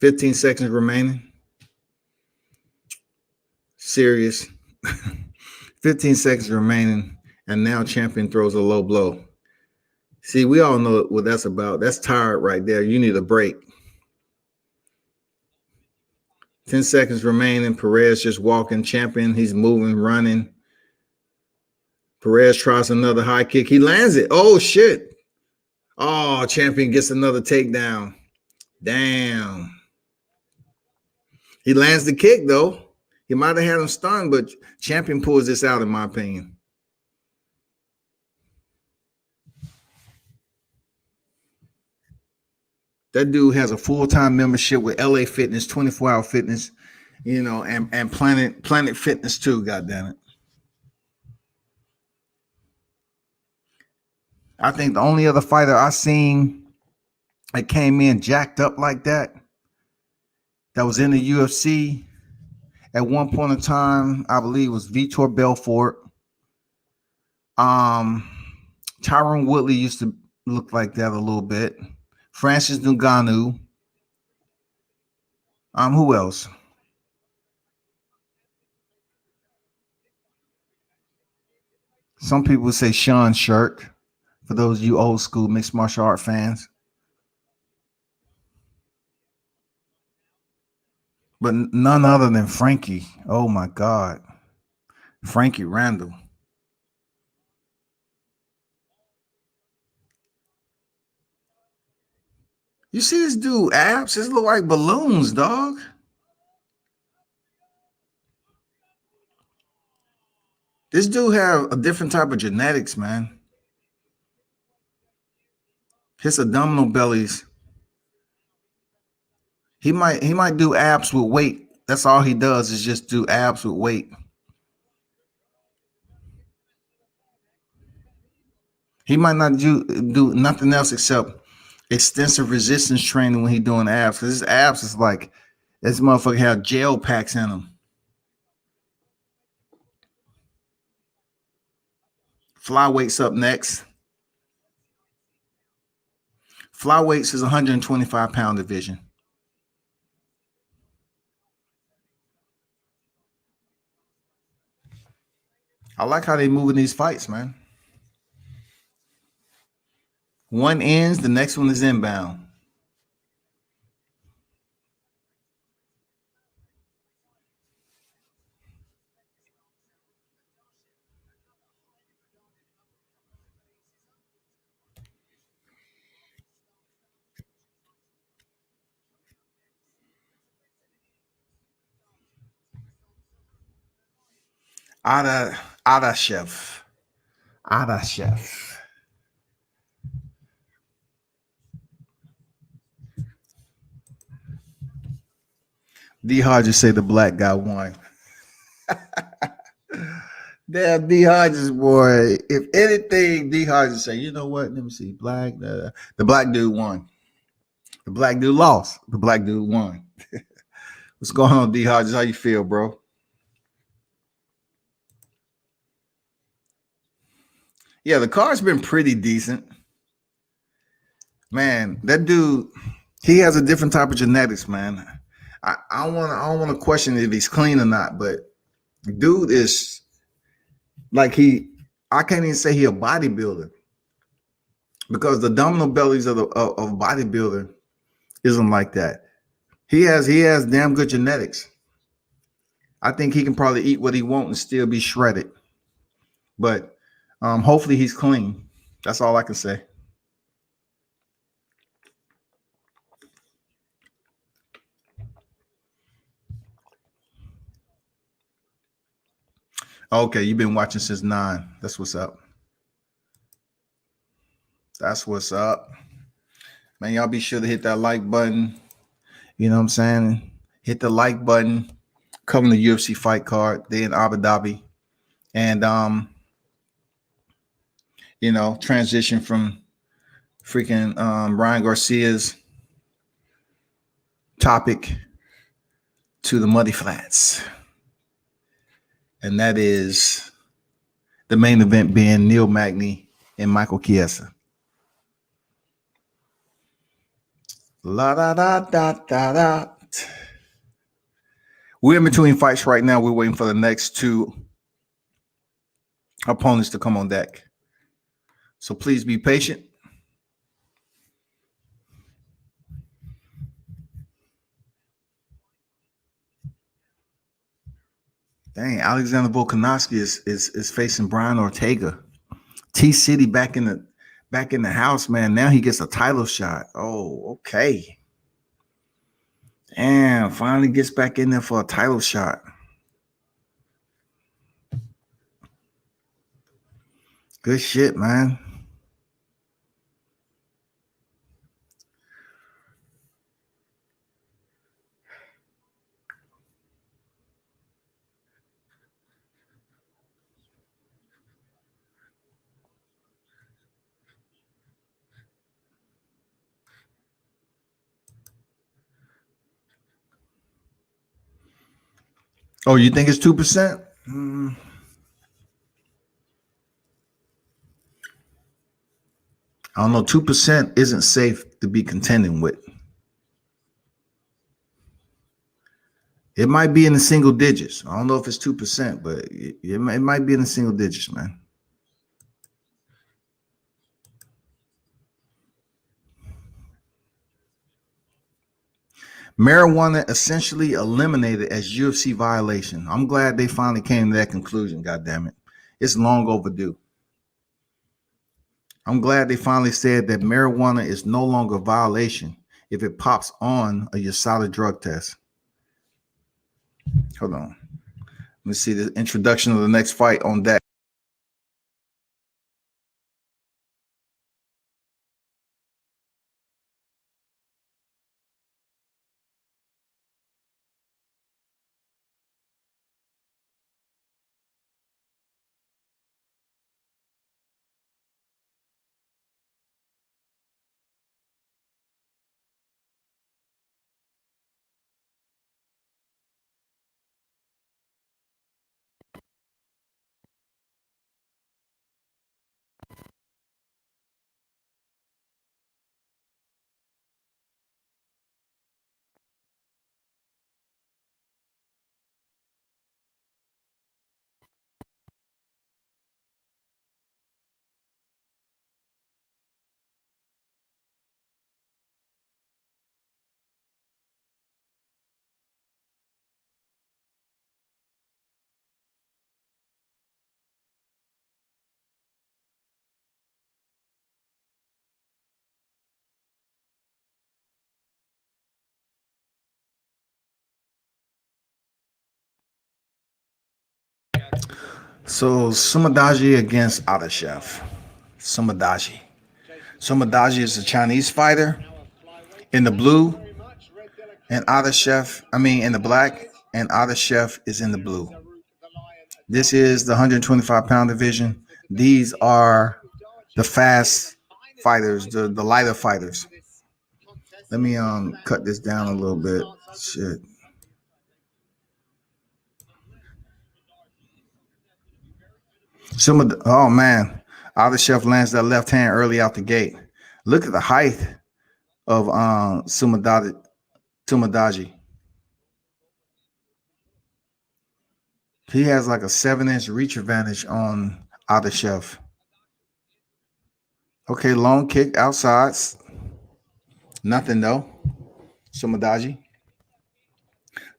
$15 seconds remaining. Serious. 15 seconds remaining, and now Champion throws a low blow. See, we all know what that's about. That's tired right there. You need a break. 10 seconds remaining. Perez just walking. Champion, he's moving, running. Perez tries another high kick. He lands it. Oh, shit. Oh, Champion gets another takedown. Damn. He lands the kick, though. He might have had him stunned, but Champion pulls this out, in my opinion. That dude has a full-time membership with LA Fitness, 24-hour fitness, and Planet Fitness too, goddammit. I think the only other fighter I seen that came in jacked up like that was in the UFC at one point in time, I believe, was Vitor Belfort. Tyron Woodley used to look like that a little bit. Francis Ngannou. Who else? Some people say Sean Shirk, for those of you old school mixed martial art fans. But none other than Frankie. Oh my God. Frankie Randall. You see this dude abs? This look like balloons, dog. This dude have a different type of genetics, man. His abdominal bellies. He might do abs with weight. That's all he does is just do abs with weight. He might not do nothing else except extensive resistance training when he doing abs. Because his abs is like this motherfucker have gel packs in them. Flyweights up next. Flyweights is 125-pound division. I like how they moving these fights, man. One ends, the next one is inbound. Ada Ada Chef. Ada Chef. D Hodges say the black guy won. Damn, D Hodges, boy. If anything, D Hodges say, you know what? Let me see. The black dude won. The black dude lost. The black dude won. What's going on, D Hodges? How you feel, bro? Yeah, the car's been pretty decent. Man, that dude, he has a different type of genetics, man. I don't wanna question if he's clean or not, but dude is like I can't even say he a bodybuilder because the abdominal bellies of bodybuilder isn't like that. He has damn good genetics. I think he can probably eat what he wants and still be shredded. But hopefully he's clean. That's all I can say. Okay, you've been watching since 9. That's what's up. That's what's up. Man, y'all be sure to hit that like button. You know what I'm saying? Hit the like button. Coming to UFC fight card. They in Abu Dhabi. And transition from freaking Ryan Garcia's topic to the muddy flats. And that is the main event being Neil Magny and Michael Chiesa. La da da da da da. We're in between fights right now. We're waiting for the next two opponents to come on deck. So please be patient. Dang, Alexander Volkanovski is facing Brian Ortega. T City back in the house, man. Now he gets a title shot. Oh, okay. Damn, finally gets back in there for a title shot. Good shit, man. Oh, you think it's 2%? I don't know. 2% isn't safe to be contending with. It might be in the single digits. I don't know if it's 2%, but it might be in the single digits, man. Marijuana essentially eliminated as UFC violation. I'm glad they finally came to that conclusion. God damn it. It's long overdue. I'm glad they finally said that marijuana is no longer a violation if it pops on a USADA drug test. Hold on. Let's see the introduction of the next fight on that. So Sumadaji against Adeshev. Sumadaji. Sumadaji is a Chinese fighter in the blue, and in the black, and Adeshev is in the blue. This is the 125-pound division. These are the fast fighters, the lighter fighters. Let me cut this down a little bit. Shit. Oh man, Adeshev lands that left hand early out the gate. Look at the height of Sumadaji. He has like a 7-inch reach advantage on Adeshev. Okay, long kick outside. Nothing though. Sumadaji.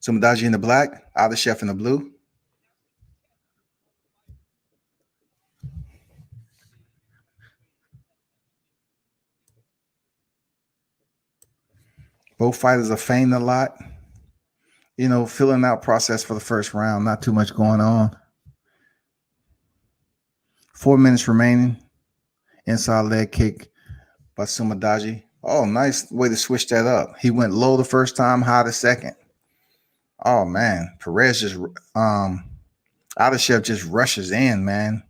Sumadaji in the black, Adeshev in the blue. Both fighters are feigning a lot. Filling out process for the first round. Not too much going on. 4 minutes remaining. Inside leg kick by Sumadaji. Oh, nice way to switch that up. He went low the first time, high the second. Oh man, Perez just Adeshev just rushes in, man.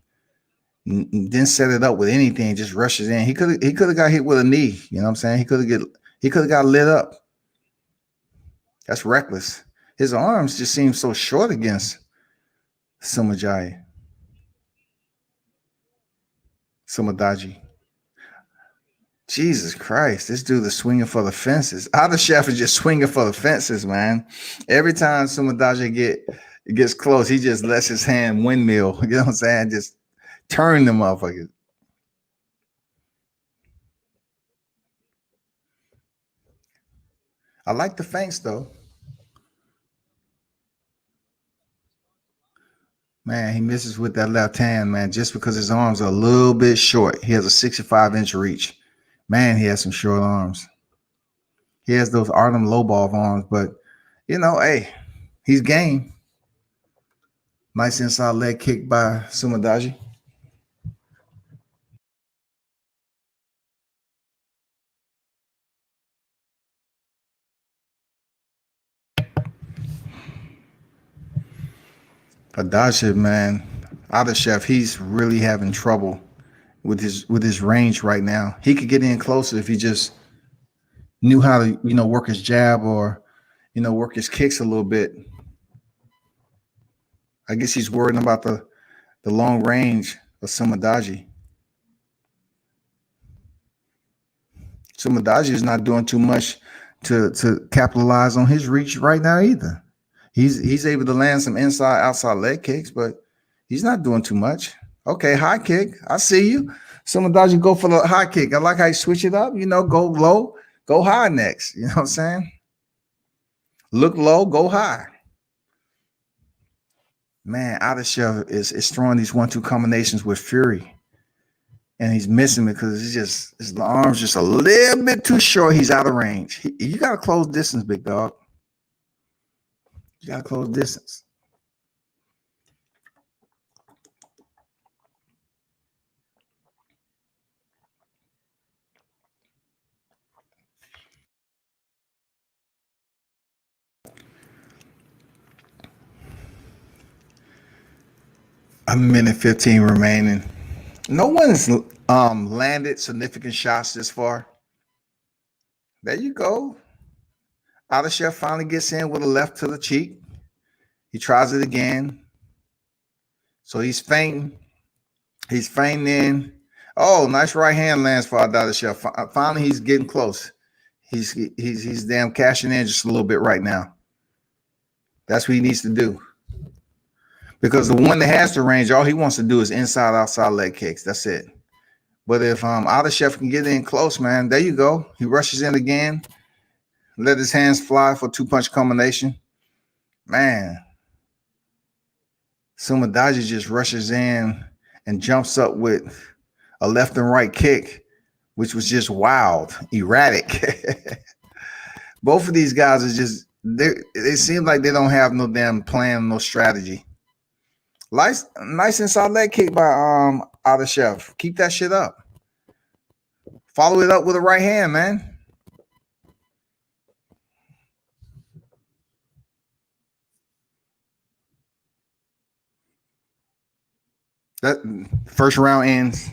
Didn't set it up with anything, just rushes in. He could have got hit with a knee. You know what I'm saying? He could have got lit up. That's reckless. His arms just seem so short against Sumadaji. Jesus Christ, this dude is swinging for the fences. Adeshev is just swinging for the fences, man. Every time Sumadaji gets close, he just lets his hand windmill. You know what I'm saying? Just turn them motherfuckers. I like the feints though. Man, he misses with that left hand, man, just because his arms are a little bit short. He has a 65-inch reach. Man, he has some short arms. He has those Artem Lobov arms, but hey, he's game. Nice inside leg kick by Sumadaji. Adeshev, he's really having trouble with his range right now. He could get in closer if he just knew how to, work his jab or, work his kicks a little bit. I guess he's worried about the long range of Sumadaji. Sumadaji is not doing too much to capitalize on his reach right now either. He's able to land some inside outside leg kicks, but he's not doing too much. Okay, high kick. I see you. Sumadaji go for the high kick. I like how you switch it up. Go low, go high next. You know what I'm saying? Look low, go high. Man, Adeshev is throwing these 1-2 combinations with fury. And he's missing because his arm's just a little bit too short. He's out of range. You got to close distance, big dog. You got to close distance. A minute 15 remaining. No one's landed significant shots this far. There you go. Adeshev finally gets in with a left to the cheek. He tries it again. So he's feinting. He's feinting in. Oh, nice right hand lands for Adeshev. Finally, he's getting close. He's damn cashing in just a little bit right now. That's what he needs to do. Because the one that has the range, all he wants to do is inside, outside leg kicks. That's it. But if Adeshev can get in close, man, there you go. He rushes in again. Let his hands fly for 2-punch combination. Man. Sumadaji just rushes in and jumps up with a left and right kick, which was just wild, erratic. Both of these guys are just, they seem like they don't have no damn plan, no strategy. Nice inside leg kick by Other Chef. Keep that shit up. Follow it up with a right hand, man. That first round ends.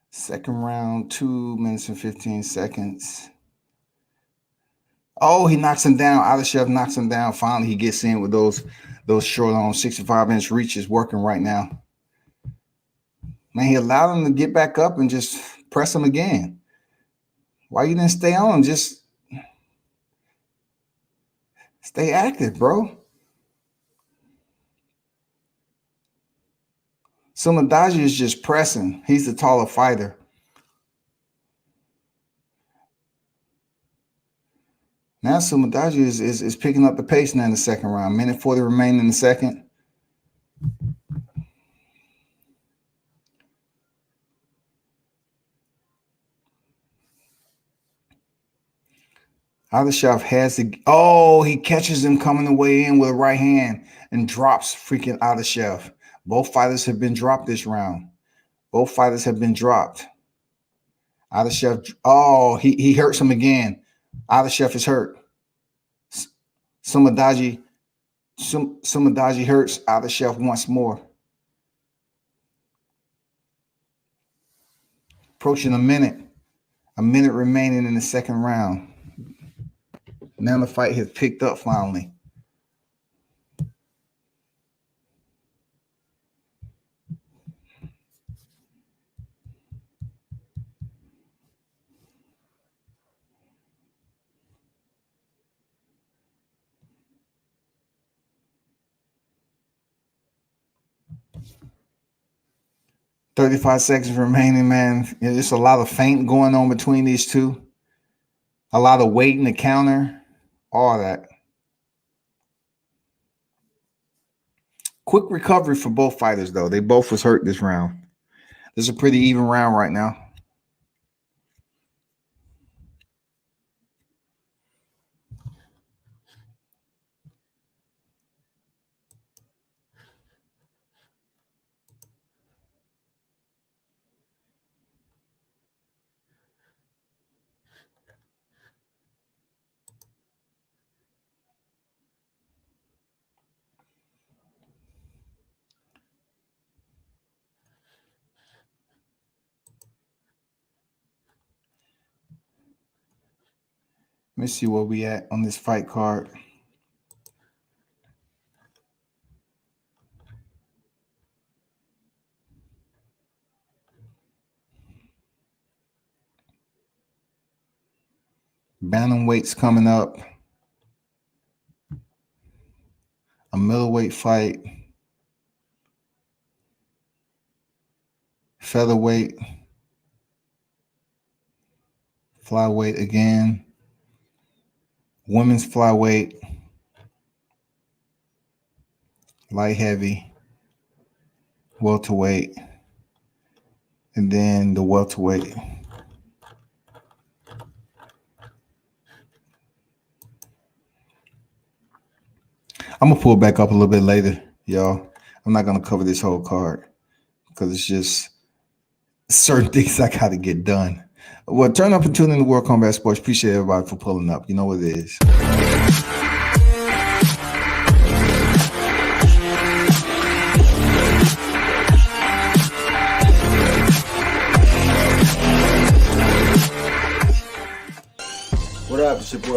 Second round, 2 minutes and 15 seconds. Oh, he knocks him down. Other Chef knocks him down. Finally, he gets in with those short on 65-inch reaches working right now. Man, he allowed him to get back up and just press him again. Why you didn't stay on him? Just stay active, bro. Sumadaji is just pressing. He's the taller fighter. Now Sumadaji is picking up the pace now in the second round. Minute 40 remaining in the second. Adeshev has the. Oh, he catches him coming the way in with a right hand and drops freaking Adeshev. Both fighters have been dropped this round. Both fighters have been dropped. Adeshev. Oh, he hurts him again. Adeshev is hurt. Sumadaji hurts Adeshev once more. Approaching a minute remaining in the second round. Now the fight has picked up finally. $35 seconds remaining, man. There's a lot of feint going on between these two. A lot of waiting to counter. All that. Quick recovery for both fighters, though. They both was hurt this round. This is a pretty even round right now. Let me see where we at on this fight card. Bantamweight's coming up. A middleweight fight. Featherweight. Flyweight again. Women's flyweight. Light heavy. Welterweight. And then the welterweight. I'm going to pull back up a little bit later, y'all. I'm not going to cover this whole card because it's just certain things I got to get done. Well, turn up and tune in to World Combat Sports. Appreciate everybody for pulling up. You know what it is. What up? It's your boy.